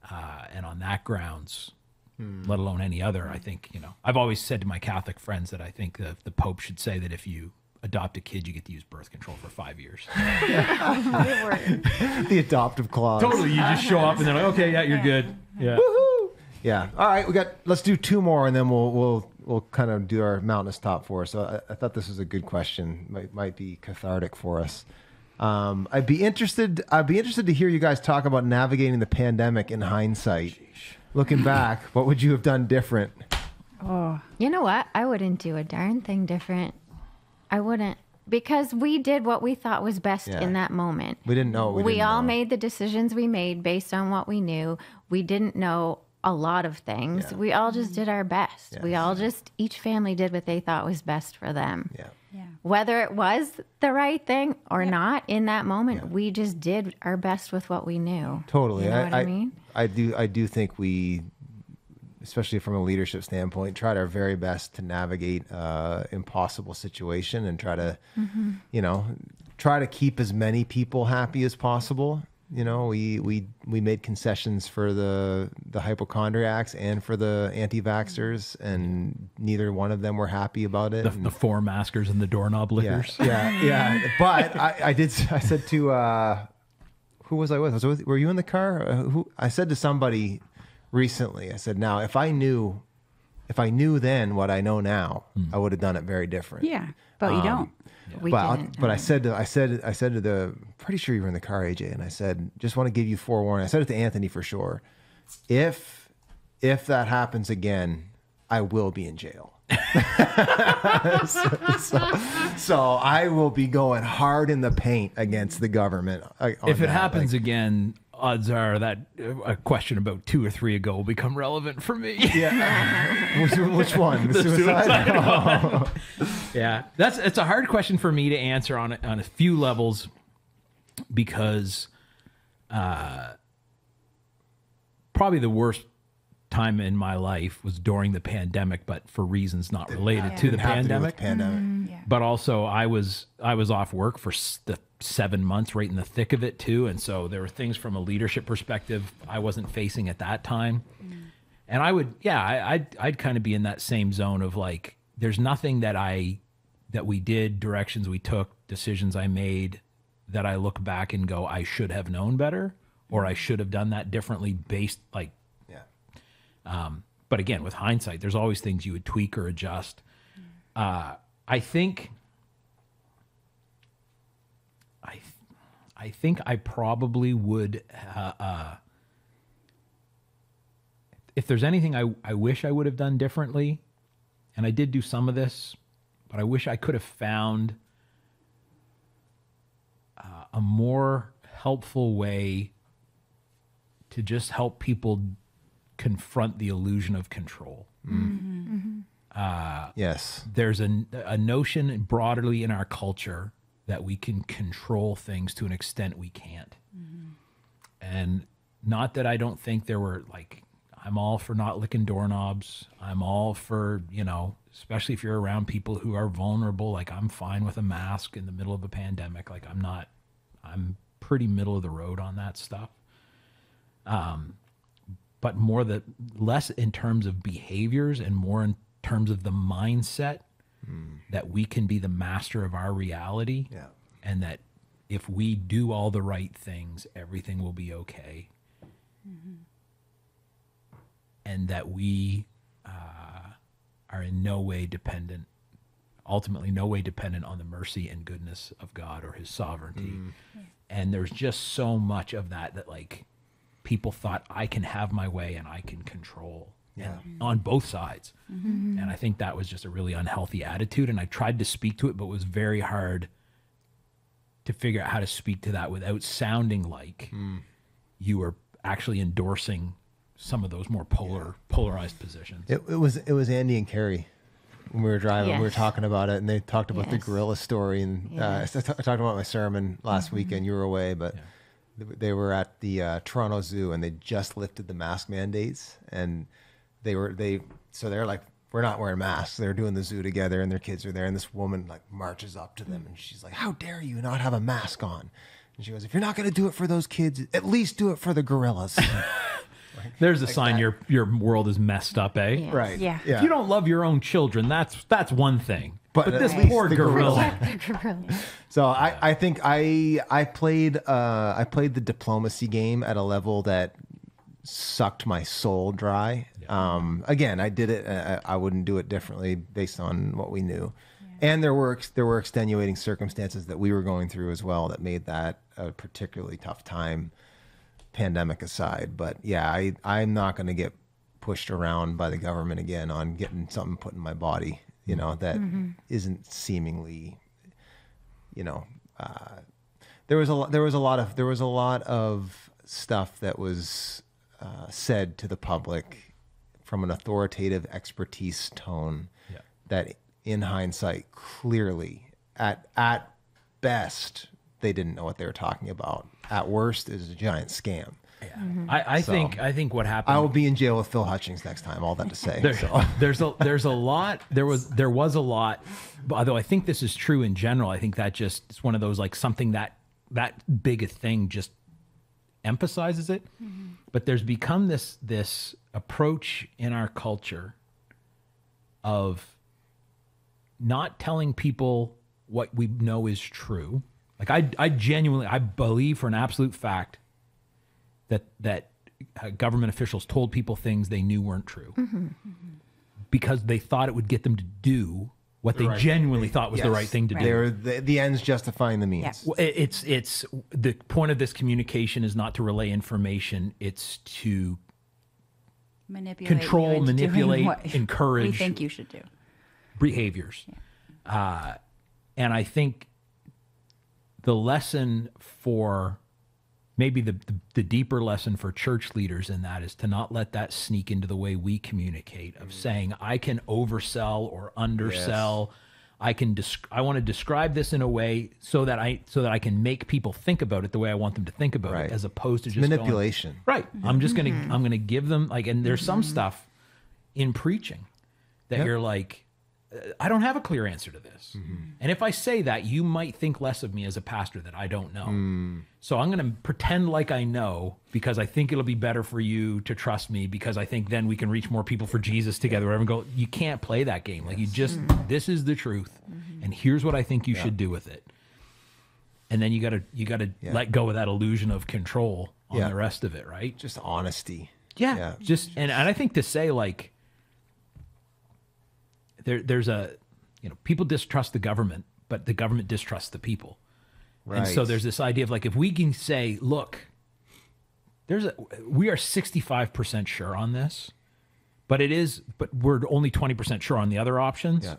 S3: And on that grounds, let alone any other, I think, I've always said to my Catholic friends that I think the Pope should say that if you adopt a kid, you get to use birth control for 5 years.
S1: The adoptive clause.
S3: Totally. You just show up and they're like, okay, yeah, you're good. Yeah.
S1: Woohoo! Yeah. All right. Let's do 2 more and then we'll kind of do our mountainous top 4. So I thought this was a good question. Might be cathartic for us. I'd be interested to hear you guys talk about navigating the pandemic in hindsight. Looking back, what would you have done different?
S4: Oh, you know what? I wouldn't do a darn thing different. I wouldn't, because we did what we thought was best in that moment.
S1: We didn't know.
S4: We all made the decisions we made based on what we knew. We didn't know a lot of things. We all just did our best.
S1: Yes.
S4: We all each family did what they thought was best for them.
S1: Yeah.
S4: Whether it was the right thing or not in that moment, we just did our best with what we knew.
S1: Totally.
S4: You know what I mean?
S1: I do think we, especially from a leadership standpoint, tried our very best to navigate impossible situation and try to, try to keep as many people happy as possible. We made concessions for the hypochondriacs and for the anti-vaxxers, and neither one of them were happy about it.
S3: The 4 maskers and the doorknob lickers.
S1: Yeah. But I said to, who was I with? Were you in the car? I said to somebody recently, I said, now, if I knew then what I know now, I would have done it very different.
S2: Yeah. But you don't. We didn't.
S1: But I said to the, pretty sure you were in the car, AJ, and I said, just want to give you forewarning. I said it to Anthony for sure. If that happens again, I will be in jail. so I will be going hard in the paint against the government.
S3: If it happens again, odds are that a question about 2 or 3 ago will become relevant for me.
S1: Yeah. Which one? The suicide?
S3: Oh. Yeah, it's a hard question for me to answer on a few levels because probably the worst time in my life was during the pandemic, but for reasons not related to the pandemic. But also I was off work for the 7 months right in the thick of it too. And so there were things from a leadership perspective I wasn't facing at that time. And I'd kind of be in that same zone of like, there's nothing that we did, directions we took, decisions I made that I look back and go, I should have known better, or I should have done that differently based like, but again, with hindsight, there's always things you would tweak or adjust. I think I probably would, if there's anything I wish I would have done differently, and I did do some of this, but I wish I could have found a more helpful way to just help people confront the illusion of control.
S1: Yes.
S3: There's a notion broadly in our culture that we can control things to an extent we can't. And not that I don't think there were like, I'm all for not licking doorknobs. I'm all for, especially if you're around people who are vulnerable, like I'm fine with a mask in the middle of a pandemic. Like I'm pretty middle of the road on that stuff. But less in terms of behaviors and more in terms of the mindset that we can be the master of our reality, and that if we do all the right things, everything will be okay. And that we are in no way dependent, ultimately no way dependent on the mercy and goodness of God or his sovereignty. And there's just so much of that like people thought I can have my way and I can control on both sides. And I think that was just a really unhealthy attitude. And I tried to speak to it, but it was very hard to figure out how to speak to that without sounding like you were actually endorsing some of those more polarized positions.
S1: It was Andy and Carrie when we were driving. We were talking about it, and they talked about the gorilla story. And I talked about my sermon last weekend. You were away, but they were at the Toronto Zoo, and they just lifted the mask mandates, and they're like, we're not wearing masks. They're doing the zoo together, and their kids are there, and this woman like marches up to them, and she's like, "How dare you not have a mask on?" And she goes, "If you're not going to do it for those kids, at least do it for the gorillas."
S3: There's a sign your world is messed up, eh?
S1: Right.
S2: Yeah.
S3: If you don't love your own children, that's one thing. But this
S1: at least
S3: poor
S1: the
S3: gorilla.
S1: So I think I played the diplomacy game at a level that sucked my soul dry. Again, I did it. I wouldn't do it differently based on what we knew. And there were extenuating circumstances that we were going through as well that made that a particularly tough time, pandemic aside. But yeah, I'm not going to get pushed around by the government again on getting something put in my body, that isn't seemingly, there was a lot of stuff that was said to the public from an authoritative expertise tone that in hindsight, clearly at best, they didn't know what they were talking about. At worst, it was a giant scam.
S3: Yeah. I think what happened.
S1: I will be in jail with Phil Hutchings next time. All that to say.
S3: There was a lot. Although I think this is true in general. I think that just it's one of those like something that big a thing just emphasizes it. But there's become this approach in our culture of not telling people what we know is true. Like I genuinely believe for an absolute fact that government officials told people things they knew weren't true because they thought it would get them to do what they genuinely thought was the right thing to do.
S1: They're the ends justifying the means.
S2: Yeah.
S3: Well, it's the point of this communication is not to relay information. It's to
S2: Manipulate
S3: control,
S2: you into doing
S3: manipulate,
S2: what
S3: encourage
S2: we think you should do.
S3: behaviors. And I think the lesson for maybe the deeper lesson for church leaders in that is to not let that sneak into the way we communicate of saying, I can oversell or undersell. I want to describe this in a way so that I can make people think about it the way I want them to think about it, as opposed to just
S1: manipulation.
S3: Right. I'm gonna give them and there's some stuff in preaching that you're like, I don't have a clear answer to this. And if I say that, you might think less of me as a pastor that I don't know. So I'm going to pretend like I know because I think it'll be better for you to trust me because I think then we can reach more people for Jesus together. Whatever. Go, you can't play that game. Like you just, this is the truth. And here's what I think you should do with it. And then you gotta let go of that illusion of control on the rest of it, right?
S1: Just honesty.
S3: Yeah. Just, and I think to say like, there's people distrust the government, but the government distrusts the people. Right. And so there's this idea of like, if we can say, look, we are 65% sure on this, but we're only 20% sure on the other options. Yeah.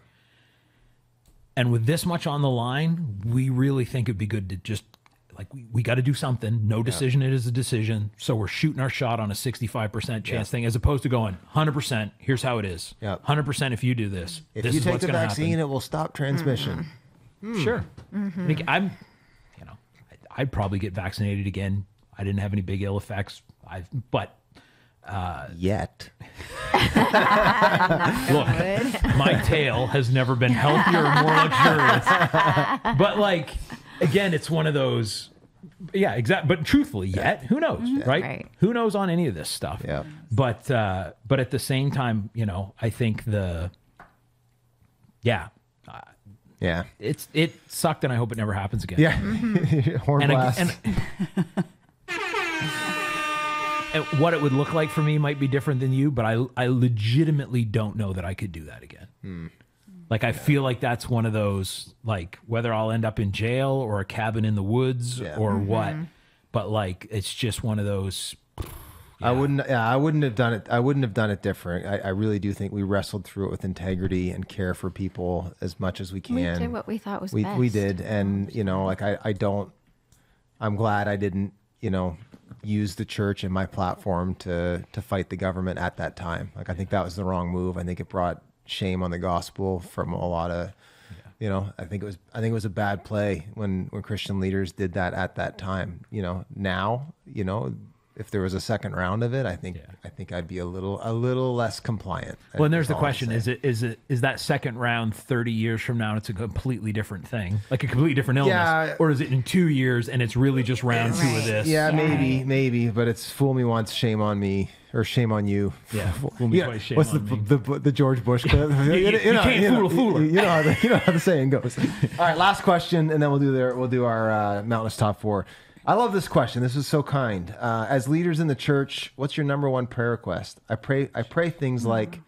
S3: And with this much on the line, we really think it'd be good to just like, we got to do something. No decision is a decision. So we're shooting our shot on a 65% chance thing, as opposed to going 100%. Here's how it is. 100% if you do this.
S1: If
S3: this
S1: you
S3: is
S1: take
S3: what's
S1: the
S3: gonna
S1: vaccine,
S3: happen.
S1: it will stop transmission.
S3: Sure. I'd probably get vaccinated again. I didn't have any big ill effects.
S1: Yet.
S3: Look, my tail has never been healthier or more luxurious. But like, again, it's one of those, exactly. But truthfully, yet, who knows, right? Who knows on any of this stuff?
S1: Yeah.
S3: But at the same time, I think it sucked, and I hope it never happens again.
S1: Yeah. Horn blast.
S3: And what it would look like for me might be different than you, but I legitimately don't know that I could do that again. Like, I feel like that's one of those, like, whether I'll end up in jail or a cabin in the woods or what, but like, it's just one of those.
S1: I wouldn't have done it. I wouldn't have done it different. I really do think we wrestled through it with integrity and care for people as much as we can.
S4: We did what we thought was best.
S1: We did. And, I'm glad I didn't, use the church and my platform to fight the government at that time. Like, I think that was the wrong move. I think it brought shame on the gospel from a lot of, I think it was a bad play when Christian leaders did that at that time. Now, if there was a second round of it, I think I'd be a little less compliant.
S3: Well, and there's the question: is that second round 30 years from now? It's a completely different thing, like a completely different illness, or is it in 2 years and it's really just round two of this?
S1: Yeah, maybe, but it's fool me once, shame on me, or shame on you.
S3: Yeah, fool me twice, shame
S1: what's
S3: on me.
S1: the George Bush clip?
S3: You can't fool a fooler.
S1: You know how the saying goes. All right, last question, and then we'll do our Mountainous Top 4. I love this question. This is so kind. As leaders in the church, what's your number one prayer request? I pray things like,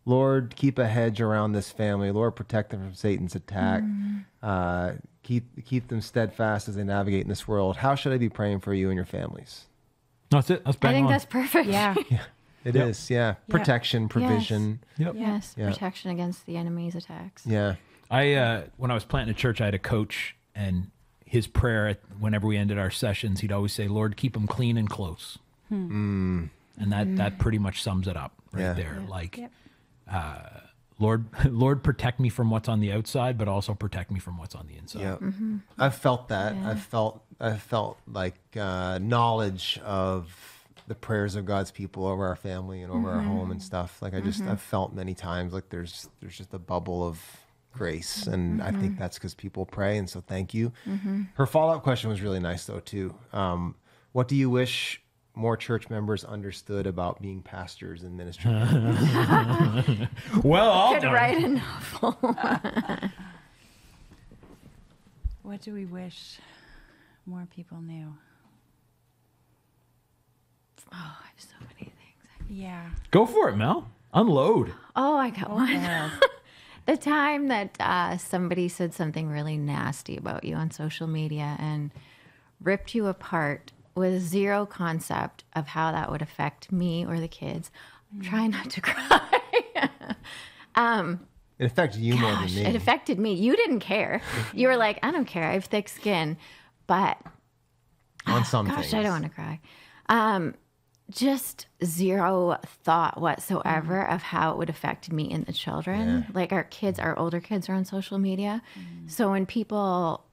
S1: Lord, keep a hedge around this family. Lord, protect them from Satan's attack. Keep them steadfast as they navigate in this world. How should I be praying for you and your families?
S3: That's it. That's bang
S4: I think
S3: on.
S4: that's perfect.
S2: Yeah.
S1: It is. Yeah. Protection, provision.
S4: Yes. Protection against the enemy's attacks.
S1: Yeah.
S3: When I was planting a church, I had a coach, and his prayer, whenever we ended our sessions, he'd always say, Lord, keep them clean and close. And that pretty much sums it up there. Like, Lord, protect me from what's on the outside, but also protect me from what's on the inside.
S1: Yeah. I've felt that. Yeah. I felt like knowledge of the prayers of God's people over our family and over our home and stuff. Like, I've felt many times like there's just a bubble of grace, and I think that's because people pray, and so thank you. Her follow-up question was really nice though too. What do you wish more church members understood about being pastors and ministry?
S3: Well, I'll
S4: Could write a novel.
S2: What do we wish more people knew?
S4: Oh, I have so many things.
S2: Yeah.
S3: Go for it, Mel. Unload.
S4: Oh, I got one. The time that somebody said something really nasty about you on social media and ripped you apart with zero concept of how that would affect me or the kids. I'm trying not to cry.
S1: It affected you more than me.
S4: It affected me. You didn't care. You were like, I don't care. I have thick skin. But
S1: on some things.
S4: I don't want to cry. Just zero thought whatsoever of how it would affect me and the children.
S1: Yeah.
S4: Like our older kids are on social media. So when people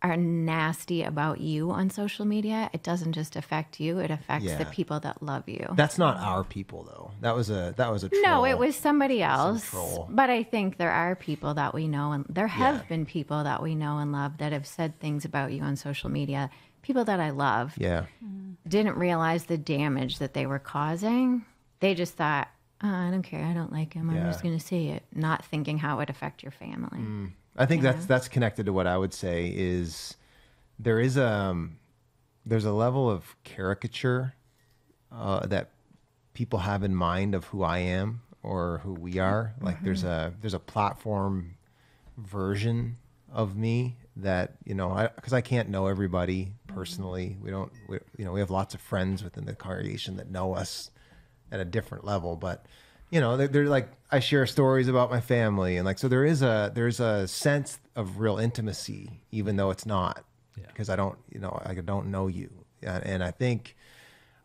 S4: are nasty about you on social media, it doesn't just affect you, it affects the people that love you.
S1: That's not our people though. That was a troll.
S4: No, it was somebody else.
S1: troll.
S4: But I think there are people that we know, and there have been people that we know and love that have said things about you on social media. People that I love didn't realize the damage that they were causing. They just thought, oh, I don't care, I don't like him, I'm just going to say it, not thinking how it would affect your family.
S1: I think that's connected to what I would say is there's a level of caricature that people have in mind of who I am or who we are. Like there's a platform version of me that, because I can't know everybody personally. We have lots of friends within the congregation that know us at a different level, but they're like, I share stories about my family, and like, so there's a sense of real intimacy, even though it's not, because I don't know you. And I think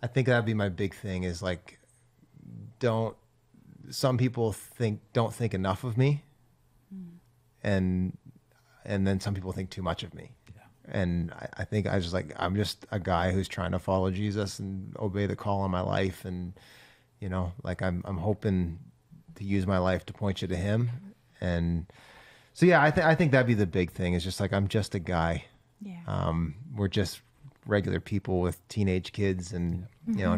S1: that'd be my big thing is like, some people don't think enough of me, and then some people think too much of me. And I think I'm just a guy who's trying to follow Jesus and obey the call on my life. And, I'm hoping to use my life to point you to him. And so, I think that'd be the big thing is just like, I'm just a guy. Yeah. We're just regular people with teenage kids and,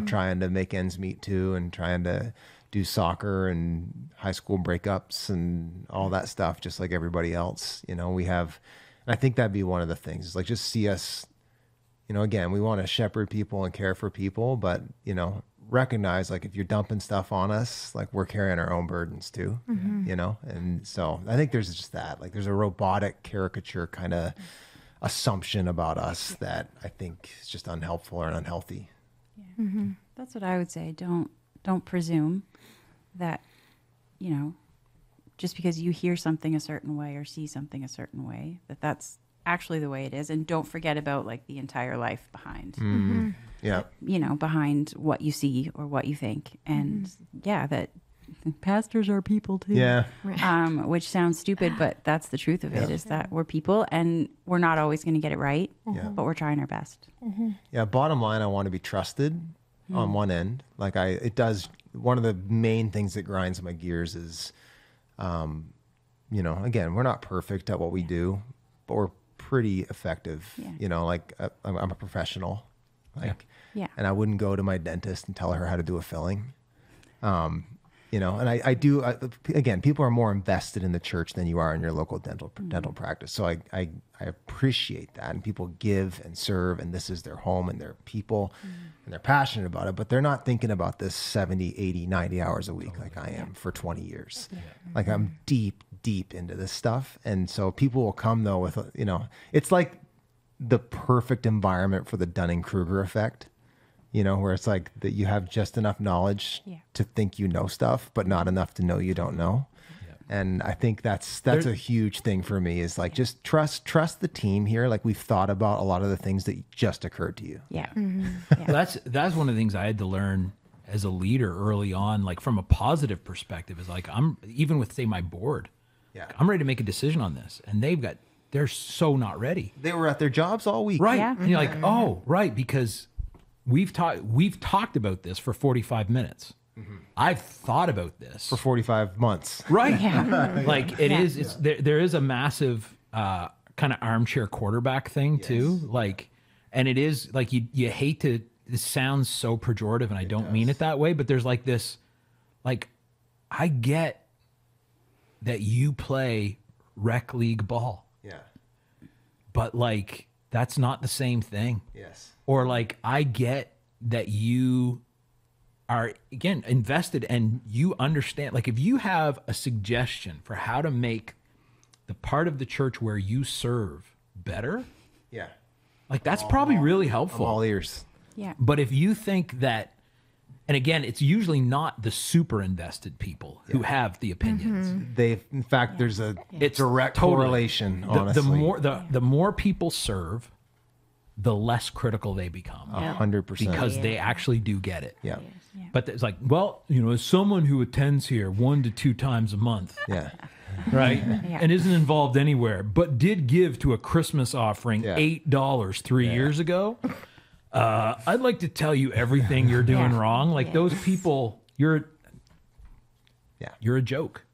S1: trying to make ends meet too, and trying to do soccer and high school breakups and all that stuff, just like everybody else. And I think that'd be one of the things is like, just see us, again, we want to shepherd people and care for people, but, recognize like if you're dumping stuff on us, like we're carrying our own burdens too, And so I think there's just that, like there's a robotic caricature kind of assumption about us that I think is just unhelpful or unhealthy.
S2: Yeah. That's what I would say. Don't presume that, just because you hear something a certain way or see something a certain way, that's actually the way it is. And don't forget about like the entire life behind, behind what you see or what you think. And that pastors are people too.
S1: Yeah.
S2: Which sounds stupid, but that's the truth of it is that we're people and we're not always going to get it right, but we're trying our best.
S1: Yeah. Bottom line, I want to be trusted on one end. Like one of the main things that grinds my gears is, again, we're not perfect at what we do, but we're pretty effective. Like I'm a professional, and I wouldn't go to my dentist and tell her how to do a filling. And I do, again, people are more invested in the church than you are in your local dental practice. So I appreciate that. And people give and serve, and this is their home and their people, and they're passionate about it, but they're not thinking about this 70, 80, 90 hours a week like I am for 20 years. Like I'm deep into this stuff. And so people will come though with, it's like the perfect environment for the Dunning-Kruger effect. Where it's like that you have just enough knowledge to think you know stuff, but not enough to know you don't know. Yeah. And I think that's a huge thing for me is like, just trust the team here. Like we've thought about a lot of the things that just occurred to you.
S2: Yeah.
S3: That's one of the things I had to learn as a leader early on, like from a positive perspective is like, I'm even with say my board, I'm ready to make a decision on this. And they're so not ready.
S1: They were at their jobs all week.
S3: Right.
S2: Yeah.
S3: And you're like, oh, right. Because we've talked about this for 45 minutes. I've thought about this
S1: For 45 months.
S3: Right. Like it is, there is a massive kind of armchair quarterback thing too. Like, and it is like, you hate to, this sounds so pejorative and I don't mean it that way, but there's like this, like, I get that you play rec league ball.
S1: Yeah.
S3: But like, that's not the same thing.
S1: Yes.
S3: Or like, I get that you are, again, invested and you understand, like if you have a suggestion for how to make the part of the church where you serve better,
S1: Yeah.
S3: like that's probably really
S1: I'm
S3: helpful.
S1: all ears.
S2: Yeah.
S3: But if you think that, and again, it's usually not the super invested people who have the opinions.
S1: In fact, there's a
S3: It's
S1: direct
S3: totally-
S1: correlation,
S3: The
S1: honestly.
S3: the more people serve, the less critical they become
S1: 100%.
S3: because they actually do get it.
S1: Yeah.
S3: But it's like, well, as someone who attends here 1 to 2 times a month,
S1: Yeah.
S3: right, and isn't involved anywhere, but did give to a Christmas offering
S1: Yeah.
S3: $8 3 years ago, I'd like to tell you everything you're doing wrong. Like those people, you're a joke.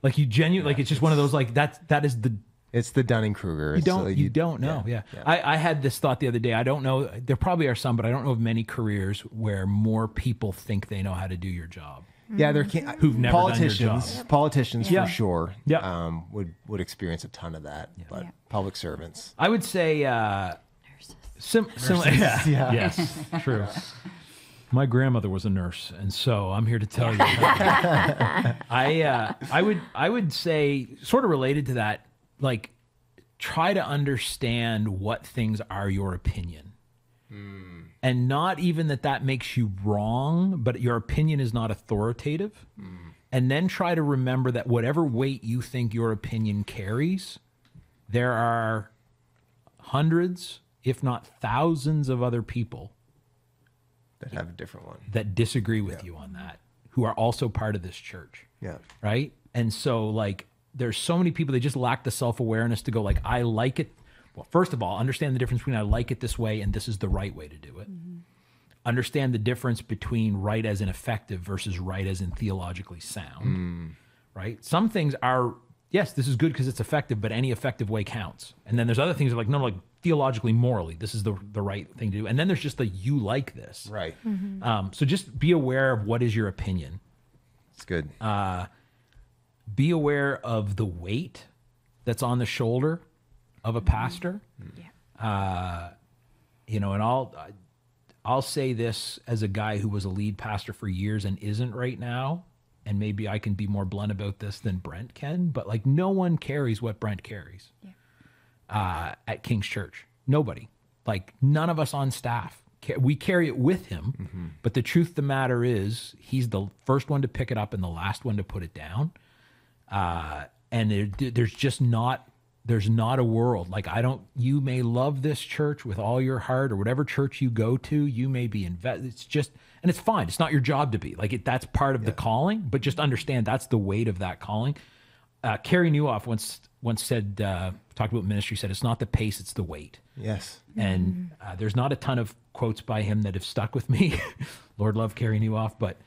S3: Like you genuinely, like it's just one of those, like that is the.
S1: It's the Dunning-Kruger.
S3: You don't know. Yeah. I had this thought the other day. I don't know. There probably are some, but I don't know of many careers where more people think they know how to do your job.
S1: Yeah, there can't.
S3: Who've never done your job.
S1: Politicians
S3: Yeah.
S1: for sure.
S3: Yeah.
S1: Would experience a ton of that. But public servants.
S3: I would say similar. Yeah. Yes, true. My grandmother was a nurse, and so I'm here to tell you. I would say, sort of related to that, like try to understand what things are your opinion. And not even that makes you wrong, but your opinion is not authoritative. And then try to remember that whatever weight you think your opinion carries, there are hundreds, if not thousands of other people
S1: That have a different one.
S3: that disagree with you on that, who are also part of this church.
S1: Yeah.
S3: Right. And so like, there's so many people, they just lack the self-awareness to go like, I like it. Well, first of all, understand the difference between I like it this way and this is the right way to do it. Understand the difference between right as in effective versus right as in theologically sound. Right. Some things are, yes, this is good because it's effective, but any effective way counts. And then there's other things that are like, no, like theologically, morally, this is the right thing to do. And then there's just the, you like this.
S1: Right.
S3: So just be aware of what is your opinion.
S1: It's good.
S3: Be aware of the weight that's on the shoulder of a pastor. And I'll say this as a guy who was a lead pastor for years and isn't right now, and maybe I can be more blunt about this than Brent can, but like no one carries what Brent carries at King's Church. Nobody. Like none of us on staff. We carry it with him, but the truth of the matter is he's the first one to pick it up and the last one to put it down. And there's just not, there's not a world. Like you may love this church with all your heart or whatever church you go to, you may be invested. It's just, and it's fine. It's not your job to be like that's part of the calling, but just understand that's the weight of that calling. Carrie Newhoff once said, talked about ministry, said, it's not the pace, it's the weight.
S1: Yes.
S3: And there's not a ton of quotes by him that have stuck with me. Lord love Carrie Newhoff, but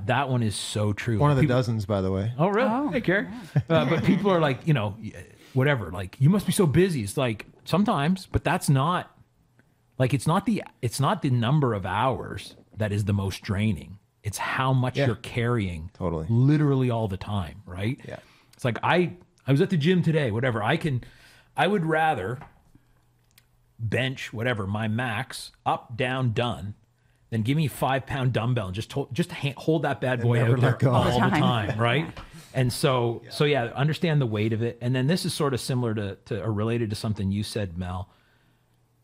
S3: that one is so true.
S1: One of the dozens, by the way.
S3: Oh, really? Hey, Carrie. But people are like, whatever, like, you must be so busy. It's like, sometimes, but that's not, like, it's not the number of hours that is the most draining. It's how much you're carrying
S1: Totally.
S3: literally all the time, right?
S1: Yeah.
S3: It's like, I was at the gym today, whatever. I would rather bench, whatever, my max, up, down, done, than give me 5-pound dumbbell and just hold that bad boy
S1: never
S3: out there
S1: let go.
S3: all the time, right? And so understand the weight of it. And then this is sort of similar to or related to something you said, Mel,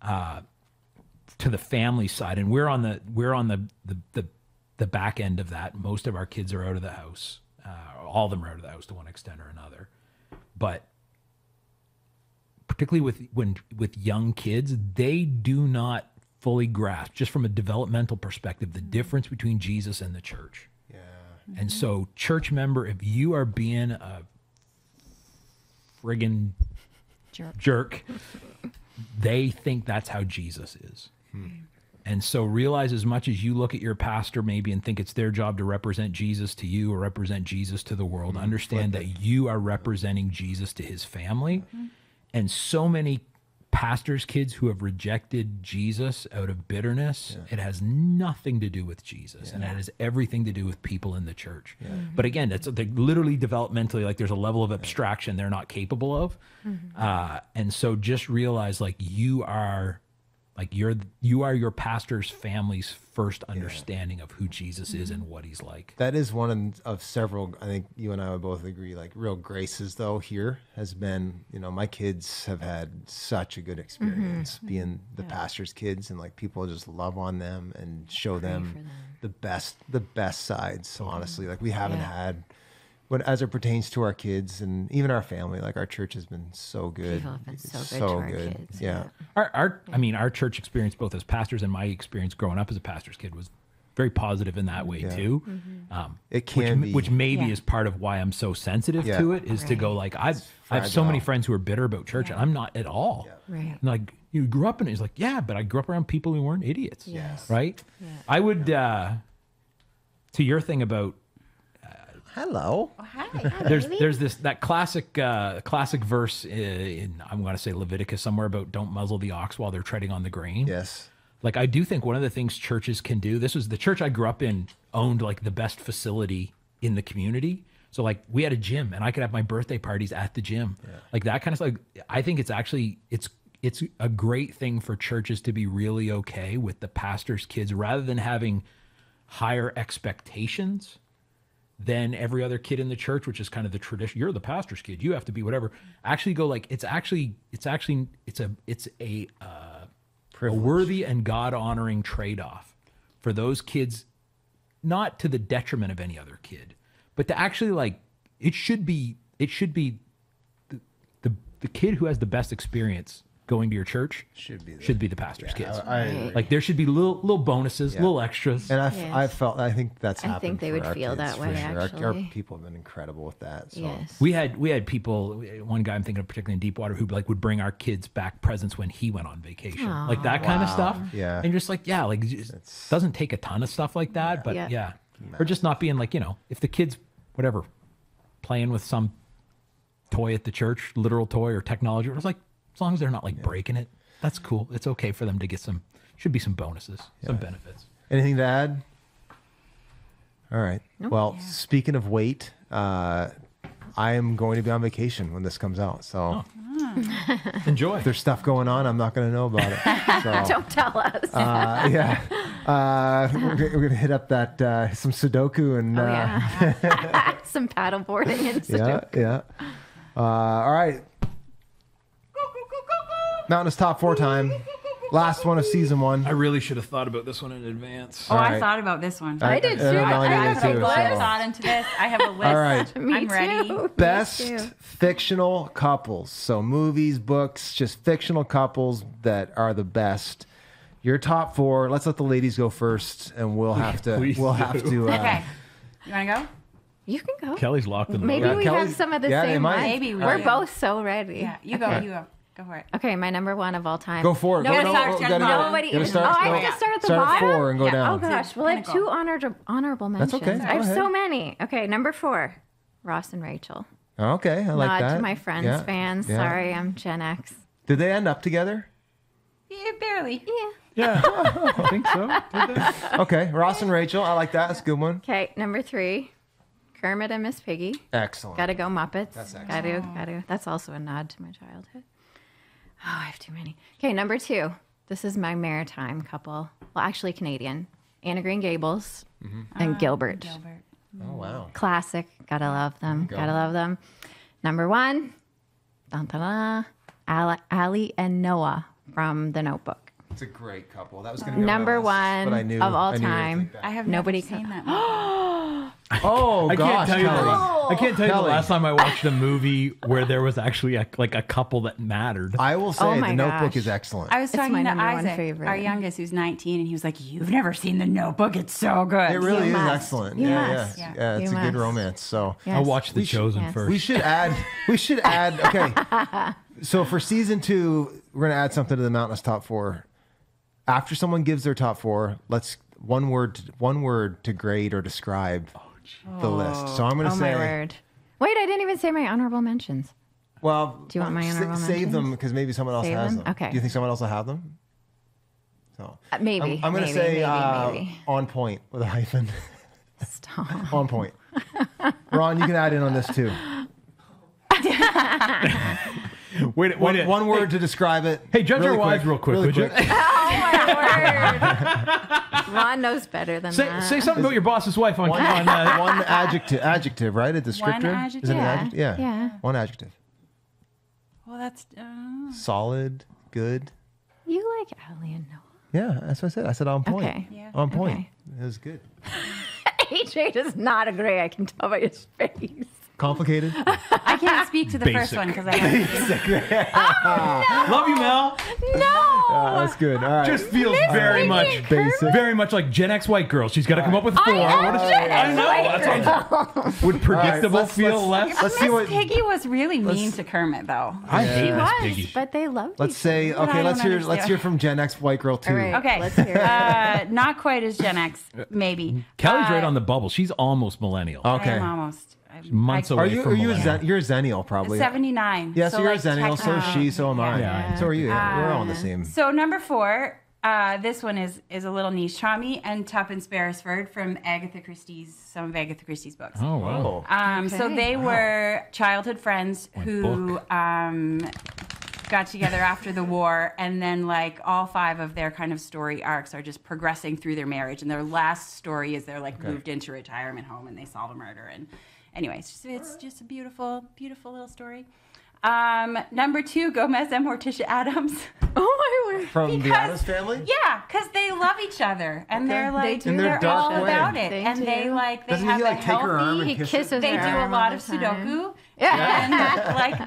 S3: to the family side. And we're on the back end of that. Most of our kids are out of the house. All of them are out of the house to one extent or another. But particularly with young kids, they do not fully grasp, just from a developmental perspective, the difference between Jesus and the church.
S1: Yeah.
S3: And so, church member, if you are being a friggin' jerk, they think that's how Jesus is. And so realize, as much as you look at your pastor maybe and think it's their job to represent Jesus to you or represent Jesus to the world, understand that you are representing Jesus to his family. And so many pastors' kids who have rejected Jesus out of bitterness, it has nothing to do with Jesus, and it has everything to do with people in the church. But again, they're literally developmentally, like there's a level of abstraction they're not capable of. And so just realize, like, you are, Like you are your pastor's family's first understanding of who Jesus is and what he's like.
S1: That is one of several, I think you and I would both agree, like real graces though here has been, my kids have had such a good experience being the pastor's kids, and like people just love on them and show them the best sides. Honestly, like we haven't had, as it pertains to our kids and even our family, like our church has been so good.
S4: People have been so good to our kids.
S1: Yeah.
S3: Our church experience, both as pastors and my experience growing up as a pastor's kid, was very positive in that way too.
S1: It can be.
S3: Which maybe is part of why I'm so sensitive to it, is to go like, I have so many friends who are bitter about church and I'm not at all.
S4: Right.
S3: And like, you grew up in it. He's like, yeah, but I grew up around people who weren't idiots.
S4: Yes.
S3: Right? Yeah. I would, to your thing about,
S1: hello.
S2: Oh, hi.
S3: There's that classic verse in, I'm going to say Leviticus somewhere, about don't muzzle the ox while they're treading on the grain.
S1: Yes.
S3: Like I do think one of the things churches can do, this was the church I grew up in, owned like the best facility in the community. So like we had a gym and I could have my birthday parties at the gym. Yeah. Like that kind of stuff. I think it's actually, it's a great thing for churches to be really okay with the pastor's kids, rather than having higher expectations than every other kid in the church, which is kind of the tradition. You're the pastor's kid, you have to be whatever. Actually go like, it's a worthy and God honoring trade-off for those kids, not to the detriment of any other kid, but to actually like, it should be the kid who has the best experience going to your church should be the pastor's kids. Like there should be little bonuses, little extras.
S1: And I think that's happened.
S4: I think they would feel that way. Actually,
S1: our people have been incredible with that. So.
S4: Yes.
S3: We had people. One guy I'm thinking of, particularly in Deepwater, who like would bring our kids back presents when he went on vacation, like that kind of stuff.
S1: Yeah,
S3: and just like it doesn't take a ton of stuff like that, but or just not being like, if the kids whatever playing with some toy at the church, literal toy or technology, it was like, as long as they're not like breaking it, that's cool. It's okay for them to get should be some bonuses, some benefits.
S1: Anything to add? All right. Nope. Well, speaking of weight, I am going to be on vacation when this comes out. So
S3: enjoy.
S1: If there's stuff going on, I'm not going to know about it. So,
S4: don't tell us.
S1: We're going to hit up that some Sudoku and
S4: some paddleboarding and Sudoku.
S1: Yeah. All right. Mountainous top 4 time. Last one of season 1.
S3: I really should have thought about this one in advance.
S2: Oh, I thought about this one.
S4: I did too.
S2: I put a lot of thought into this. I have a list.
S1: All right.
S2: I'm ready.
S1: Best fictional couples. So movies, books, just fictional couples that are the best. Your top 4. Let's let the ladies go first, and we'll have to.
S2: Okay. You want to go?
S4: You can go.
S3: Kelly's locked in the
S4: Maybe we have some of the same ones.
S2: Maybe
S4: we're both so ready.
S2: Yeah, you go. You go. Go for it.
S4: Okay, my number 1 of all time.
S1: Go for it.
S2: Nobody
S4: I have to start at the bottom?
S1: 4 and go down.
S4: Oh gosh, well I have 2 honorable mentions.
S1: That's okay.
S4: I have so many. Okay, number 4, Ross and Rachel.
S1: Okay, I like
S4: Nod
S1: that.
S4: to my Friends fans.
S1: Yeah.
S4: Sorry, I'm Gen X.
S1: Did they end up together?
S2: Yeah, barely.
S3: Yeah, I think so.
S1: Okay, Ross and Rachel. I like that. That's a good one.
S4: Okay, number 3, Kermit and Miss Piggy.
S1: Excellent.
S4: Gotta go Muppets.
S1: That's excellent.
S4: Gotta. That's also a nod to my childhood. Oh, I have too many. Okay, number 2. This is my maritime couple. Well, actually Canadian. Anna Green Gables and Gilbert.
S1: Oh, wow.
S4: Classic. Gotta love them. Gotta love them. Number 1, Ali and Noah from The Notebook.
S1: It's a great couple. That was going to be
S4: number 1 of all time.
S2: I have
S4: Nobody
S2: never seen that movie.
S1: Oh, gosh, Kelly.
S3: I can't tell you
S1: Kelly.
S3: the last time I watched a movie where there was actually a couple that mattered.
S1: I will say The Notebook is excellent.
S2: I was talking
S4: my
S2: to
S4: number 1
S2: Isaac,
S4: favorite.
S2: our youngest, who's 19, and he was like, "You've never seen The Notebook? It's so good."
S1: It really is
S4: must.
S1: excellent.
S4: You
S1: Yeah,
S4: must.
S1: yeah. It's
S4: You
S1: a good
S4: must.
S1: romance. So
S3: I'll watch The Chosen
S4: yes.
S3: first.
S1: we should add. Okay. So for season 2, we're going to add something to the Mountainous top 4. After someone gives their top 4, let's one word to grade or describe the list. So I'm going to say.
S4: my word. Wait, I didn't even say my honorable mentions.
S1: Well,
S4: Do you want my honorable
S1: save
S4: mentions?
S1: them because maybe someone else
S4: Save
S1: has
S4: them?
S1: them.
S4: Okay.
S1: Do you think someone else will have them? So
S4: Maybe.
S1: I'm going to
S4: maybe,
S1: say
S4: maybe.
S1: on point with a hyphen.
S4: Stop.
S1: On point. Ron, you can add in on this too.
S3: Wait,
S1: One word to describe it.
S3: Hey, judge
S1: really
S3: our wives
S1: quick,
S3: real quick,
S1: really
S3: would you?
S1: quick.
S4: my word. Ron knows better than that.
S3: Say something about your boss's wife on
S1: One adjective, right? A descriptor?
S2: adjective?
S1: Is it an adjective? Yeah.
S4: Yeah.
S1: One adjective.
S2: Well, that's
S1: Solid, good.
S4: You like Allie and Noah.
S1: Yeah, that's what I said. I said on point.
S4: Okay.
S2: Yeah.
S1: On point.
S4: Okay.
S1: It was good.
S4: AJ does not agree. I can tell by his face.
S1: Complicated?
S2: I can't speak to the first
S3: Basic.
S2: one because I haven't seen it.
S3: Love you, Mel.
S4: No.
S1: That's good. All right.
S3: Just feels very much
S1: basic.
S3: very much like Gen X white girl. She's got to come up with four.
S4: am
S3: What is-
S4: Gen X
S3: I know.
S4: white
S3: That's what would predictable
S1: let's-
S3: feel
S1: let's-
S3: less?
S1: Let's see
S2: Miss
S1: what.
S2: Piggy was really mean to Kermit, though.
S3: I hate
S4: He
S3: Miss
S4: was,
S3: Piggy.
S4: but they loved
S1: Let's
S4: each
S1: say.
S2: I
S1: Okay.
S2: don't
S1: Let's hear. Let's
S2: understand.
S1: hear from Gen X white girl too.
S4: All right.
S2: Okay.
S4: Let's hear it.
S2: Not quite as Gen X, maybe.
S3: Kelly's right on the bubble. She's almost millennial.
S1: Okay.
S2: I'm almost.
S3: Months
S1: Are
S3: away
S1: you?
S3: from
S1: Are you?
S3: millennial.
S1: You're a Zennial probably.
S2: 79.
S1: Yeah. So you're
S2: like,
S1: a Zennial. So is she. So am I.
S3: Yeah.
S1: So are you. Yeah. We're all on the same.
S2: So number 4, this one is a little niche. Tommy and Tuppence Beresford from some of Agatha Christie's books.
S3: Oh, wow.
S2: So
S4: Okay.
S2: they were childhood friends who got together after the war, and then like all 5 of their kind of story arcs are just progressing through their marriage, and their last story is they're like moved into a retirement home and they solve a murder. And anyway, it's just a beautiful, beautiful little story. Number 2, Gomez and Morticia Adams.
S4: Oh my word.
S1: From the
S2: Because-
S1: Addams Family.
S2: Yeah, because they love each other, and they're like
S4: do. In
S1: their
S2: they're
S1: dark
S2: all
S1: way.
S2: about it,
S4: They
S2: and
S4: do.
S2: they
S1: Doesn't
S2: have
S1: he
S2: a
S1: like take her arm
S2: healthy.
S1: and
S4: He
S1: kiss
S4: kisses
S1: her?
S2: They
S4: her
S2: do a
S4: arm
S2: lot
S4: all
S2: of
S4: the time.
S2: Sudoku.
S4: Yeah.
S2: And like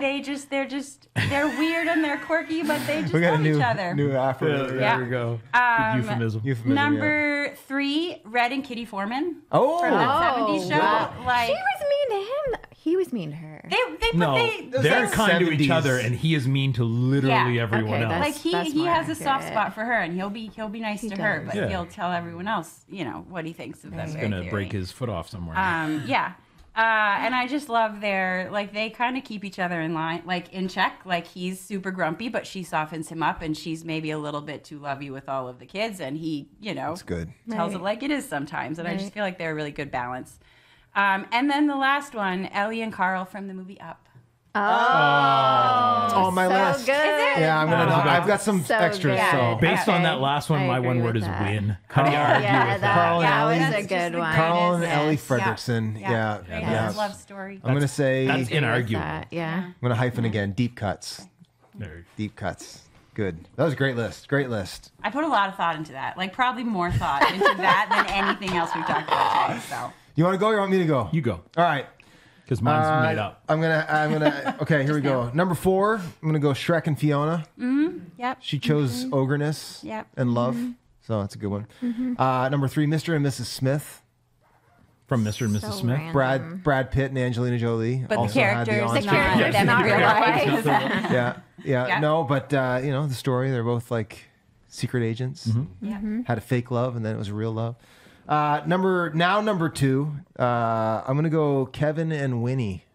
S2: they're weird and they're quirky, but they just
S1: We got a
S2: love
S1: new
S2: each other.
S1: new afro.
S2: Yeah.
S3: There we go. Good euphemism.
S1: Euphemism,
S2: Number 3, Red and Kitty Foreman
S1: Oh.
S2: from that 70s show.
S1: wow.
S2: Like
S4: She was mean to him. He was mean to her.
S3: No, they're
S1: like
S3: kind to each
S1: 70s.
S3: other, and he is mean to literally
S2: Yeah.
S3: everyone
S4: Okay,
S3: else.
S4: that's-
S2: like he
S4: more
S2: has a soft
S4: accurate.
S2: spot for her, and he'll be nice to her,
S4: does.
S2: but
S3: Yeah.
S2: he'll tell everyone else, what he thinks of them.
S3: He's
S2: very
S3: gonna break
S2: clearly.
S3: his foot off somewhere.
S2: Yeah. And I just love they kind of keep each other in line, like in check. Like he's super grumpy, but she softens him up, and she's maybe a little bit too lovey with all of the kids, and he,
S1: That's good.
S2: tells it
S4: Right.
S2: like it is sometimes. And I just
S4: Right.
S2: feel like they're a really good balance. And then the last one, Ellie and Carl from the movie Up.
S1: It's on my
S4: so
S1: list.
S4: good.
S1: Yeah, I'm gonna. I've got some
S4: So
S1: extras.
S4: good.
S1: So
S3: Based on
S4: okay.
S3: that last one,
S4: I
S3: my
S4: agree
S3: one word
S4: with
S3: is
S4: that.
S3: win. How do you argue
S4: Yeah,
S3: with
S4: that,
S1: Carl and
S4: that
S1: Ellie.
S4: was
S2: That's
S4: a
S2: just
S4: good
S2: the
S4: one.
S1: Carl and
S2: Yes.
S1: Ellie
S4: Yes.
S1: Fredrickson. Yeah.
S2: Yeah, love story.
S1: I'm gonna say.
S3: That's
S1: I'm
S3: inarguable.
S4: Yeah.
S1: gonna hyphen again. Deep cuts.
S3: There.
S1: Deep cuts. Good. That was a great list. Great list.
S2: I put a lot of thought into that, like probably more thought into that than anything else we've talked about today. So
S1: You want to go or you want me to go?
S3: You go,
S1: All right.
S3: because mine's made up.
S1: I'm gonna. Okay, here we go. Number 4. I'm gonna go Shrek and Fiona.
S2: yep.
S1: She chose ogreness
S2: Yep.
S1: and love, so that's a good one. Number 3, Mr. and Mrs. Smith.
S3: From Mr. and Mrs.
S4: So
S3: Smith.
S4: random.
S1: Brad Pitt and Angelina Jolie.
S2: But
S1: also
S2: the
S1: had
S2: characters,
S1: on-screen
S4: characters
S2: them in
S4: not
S2: real
S4: real
S2: life.
S4: life.
S1: Yeah.
S2: Yeah.
S1: No, but the story. They're both like secret agents.
S2: Yeah.
S1: Had a fake love, and then it was a real love. Number 2. I'm gonna go Kevin and Winnie.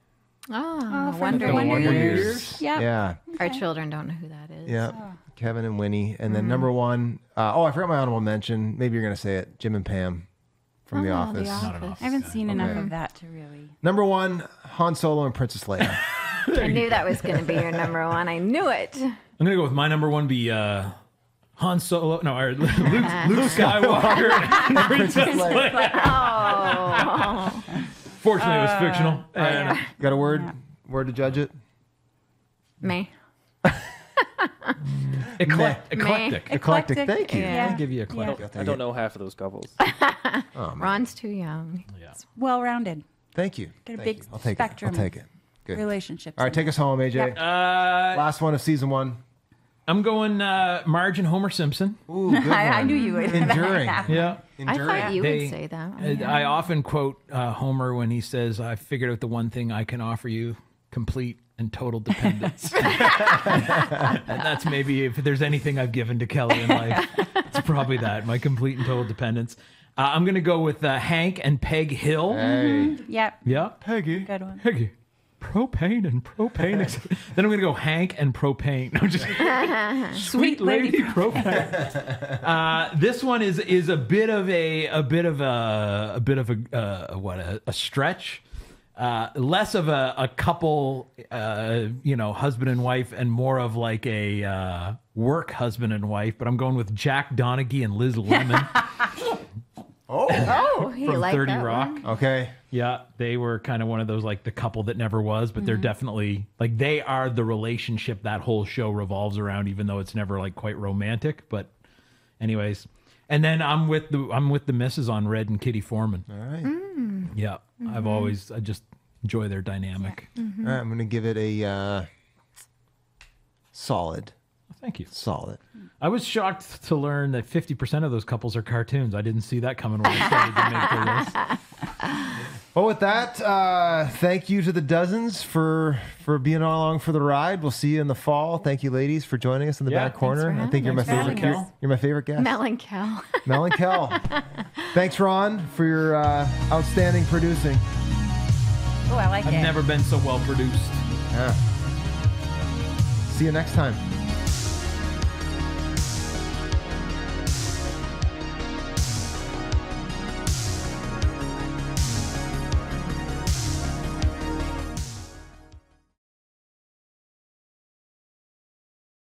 S4: Oh,
S2: from
S4: Wonder
S2: the Wonder
S4: Years.
S2: Years. Yep.
S1: Yeah.
S4: Our children don't know who that is.
S1: Yeah. Kevin and Winnie, and then number 1. I forgot my honorable mention. Maybe you're gonna say it. Jim and Pam from The Office.
S3: Not an office.
S2: I haven't seen enough
S1: Okay.
S2: of that to really.
S1: Number 1, Han Solo and Princess Leia.
S4: I knew that was going to be your number 1. I knew it.
S3: I'm gonna go with my number 1 be Han Solo. No, or Luke Skywalker and Princess Leia.
S4: Oh.
S3: Fortunately, it was fictional. And
S1: Got a word? Word to judge it?
S4: Me.
S3: eclectic.
S1: Eclectic. Thank you.
S4: Yeah.
S3: I'll give you eclectic.
S1: I'll take
S6: I don't
S1: it.
S6: know half of those couples.
S4: Ron's too young.
S2: Well-rounded.
S1: Thank you.
S2: Got a
S1: Thank
S2: big
S1: you. I'll take
S2: spectrum
S1: it. I'll take it. Good.
S2: Relationships.
S1: All right, take us home, AJ.
S2: Yep.
S1: Last one of season 1.
S3: I'm going Marge and Homer Simpson.
S1: Ooh, good
S2: I
S1: one.
S2: knew you would.
S1: Enduring.
S3: Yeah.
S4: I thought you
S3: They-
S4: would say that one.
S3: I often quote Homer when he says, "I figured out the one thing I can offer you: complete and total dependence." And that's maybe if there's anything I've given to Kelly in life, it's probably that, my complete and total dependence. I'm going to go with Hank and Peg Hill.
S1: Hey.
S2: Yep.
S3: Yeah.
S1: Peggy.
S2: Good one.
S3: Peggy. Propane and propane. Then I'm going to go Hank and propane. No, just sweet lady propane. This one is a bit of a stretch. Less of a couple, husband and wife, and more of like a work husband and wife, but I'm going with Jack Donaghy and Liz Lemon
S4: Oh, he
S3: from
S4: liked
S3: 30
S4: that
S3: Rock.
S4: one.
S1: Okay.
S3: Yeah, they were kind of one of those like the couple that never was, but they're definitely like they are the relationship that whole show revolves around, even though it's never like quite romantic. But anyways, and then I'm with the missus on Red and Kitty Foreman.
S1: All right.
S3: Yeah, I just enjoy their dynamic.
S1: All right. I'm going to give it a solid.
S3: Thank you.
S1: Solid.
S3: I was shocked to learn that 50% of those couples are cartoons. I didn't see that coming when I started to make the list.
S1: Well, with that, thank you to the dozens for being along for the ride. We'll see you in the fall. Thank you, ladies, for joining us in the
S3: Yeah,
S1: back corner.
S4: for
S1: I think you're my
S4: having
S1: favorite.
S4: us.
S1: You're my favorite guest.
S4: Mel and Kel.
S1: Mel and Kel. Thanks, Ron, for your outstanding producing.
S2: Oh, I like
S3: I've
S2: it.
S3: never been so well produced.
S1: Yeah. See you next time.